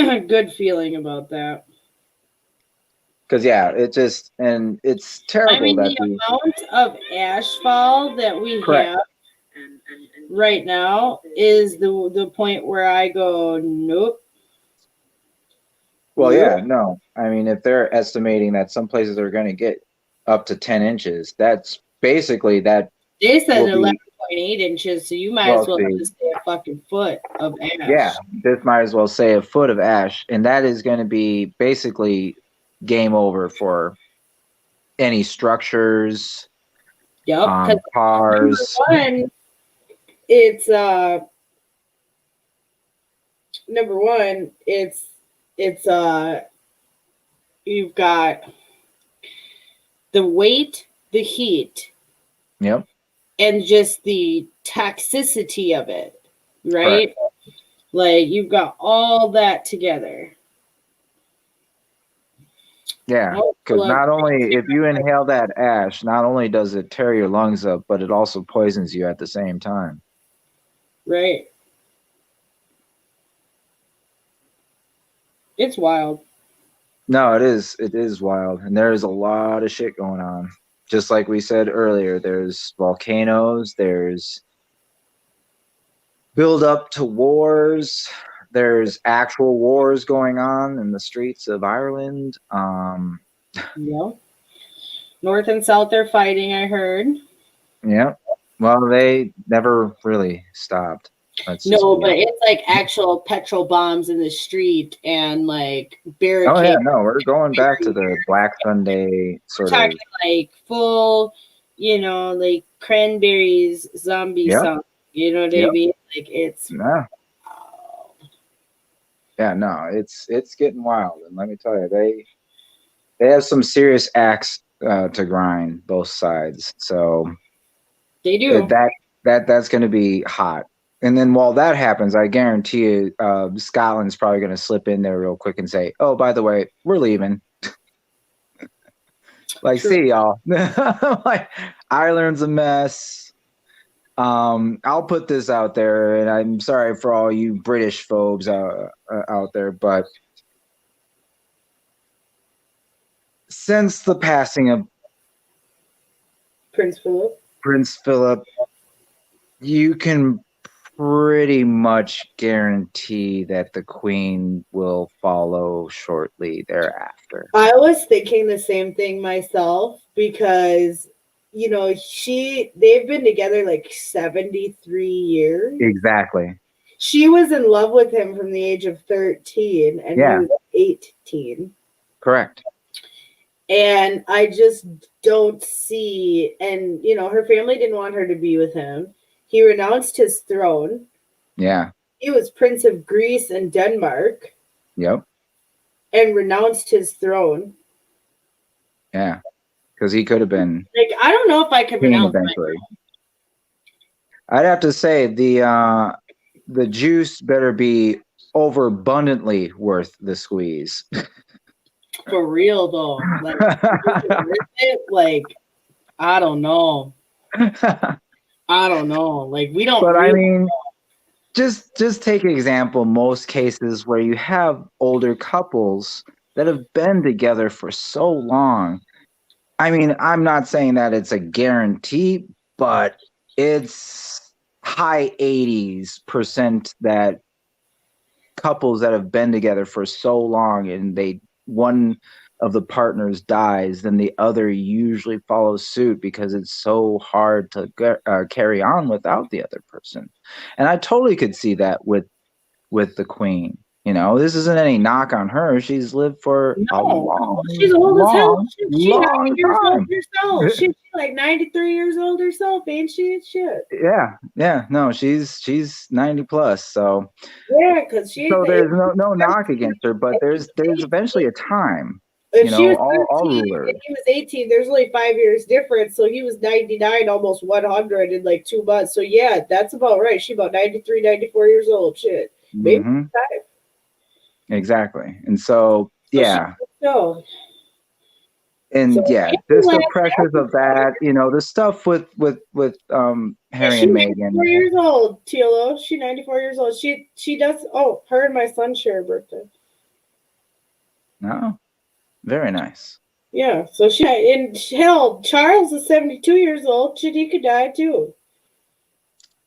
S5: a good feeling about that.
S3: Because yeah, it's terrible.
S5: I mean,
S3: that
S5: the amount of ashfall that we have right now is the point where I go, nope.
S3: Well, yeah, no. I mean, if they're estimating that some places are going to get up to 10 inches, that's basically that.
S5: They said 11.8 inches, so you might as well just say a fucking foot of ash.
S3: Yeah, this might as well say a foot of ash, and that is going to be basically game over for any structures.
S5: Yep.
S3: Cars.
S5: Number one, it's you've got the weight, the heat.
S3: Yep.
S5: And just the toxicity of it, right? Like you've got all that together.
S3: Yeah, because not only if you inhale that ash, not only does it tear your lungs up, but it also poisons you at the same time.
S5: Right. It's wild.
S3: No, it is. It is wild, and there's a lot of shit going on. Just like we said earlier, there's volcanoes. There's build up to wars. There's actual wars going on in the streets of Ireland.
S5: Yeah. North and South are fighting, I heard.
S3: Yeah. Well, they never really stopped.
S5: No, but it's like actual petrol bombs in the street and like barricades.
S3: Oh yeah, no, we're going back to the Black Sunday sort
S5: talking
S3: of.
S5: like full, like Cranberries zombie song. You know what I mean? Like it's
S3: No. Yeah, no, it's getting wild, and let me tell you, they have some serious acts to grind, both sides. So
S5: they do.
S3: That's going to be hot. And then while that happens, I guarantee you, Scotland's probably going to slip in there real quick and say, "Oh, by the way, we're leaving." Like,
S5: True.
S3: see y'all. Like, Ireland's a mess. I'll put this out there, and I'm sorry for all you British phobes out there, but since the passing of
S5: Prince Philip,
S3: you can pretty much guarantee that the Queen will follow shortly thereafter.
S5: I was thinking the same thing myself because they've been together like 73 years.
S3: Exactly.
S5: She was in love with him from the age of 13 and he was 18.
S3: Correct.
S5: And I just don't see, and her family didn't want her to be with him. He renounced his throne.
S3: Yeah.
S5: He was Prince of Greece and Denmark.
S3: Yep.
S5: And renounced his throne.
S3: Yeah. Because he could have been.
S5: Like, I don't know if I could renounce
S3: eventually. I'd have to say the juice better be overabundantly worth the squeeze.
S5: For real though. Like, like, I don't know. I don't know. Like, we don't.
S3: But
S5: really
S3: I mean, just take an example. Most cases where you have older couples that have been together for so long. I mean, I'm not saying that it's a guarantee, but it's high 80% that couples that have been together for so long and one of the partners dies, then the other usually follows suit because it's so hard to carry on without the other person. And I totally could see that with the Queen. This isn't any knock on her. She's lived for a long,
S5: she's old as hell. She's
S3: long time.
S5: Herself. She's like 93 years old herself, ain't she? Shit.
S3: Yeah. No, she's 90 plus. So
S5: yeah, because
S3: there's no knock against her, but there's eventually a time.
S5: If she was 13
S3: rulers.
S5: and he was 18, there's only 5 years difference. So he was 99, almost 100 in like 2 months. So yeah, that's about right. She's about 93, 94 years old. Shit. Maybe 5.
S3: Exactly. And so yeah. And
S5: so,
S3: just the pressures of that, the stuff with Harry and Meghan.
S5: 94 years old, Tilo. She's 94 years old. She does. Oh, her and my son share a birthday.
S3: No, very nice.
S5: Yeah. So hell, Charles is 72 years old. Shit, he could die too.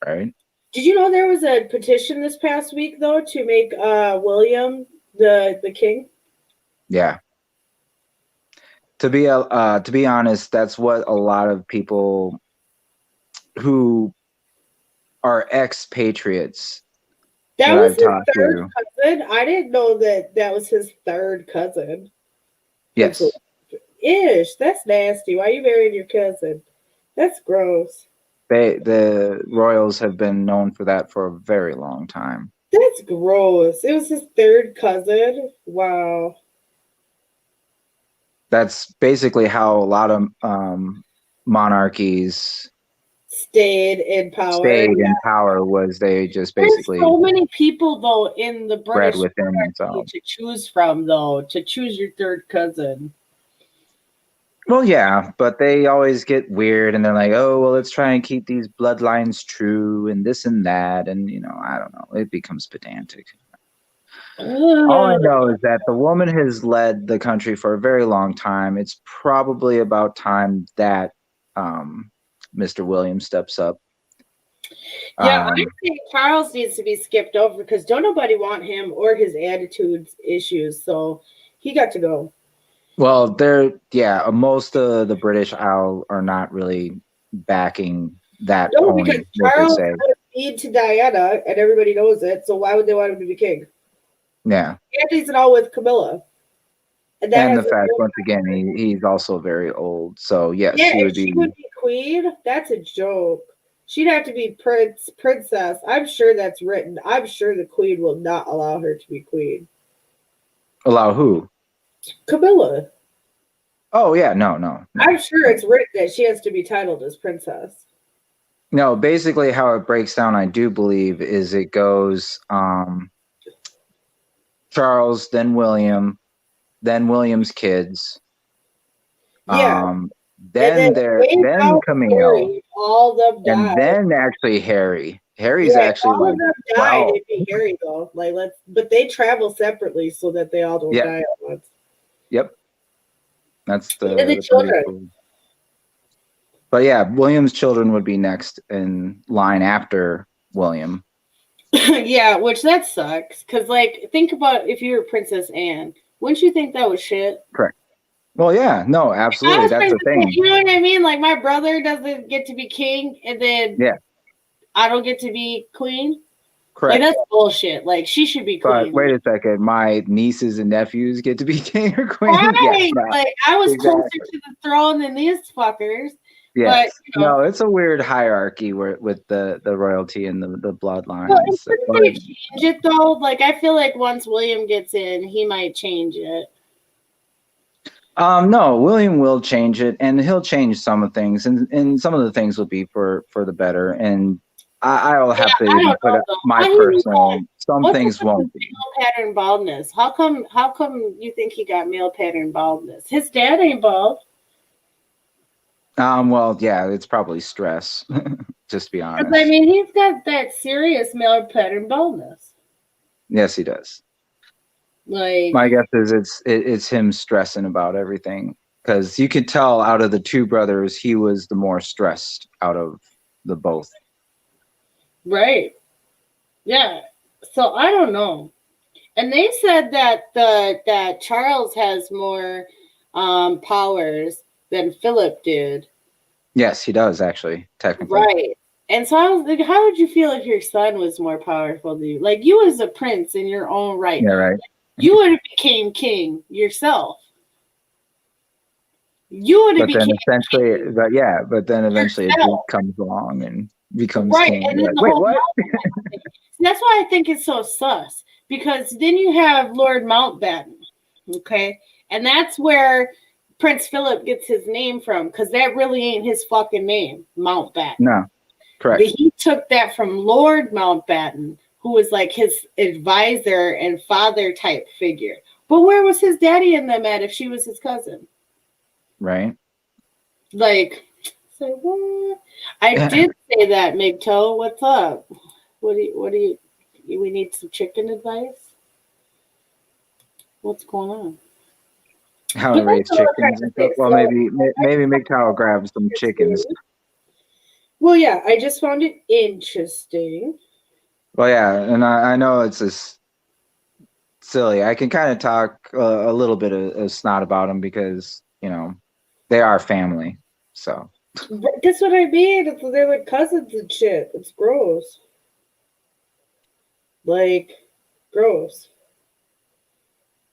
S3: Right.
S5: Did you know there was a petition this past week though to make William the king?
S3: Yeah. To be honest, that's what a lot of people who are expatriates.
S5: That was his third cousin. I didn't know that was his third cousin.
S3: Yes.
S5: Ish. That's nasty. Why are you marrying your cousin? That's gross.
S3: The royals have been known for that for a very long time.
S5: That's gross. It was his third cousin. Wow.
S3: That's basically how a lot of monarchies
S5: stayed in power.
S3: Was they just basically
S5: There's so many people though in the British
S3: within
S5: themselves to choose from though, to choose your third cousin.
S3: Well, yeah, but they always get weird and they're like, oh, well, let's try and keep these bloodlines true and this and that. And, I don't know, it becomes pedantic. All I know is that the woman has led the country for a very long time. It's probably about time that Mr. Williams steps up.
S5: Yeah, I think Charles needs to be skipped over because don't nobody want him or his attitudes issues. So he got to go.
S3: Well, most of the British Isle are not really backing that pony.
S5: Because Charles had a feed to Diana, and everybody knows it. So why would they want him to be king?
S3: Yeah.
S5: Andy's it all with Camilla.
S3: And the fact, once again, he's also very old. So, yes,
S5: she would be queen. That's a joke. She'd have to be princess. I'm sure that's written. I'm sure the queen will not allow her to be queen.
S3: Allow who?
S5: Camilla.
S3: Oh, yeah. No.
S5: I'm sure it's written that she has to be titled as princess.
S3: No, basically how it breaks down, I do believe, is it goes Charles, then William, then William's kids.
S5: Yeah.
S3: Then Camille.
S5: Harry, all of them died.
S3: And then actually Harry. Harry's actually
S5: all of them died. It'd be Harry though. But they travel separately so that they all don't die at once.
S3: Yep. That's
S5: the children.
S3: Cool. But yeah, William's children would be next in line after William.
S5: Yeah, which that sucks. Because, think about if you were Princess Anne. Wouldn't you think that was shit?
S3: Correct. Well, yeah, no, absolutely. That's the thing.
S5: You know what I mean? Like, my brother doesn't get to be king, and then I don't get to be queen.
S3: Correct.
S5: That's bullshit. Like, she should be queen.
S3: But wait a second. My nieces and nephews get to be king or queen?
S5: Right. I was closer to the throne than these fuckers.
S3: Yes. But, no, it's a weird hierarchy with the royalty and the bloodlines.
S5: Well, they change it though. I feel like once William gets in, he might change it.
S3: No, William will change it, and he'll change some of things, and some of the things will be for the better. And I'll have to put up my personal. Some things won't be.
S5: Male pattern baldness. How come you think he got male pattern baldness? His dad ain't bald.
S3: Well, yeah, it's probably stress. Just to be honest.
S5: I mean, he's got that serious male pattern baldness.
S3: Yes, he does. My guess is it's him stressing about everything, because you could tell out of the two brothers, he was the more stressed out of the both.
S5: Right. Yeah. So I don't know. And they said that Charles has more powers than Philip did.
S3: Yes, he does, actually, technically.
S5: Right. And so I was like, how would you feel if your son was more powerful than you? Like, you as a prince in your own right.
S3: Yeah, right.
S5: You would have became king yourself. You would have became king.
S3: But then eventually a duke comes along and becomes king.
S5: And then
S3: wait, what?
S5: That's why I think it's so sus. Because then you have Lord Mountbatten, okay? And that's where Prince Philip gets his name from, because that really ain't his fucking name, Mountbatten.
S3: No, correct.
S5: But he took that from Lord Mountbatten, who was like his advisor and father type figure. But where was his daddy in them at if she was his cousin?
S3: Right.
S5: So what? I did say that, MGTOW. What's up? What do you we need some chicken advice? What's going on?
S3: How to raise chickens and stuff. Well, maybe MGTOW grab some chickens.
S5: Well, yeah, I just found it interesting.
S3: Well, yeah, and I know it's just silly. I can kind of talk a little bit of snot about them because, they are family. So.
S5: That's what I mean. They're like cousins and shit. It's gross. Gross.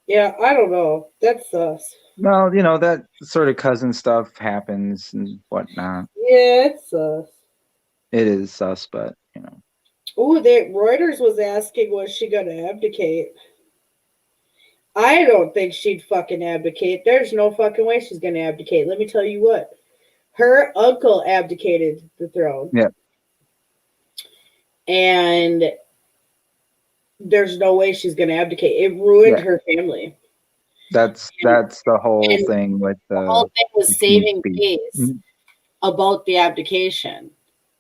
S5: Yeah, I don't know. That's sus.
S3: Well, that sort of cousin stuff happens and whatnot.
S5: Yeah, it's sus.
S3: It is sus, but,
S5: Oh, Reuters was asking, was she going to abdicate? I don't think she'd fucking abdicate. There's no fucking way she's going to abdicate. Let me tell you what. Her uncle abdicated the throne.
S3: Yeah.
S5: And there's no way she's going to abdicate. It ruined her family.
S3: That's the whole thing with the
S5: whole thing was saving face about the abdication.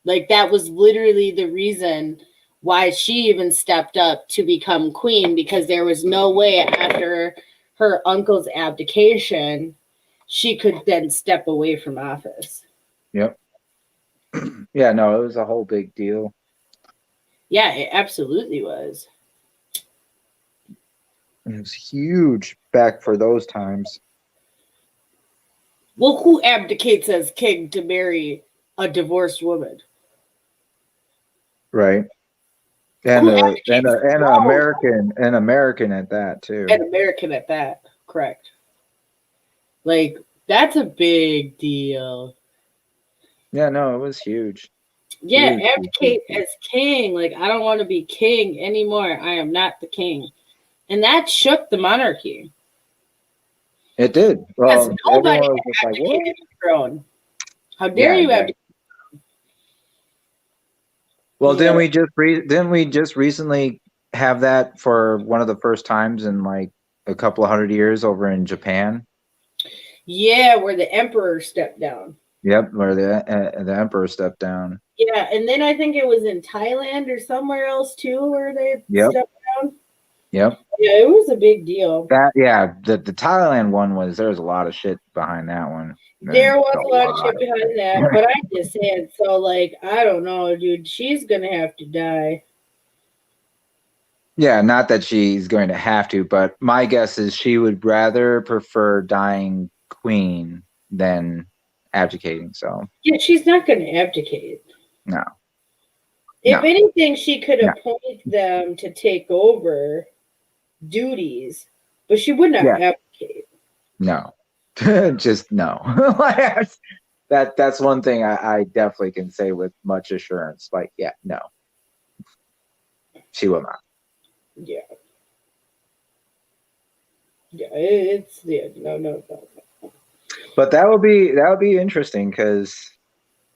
S5: That was literally the reason
S1: why she even stepped up to become queen, because there was no way after her uncle's abdication she could then step away from office.
S3: Yep. Yeah, no, it was a whole big deal.
S1: Yeah, it absolutely was.
S4: And it was huge back for those times.
S1: Well, who abdicates as king to marry a divorced woman?
S3: Right. And
S1: Who
S3: an
S1: abdicates the throne?
S3: American at that too.
S1: An American at that, correct. Like, that's a big deal.
S3: Yeah, no, it was huge.
S1: Yeah,
S3: Huge,
S1: abdicate
S3: huge.
S1: as king. Like, I don't want to be king anymore. I am not the king. And that shook the monarchy.
S3: It did.
S1: Because
S3: Well,
S1: nobody
S3: everyone was just like, what?
S1: abdicated the throne. How dare
S3: Yeah,
S1: you
S3: exactly.
S1: abdicate?
S3: Well,
S1: Yeah.
S3: didn't we just recently have that for one of the first times in like a couple of 100 years over in Japan?
S1: Yeah, where the emperor stepped down.
S3: Yep, where the emperor stepped down.
S1: Yeah, and then I think it was in Thailand or somewhere else too where they
S3: Yep.
S1: stepped down.
S3: Yep.
S1: Yeah, it was a big deal.
S3: The Thailand one there was a lot of shit behind that one.
S1: There was a lot of shit behind that, but I'm just saying, so like, I don't know, dude, she's gonna have to die.
S3: Yeah, not that she's going to have to, but my guess is she would rather prefer dying queen than abdicating. So
S1: Yeah, she's not gonna abdicate.
S3: no.
S1: If
S3: No.
S1: anything, she could
S3: No.
S1: appoint them to take over duties, but she would not
S3: Yeah.
S1: abdicate.
S3: No. Just no. That's one thing I definitely can say with much assurance. Like, yeah, no. She will not.
S1: Yeah. Yeah, it's no.
S3: But that would be interesting because,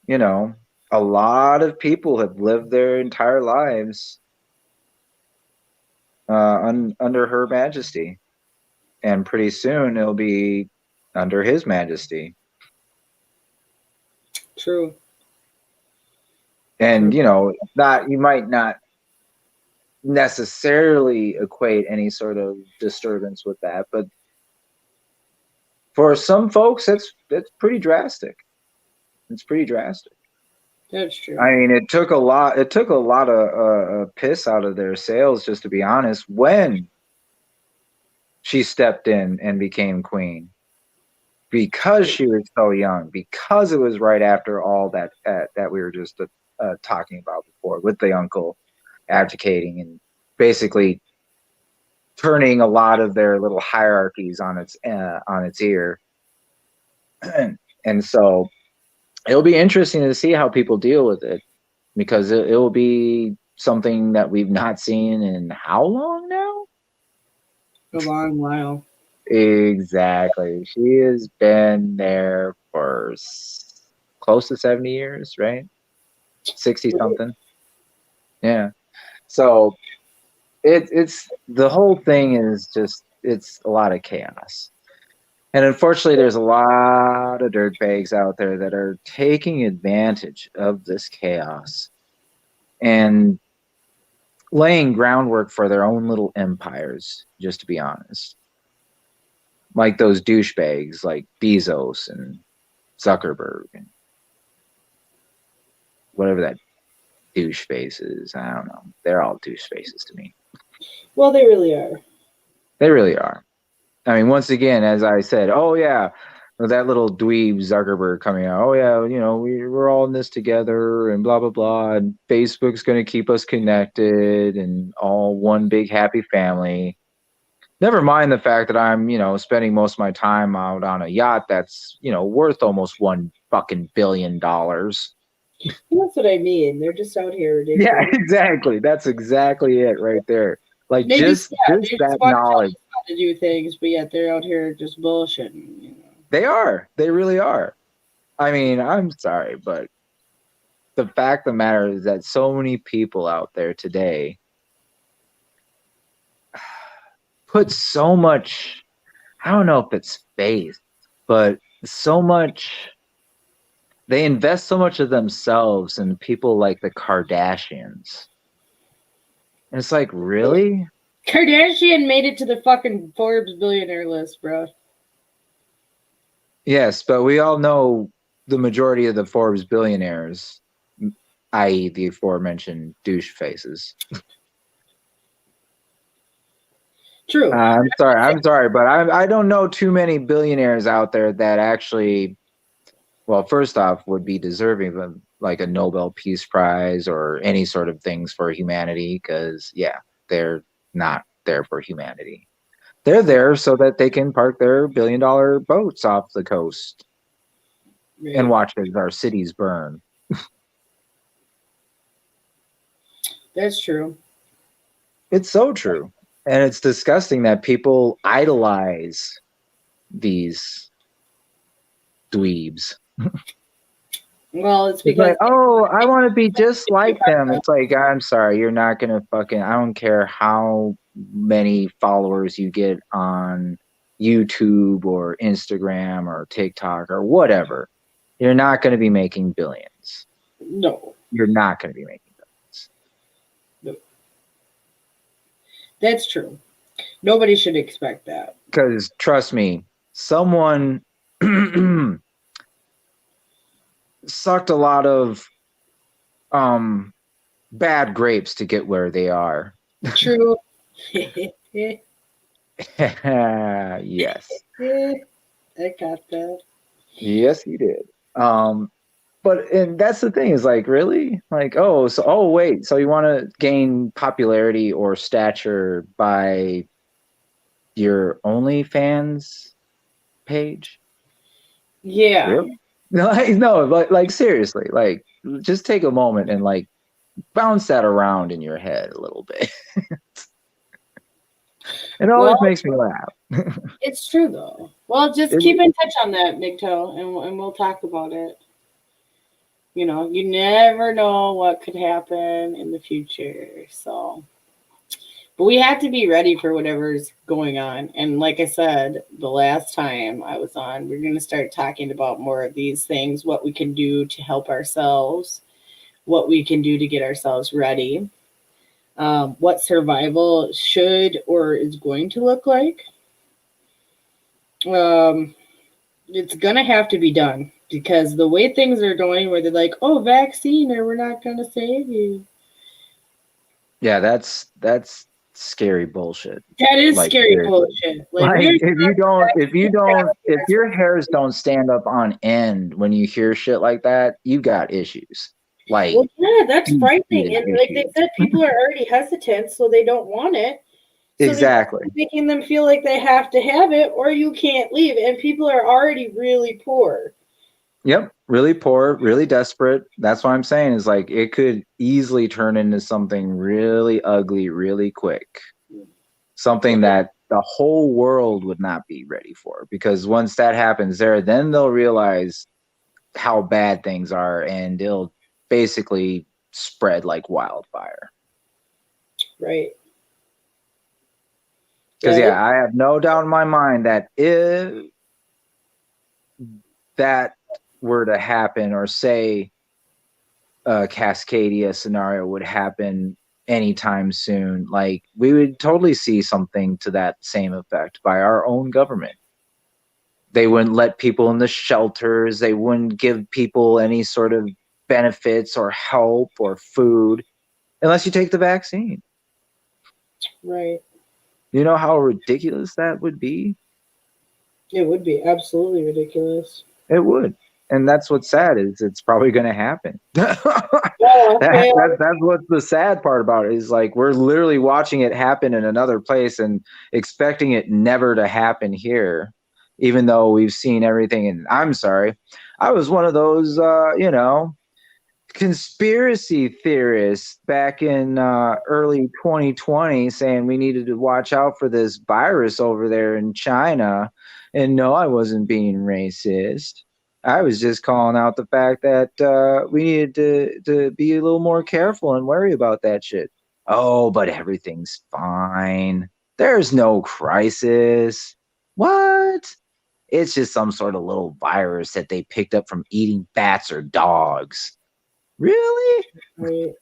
S3: you know, a lot of people have lived their entire lives under Her Majesty, and pretty soon it'll be under His Majesty.
S1: True.
S3: And you know, you might not necessarily equate any sort of disturbance with that, but for some folks, that's pretty drastic. It's pretty drastic.
S1: That's true.
S3: I mean, it took a lot of piss out of their sails, just to be honest, when she stepped in and became queen, because she was so young, because it was right after all that we were just talking about before, with the uncle abdicating and basically turning a lot of their little hierarchies on its ear. And so it'll be interesting to see how people deal with it, because it will be something that we've not seen in how long now?
S1: A long while.
S3: Exactly. She has been there for close to 70 years, right? 60 something. Yeah. So it's the whole thing is just, it's a lot of chaos. And unfortunately, there's a lot of dirtbags out there that are taking advantage of this chaos and laying groundwork for their own little empires, just to be honest. Like those douchebags like Bezos and Zuckerberg and whatever that douche face is. I don't know. They're all douche faces to me.
S1: Well, they really are.
S3: They really are. I mean, once again, as I said, oh yeah, that little dweeb Zuckerberg coming out. Oh yeah, you know, we're all in this together and blah blah blah. And Facebook's going to keep us connected and all one big happy family. Never mind the fact that I'm, you know, spending most of my time out on a yacht that's, you know, worth almost $1 fucking billion.
S1: That's what I mean. They're just out here ridiculous.
S3: Yeah, exactly. That's exactly it right there. Like
S1: They
S3: just
S1: they
S3: that
S1: want
S3: knowledge.
S1: to do things, but yet they're out here just bullshitting. You know?
S3: They are. They really are. I mean, I'm sorry, but the fact of the matter is that so many people out there today put so much, I don't know if it's faith, but so much, they invest so much of themselves in people like the Kardashians And it's like, really?
S5: Kardashian made it to the fucking Forbes billionaire list, bro.
S3: Yes, but we all know the majority of the Forbes billionaires, i.e. the aforementioned douche faces.
S5: True.
S3: I'm sorry, but I don't know too many billionaires out there that actually, well, first off, would be deserving of like a Nobel Peace Prize or any sort of things for humanity, because yeah, they're not there for humanity. They're there so that they can park their billion-dollar boats off the coast and watch as our cities burn.
S5: That's true.
S3: It's so true. And it's disgusting that people idolize these dweebs.
S5: Well, it's
S3: It's
S5: because
S3: like, oh, I want to be just like them. It's like, I'm sorry, you're not going to fucking, I don't care how many followers you get on YouTube or Instagram or TikTok or whatever. You're not going to be making billions.
S5: no.
S3: You're not going to be making billions.
S5: No. That's true. Nobody should expect that.
S3: Because trust me, someone sucked a lot of bad grapes to get where they are.
S5: True.
S3: Yes.
S5: I got that.
S3: Yes, you did. But and that's the thing, is like, really? Like, wait, so you want to gain popularity or stature by your OnlyFans page?
S5: Yeah.
S3: Really? No, like seriously, like just take a moment and like bounce that around in your head a little bit. It always makes me laugh.
S5: It's true though. Well, just keep in touch on that, Big Toe, and we'll talk about it. You know, you never know what could happen in the future. So, but we have to be ready for whatever's going on. And like I said, the last time I was on, we're going to start talking about more of these things, what we can do to help ourselves, what we can do to get ourselves ready, what survival should or is going to look like. It's going to have to be done. Because the way things are going, where they're like, "Oh, vaccine, or we're not going to save you."
S3: Yeah, that's scary bullshit.
S5: That is
S3: Like,
S5: scary bullshit.
S3: Like if your hairs don't stand up on end when you hear shit like that, you got issues. Like,
S5: well, yeah, that's frightening. And like they said, people are already hesitant, so they don't want it. So
S3: exactly.
S5: Making them feel like they have to have it, or you can't leave. And people are already really poor.
S3: Yep, really poor, really desperate. That's what I'm saying, is like it could easily turn into something really ugly really quick. Something that the whole world would not be ready for, because once that happens then they'll realize how bad things are, and it'll basically spread like wildfire.
S5: Right.
S3: Because yeah, I have no doubt in my mind that if that were to happen, or say a Cascadia scenario would happen anytime soon, like we would totally see something to that same effect by our own government. They wouldn't let people in the shelters. They wouldn't give people any sort of benefits or help or food unless you take the vaccine.
S5: Right.
S3: You know how ridiculous that would be?
S5: It would be absolutely ridiculous.
S3: It would. And that's what's sad, is it's probably going to happen. That's what's the sad part about it, is like we're literally watching it happen in another place and expecting it never to happen here, even though we've seen everything. And I'm sorry, I was one of those, conspiracy theorists back in early 2020 saying we needed to watch out for this virus over there in China. And no, I wasn't being racist. I was just calling out the fact that we needed to be a little more careful and worry about that shit. Oh, but everything's fine. There's no crisis. What? It's just some sort of little virus that they picked up from eating bats or dogs. Really?
S5: Right.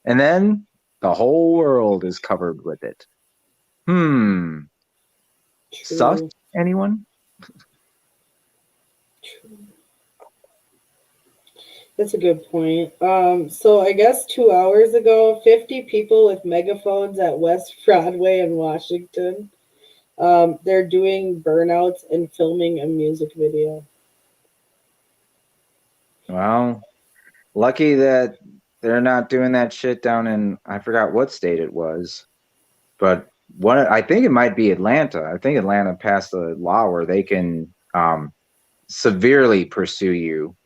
S3: And then The whole world is covered with it. Sus? Anyone?
S5: That's a good point. So I guess 2 hours ago, 50 people with megaphones at West Broadway in Washington. They're doing burnouts and filming a music video.
S3: Well, lucky that they're not doing that shit down in, I forgot what state it was, but I think it might be Atlanta. I think Atlanta passed a law where they can severely pursue you.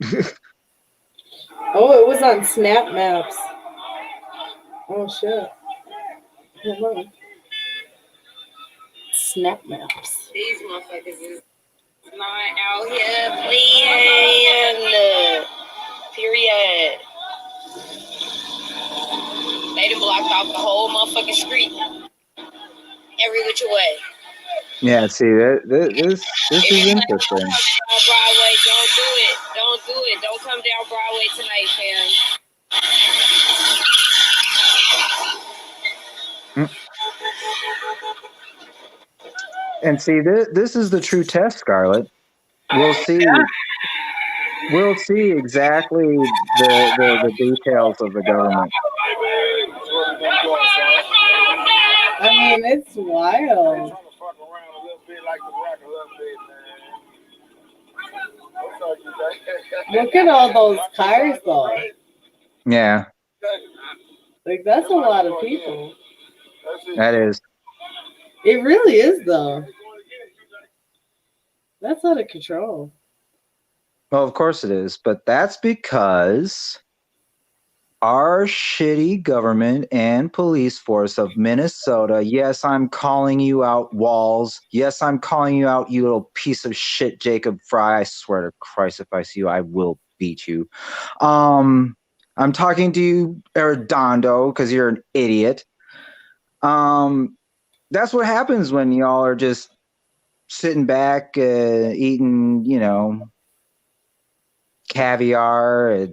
S5: Oh, it was on Snap Maps. Oh shit. Hold on. Snap Maps.
S6: These motherfuckers is not out here playing. Period. They done blocked off the whole motherfucking street. Every which way.
S3: Yeah, see, this is interesting.
S6: On Broadway, don't do it. Don't do it. Don't come down Broadway tonight, fam.
S3: And see, this is the true test, Scarlet. We'll see. We'll see exactly the details of the government.
S5: I mean, it's wild. Look at all those cars, though.
S3: Yeah.
S5: Like, that's a lot of people.
S3: That is.
S5: It really is, though. That's out of control.
S3: Well, of course it is, but that's because our shitty government and police force of Minnesota, yes, I'm calling you out, Walls. Yes, I'm calling you out, you little piece of shit, Jacob Fry. I swear to Christ, if I see you, I will beat you. I'm talking to you, Arredondo, because you're an idiot. That's what happens when y'all are just sitting back, eating, caviar at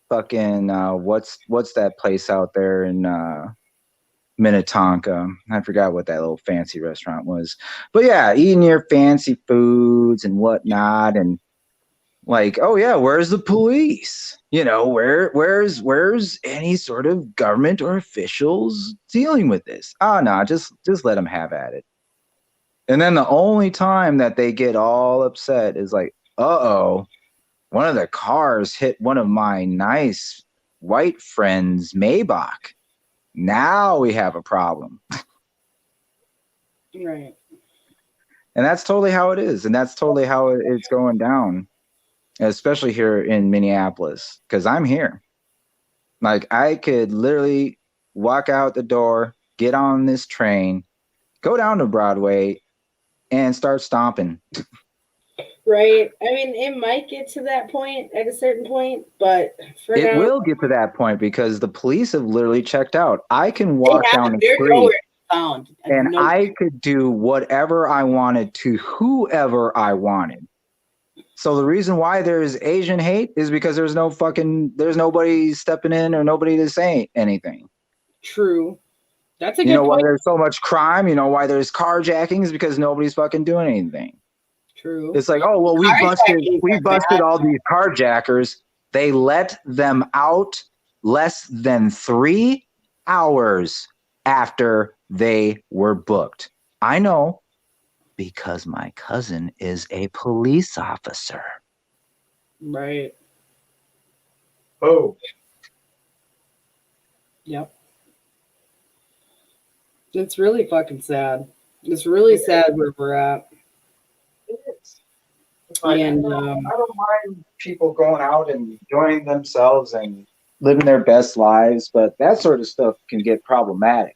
S3: fucking what's that place out there in Minnetonka? I forgot what that little fancy restaurant was. But yeah, eating your fancy foods and whatnot, and like, oh yeah, where's the police? Where's any sort of government or officials dealing with this? Oh no, just let them have at it. And then the only time that they get all upset is like, uh-oh, one of the cars hit one of my nice white friends' Maybach. Now we have a problem.
S5: Right.
S3: And that's totally how it is. And that's totally how it's going down, especially here in Minneapolis, because I'm here. Like, I could literally walk out the door, get on this train, go down to Broadway, and start stomping.
S5: Right. I mean, it might get to that point at a certain point, but for
S3: it
S5: now,
S3: will get to that point because the police have literally checked out. I can walk down the street and I could do whatever I wanted to whoever I wanted. So the reason why there's Asian hate is because there's nobody stepping in or nobody to say anything.
S5: True. That's a good
S3: point. You know why
S5: point.
S3: there's so much crime? You know why there's carjackings? Because nobody's fucking doing anything.
S5: True.
S3: It's like, oh well, we busted all these carjackers. They let them out less than 3 hours after they were booked. I know, because my cousin is a police officer.
S5: Right.
S2: Oh.
S5: Yep. It's really fucking sad. It's really sad where we're at.
S2: It is. Like,
S5: And
S2: I don't mind people going out and enjoying themselves and living their best lives, but that sort of stuff can get problematic.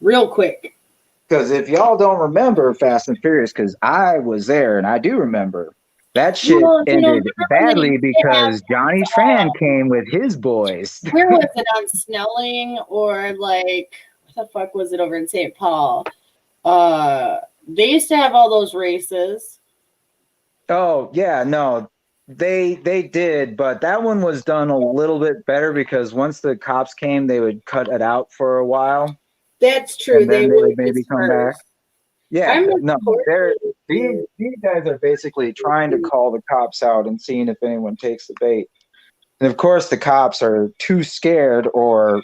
S5: Real quick.
S3: Because if y'all don't remember Fast and Furious, because I was there and I do remember, that shit ended badly because Johnny Tran came with his boys.
S5: Where was it, on Snelling or like, what the fuck was it over in St. Paul? They used to have all those races.
S3: Oh, yeah, no. They did, but that one was done a little bit better because once the cops came, they would cut it out for a while,
S5: That's true.
S3: and then they would maybe come back.
S5: disperse.
S3: Yeah,
S5: I'm
S3: no,
S5: unfortunately-
S3: these guys are basically trying to call the cops out and seeing if anyone takes the bait. And of course, the cops are too scared or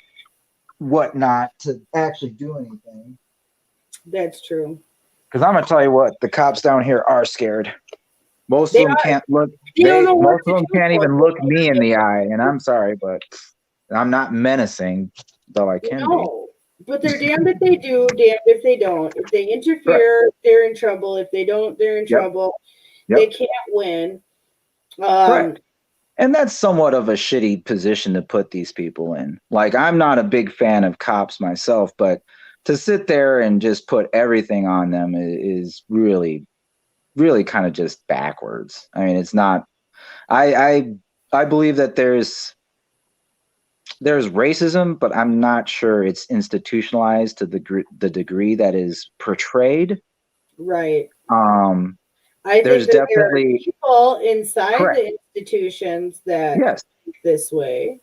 S3: whatnot to actually do anything.
S5: That's true.
S3: Because I'm gonna tell you what, the cops down here are scared. Most
S5: They
S3: of them
S5: are.
S3: can't look.
S5: They don't know what
S3: Most
S5: to
S3: of them
S5: do
S3: can't
S5: for
S3: even
S5: it.
S3: look me in the eye, and I'm sorry, but I'm not menacing, though I can be.
S5: No, but they're damned if they do, damned if they don't. If they interfere, they're in trouble. If they don't, they're in trouble.
S3: Yep.
S5: They can't win.
S3: Correct. And that's somewhat of a shitty position to put these people in. Like, I'm not a big fan of cops myself, but to sit there and just put everything on them is really, really kind of just backwards. I mean, it's not. I believe that there's racism, but I'm not sure it's institutionalized to the degree that is portrayed.
S5: Right.
S3: I there's
S5: think that
S3: definitely
S5: there are people inside
S3: correct.
S5: the institutions that
S3: Yes,
S5: think this way.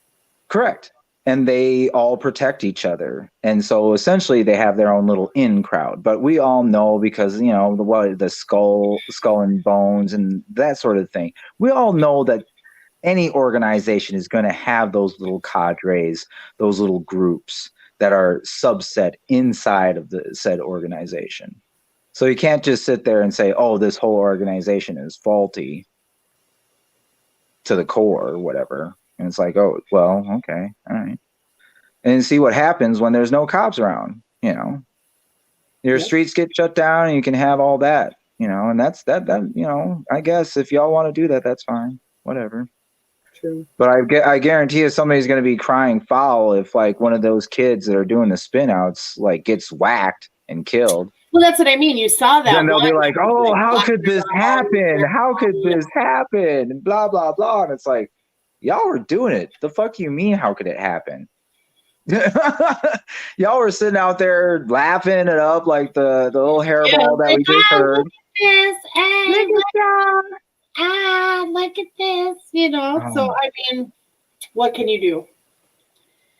S3: correct. And they all protect each other. And so essentially they have their own little in crowd. But we all know because, you know, the skull and bones and that sort of thing. We all know that any organization is going to have those little cadres, those little groups that are subset inside of the said organization. So you can't just sit there and say, oh, this whole organization is faulty to the core or whatever. And it's like, oh, well, okay, all right. And see what happens when there's no cops around, you know. Your streets get shut down and you can have all that, you know, and that's that, you know, I guess if y'all want to do that, that's fine, whatever.
S5: True.
S3: But I guarantee you somebody's going to be crying foul if like one of those kids that are doing the spin outs like gets whacked and killed.
S5: Well, that's what I mean. You saw that.
S3: Then they'll be like, oh, how could this happen? How could this happen? And blah, blah, blah. And it's like, y'all were doing it. The fuck you mean? How could it happen? Y'all were sitting out there laughing it up like the little hairball that we just heard.
S5: Look at this, you know. So I mean, what can you do?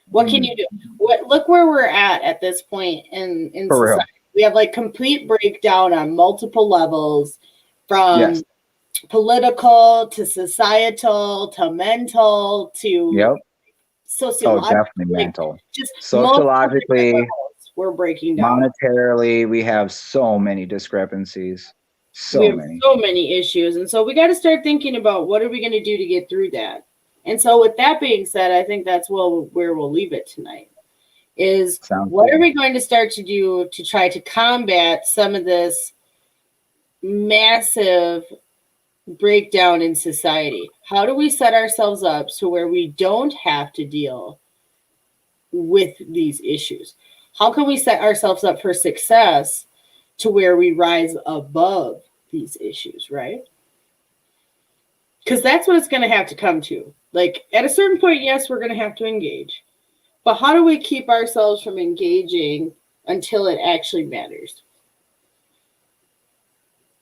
S5: What can you do? Look where we're at this point in society. Real. We have like complete breakdown on multiple levels, from political to societal to mental to sociological.
S3: Oh, definitely mental.
S5: Just
S3: sociologically,
S5: we're breaking down.
S3: Monetarily, we have so many discrepancies. So
S5: many issues. And so we got to start thinking about what are we going to do to get through that. And so with that being said, I think that's where we'll leave it tonight. Is what are we going to start to do to try to combat some of this massive breakdown in society? How do we set ourselves up to where we don't have to deal with these issues? How can we set ourselves up for success to where we rise above these issues, right? Because that's what it's going to have to come to. Like, at a certain point, yes, we're going to have to engage. But how do we keep ourselves from engaging until it actually matters?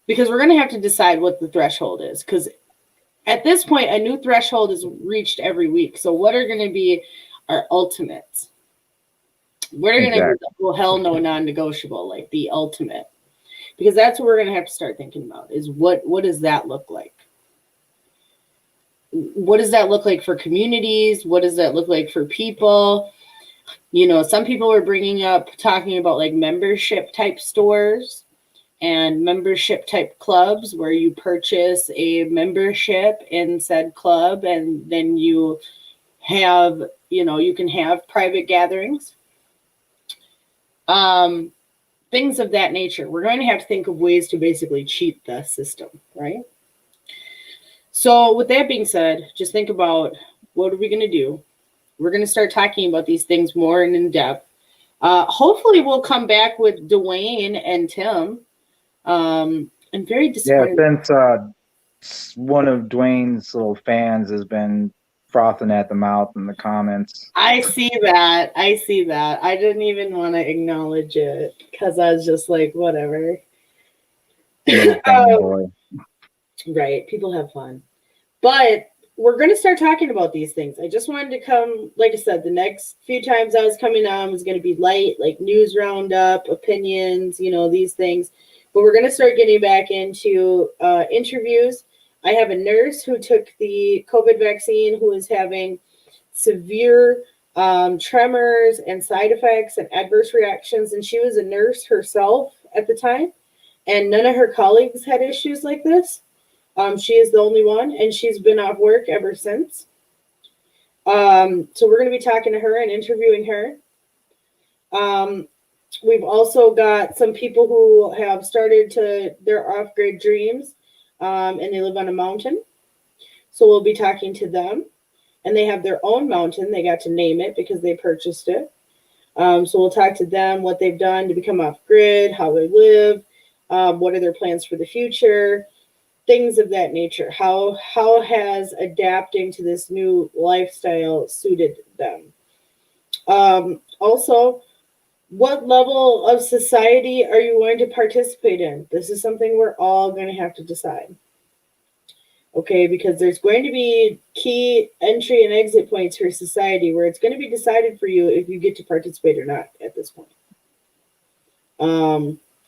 S5: Because we're going to have to decide what the threshold is. Because at this point, a new threshold is reached every week. So what are going to be our ultimates? What are going to be the, well, hell no, non-negotiable, like the ultimate? Because that's what we're going to have to start thinking about, is what does that look like? What does that look like for communities? What does that look like for people? You know, some people are talking about like membership type stores and membership type clubs where you purchase a membership in said club and then you have, you know, you can have private gatherings. Things of that nature. We're going to have to think of ways to basically cheat the system, right? So with that being said, just think about what are we going to do? We're going to start talking about these things more and in depth. Hopefully we'll come back with Dwayne and Tim. I'm very disappointed.
S3: Yeah, since one of Dwayne's little fans has been frothing at the mouth in the comments.
S5: I see that. I didn't even want to acknowledge it because I was just like, whatever. Right. People have fun. But we're going to start talking about these things. I just wanted to come, like I said, the next few times I was coming on was going to be light, like news roundup, opinions, these things. But we're going to start getting back into interviews. I have a nurse who took the COVID vaccine who is having severe tremors and side effects and adverse reactions. And she was a nurse herself at the time. And none of her colleagues had issues like this. She is the only one, and she's been off work ever since. So we're going to be talking to her and interviewing her. We've also got some people who have started their off-grid dreams, and they live on a mountain. So we'll be talking to them. And they have their own mountain. They got to name it because they purchased it. So we'll talk to them, what they've done to become off-grid, how they live, what are their plans for the future, things of that nature. How has adapting to this new lifestyle suited them? Also, what level of society are you going to participate in? This is something we're all going to have to decide. Okay, because there's going to be key entry and exit points for society where it's going to be decided for you if you get to participate or not at this point.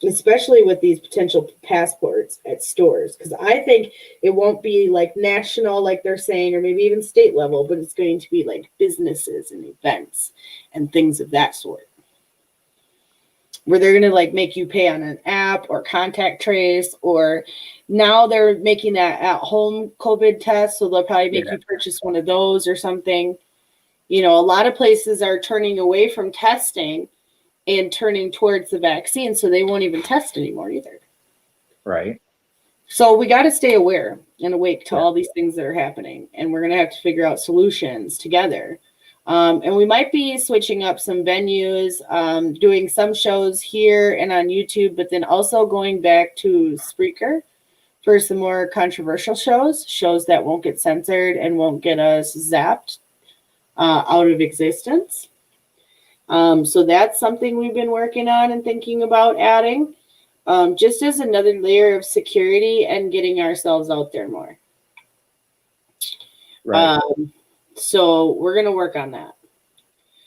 S5: Especially with these potential passports at stores, because I think it won't be like national, like they're saying, or maybe even state level, but it's going to be like businesses and events and things of that sort, where they're going to like make you pay on an app or contact trace, or now they're making that at home COVID test. So they'll probably make you purchase one of those or something. A lot of places are turning away from testing and turning towards the vaccine, so they won't even test anymore either.
S3: Right.
S5: So we got to stay aware and awake to all these things that are happening, and we're going to have to figure out solutions together. And we might be switching up some venues, doing some shows here and on YouTube, but then also going back to Spreaker for some more controversial shows that won't get censored and won't get us zapped out of existence. So that's something we've been working on and thinking about adding, just as another layer of security and getting ourselves out there more.
S3: Right.
S5: So we're going to work on that,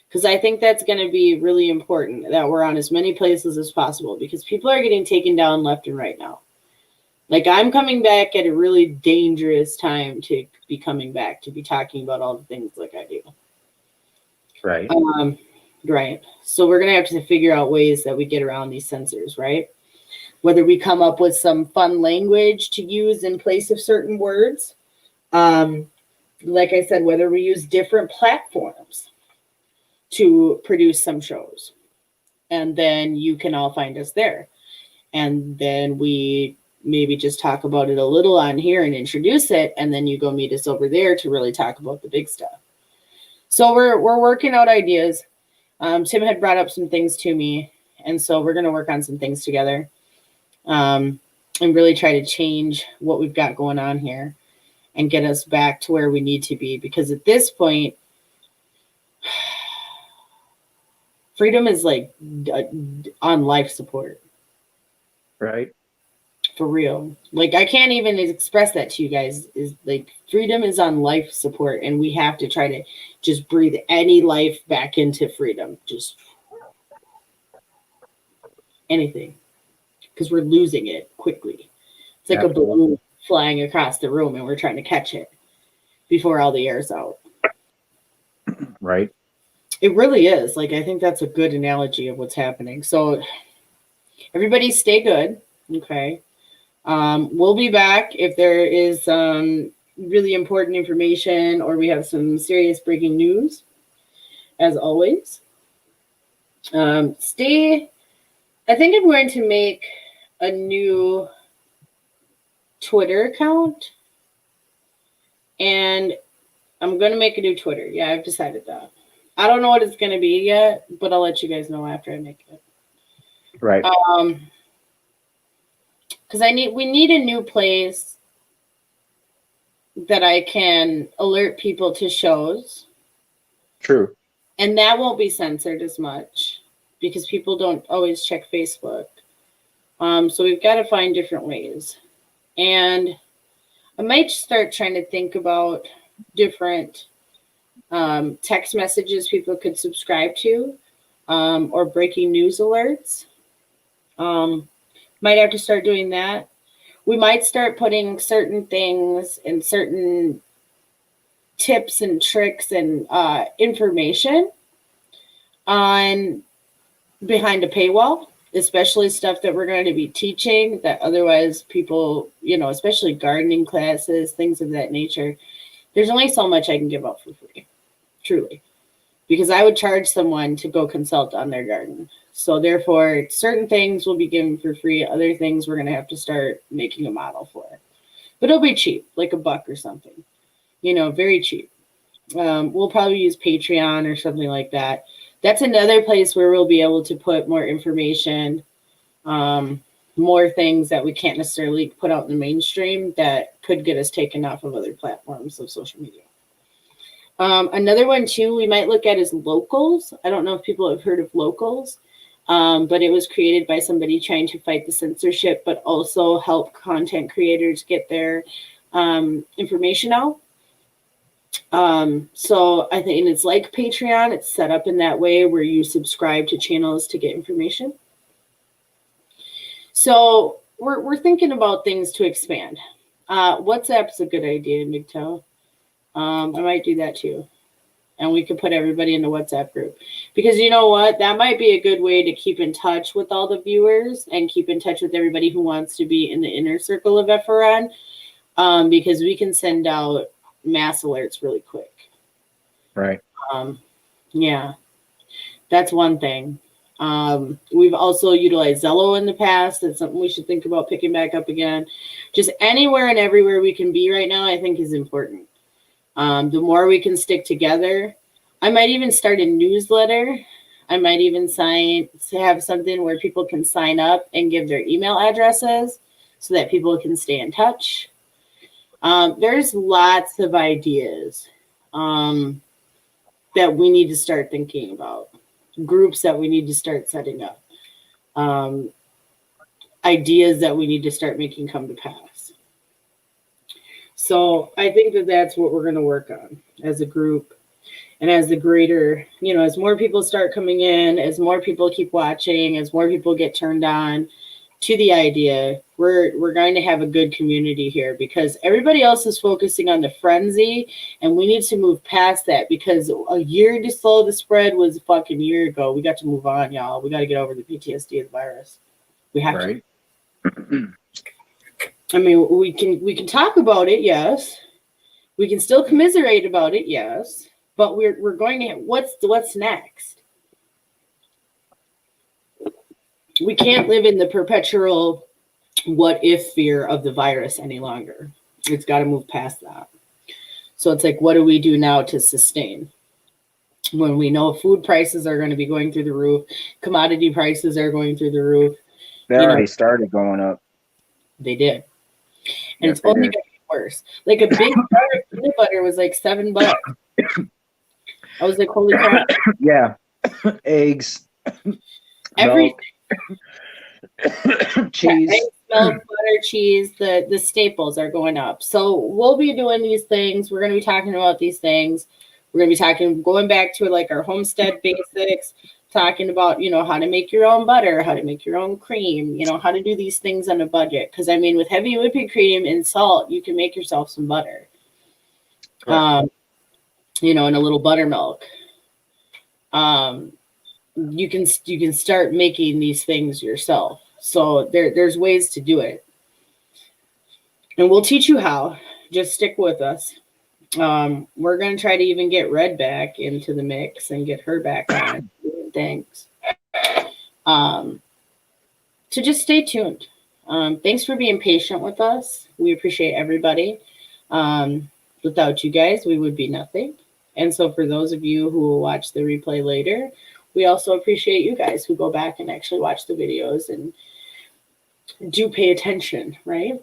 S5: because I think that's going to be really important that we're on as many places as possible, because people are getting taken down left and right now. Like, I'm coming back at a really dangerous time to be coming back, to be talking about all the things like I do.
S3: Right.
S5: Right. So we're going to have to figure out ways that we get around these censors, right? Whether we come up with some fun language to use in place of certain words. Like I said, whether we use different platforms to produce some shows. And then you can all find us there. And then we maybe just talk about it a little on here and introduce it. And then you go meet us over there to really talk about the big stuff. So we're working out ideas. Tim had brought up some things to me, and so we're going to work on some things together, and really try to change what we've got going on here and get us back to where we need to be. Because at this point, freedom is like on life support.
S3: Right.
S5: For real. Like, I can't even express that to you guys. Is like, freedom is on life support, and we have to try to just breathe any life back into freedom. Just anything, because we're losing it quickly. It's like a balloon flying across the room, and we're trying to catch it before all the air's out.
S3: Right.
S5: It really is. Like, I think that's a good analogy of what's happening. So everybody stay good. Okay. We'll be back if there is really important information or we have some serious breaking news, as always. I think I'm going to make a new Twitter account, and I'm going to make a new Twitter. Yeah, I've decided that. I don't know what it's going to be yet, but I'll let you guys know after I make it.
S3: Right.
S5: Because we need a new place that I can alert people to shows.
S3: True.
S5: And that won't be censored as much because people don't always check Facebook. So we've got to find different ways. And
S1: might start trying to think about different text messages people could subscribe to, or breaking news alerts. Might have to start doing that. We might start putting certain things and certain tips and tricks and information on behind a paywall, especially stuff that we're going to be teaching that otherwise people, especially gardening classes, things of that nature. There's only so much I can give out for free, truly, because I would charge someone to go consult on their garden. So therefore, certain things will be given for free. Other things we're going to have to start making a model for. But it'll be cheap, like $1 or something, very cheap. We'll probably use Patreon or something like that. That's another place where we'll be able to put more information, more things that we can't necessarily put out in the mainstream that could get us taken off of other platforms of social media. Another one, too, we might look at is locals. I don't know if people have heard of locals, but it was created by somebody trying to fight the censorship, but also help content creators get their information out. So I think it's like Patreon. It's set up in that way where you subscribe to channels to get information. So we're thinking about things to expand. WhatsApp's a good idea, MGTOW. I might do that too. And we could put everybody in the WhatsApp group. Because you know what? That might be a good way to keep in touch with all the viewers and keep in touch with everybody who wants to be in the inner circle of FRN. Because we can send out mass alerts really quick.
S3: Right.
S1: Yeah. That's one thing. We've also utilized Zello in the past. That's something we should think about picking back up again. Just anywhere and everywhere we can be right now, I think is important. The more we can stick together, I might even start a newsletter. I might even have something where people can sign up and give their email addresses so that people can stay in touch. There's lots of ideas that we need to start thinking about, groups that we need to start setting up, ideas that we need to start making come to pass. So I think that that's what we're going to work on as a group. And as the greater, as more people start coming in, as more people keep watching, as more people get turned on to the idea, we're going to have a good community here, because everybody else is focusing on the frenzy, and we need to move past that, because a year to slow the spread was a fucking year ago. We got to move on, y'all. We got to get over the PTSD of the virus. We have to. I mean, we can talk about it, yes. We can still commiserate about it, yes. But we're going to what's next? We can't live in the perpetual what if fear of the virus any longer. It's got to move past that. So it's like, what do we do now to sustain? When we know food prices are going to be going through the roof, commodity prices are going through the roof.
S3: They already started going up.
S1: They did. And it's only going to get worse. Like a big jar of peanut butter was like $7. I was like, holy crap.
S3: Yeah. Eggs.
S1: Everything.
S3: Cheese.
S1: Eggs, milk, butter, cheese, the staples are going up. So we'll be doing these things. We're going to be talking about these things. We're going to be going back to like our homestead basics, talking about, how to make your own butter, how to make your own cream, how to do these things on a budget. Because, I mean, with heavy whipping cream and salt, you can make yourself some butter. Right. And a little buttermilk. You can start making these things yourself. So there's ways to do it. And we'll teach you how. Just stick with us. We're going to try to even get Red back into the mix and get her back on things. So just stay tuned. Thanks for being patient with us. We appreciate everybody. Without you guys, we would be nothing. And so for those of you who will watch the replay later, we also appreciate you guys who go back and actually watch the videos and do pay attention, right?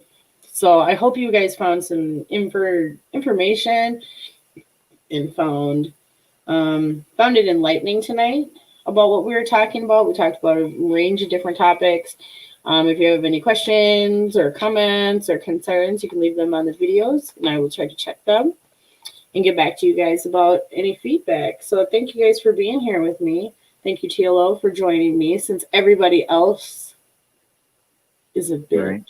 S1: So I hope you guys found some information and found it enlightening tonight about what we were talking about. We talked about a range of different topics. If you have any questions or comments or concerns, you can leave them on the videos, and I will try to check them and get back to you guys about any feedback. So thank you guys for being here with me. Thank you, TLO, for joining me, since everybody else is a bitch.
S3: Right.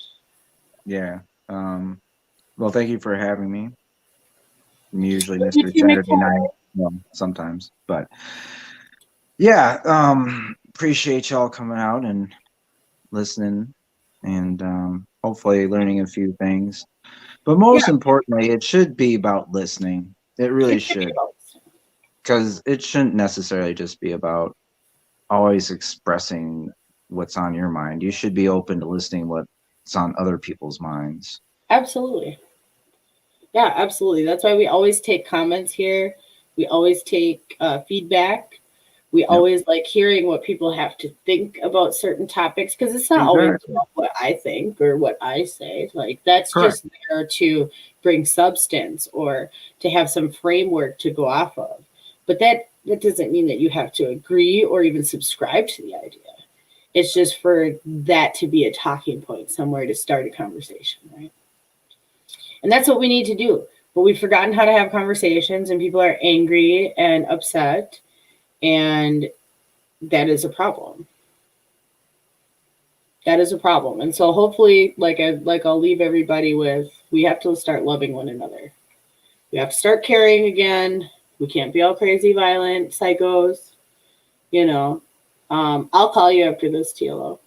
S3: Yeah. Well, thank you for having me. I'm usually
S1: Thank you,
S3: Mr.
S1: Team
S3: Saturday
S1: McFarland.
S3: night. Well, sometimes, but yeah. Appreciate y'all coming out and listening, and hopefully learning a few things. But most importantly, it should be about listening. It really should, because it shouldn't necessarily just be about always expressing what's on your mind. You should be open to listening what's on other people's minds.
S1: Absolutely. Yeah, absolutely. That's why we always take comments here. We always take feedback. We always like hearing what people have to think about certain topics, because it's not always about what I think or what I say. Like, that's just there to bring substance or to have some framework to go off of. But that doesn't mean that you have to agree or even subscribe to the idea. It's just for that to be a talking point somewhere to start a conversation, right? And that's what we need to do. But we've forgotten how to have conversations, and people are angry and upset. And that is a problem. That is a problem. And so hopefully, I'll leave everybody with, we have to start loving one another. We have to start caring again. We can't be all crazy, violent, psychos. You know, I'll call you after this, TLO.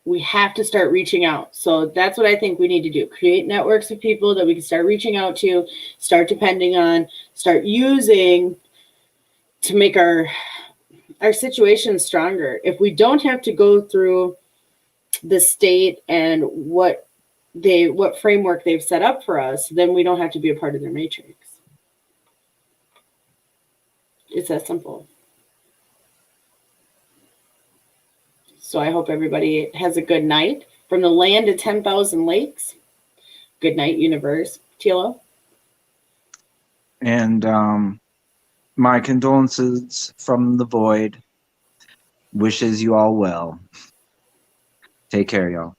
S1: We have to start reaching out. So that's what I think we need to do. Create networks of people that we can start reaching out to, start depending on, start using to make our situation stronger. If we don't have to go through the state and what framework they've set up for us, then we don't have to be a part of their matrix. It's that simple. So I hope everybody has a good night. From the land of 10,000 lakes. Good night, universe. TLO?
S3: And my condolences from the void. Wishes you all well. Take care, y'all.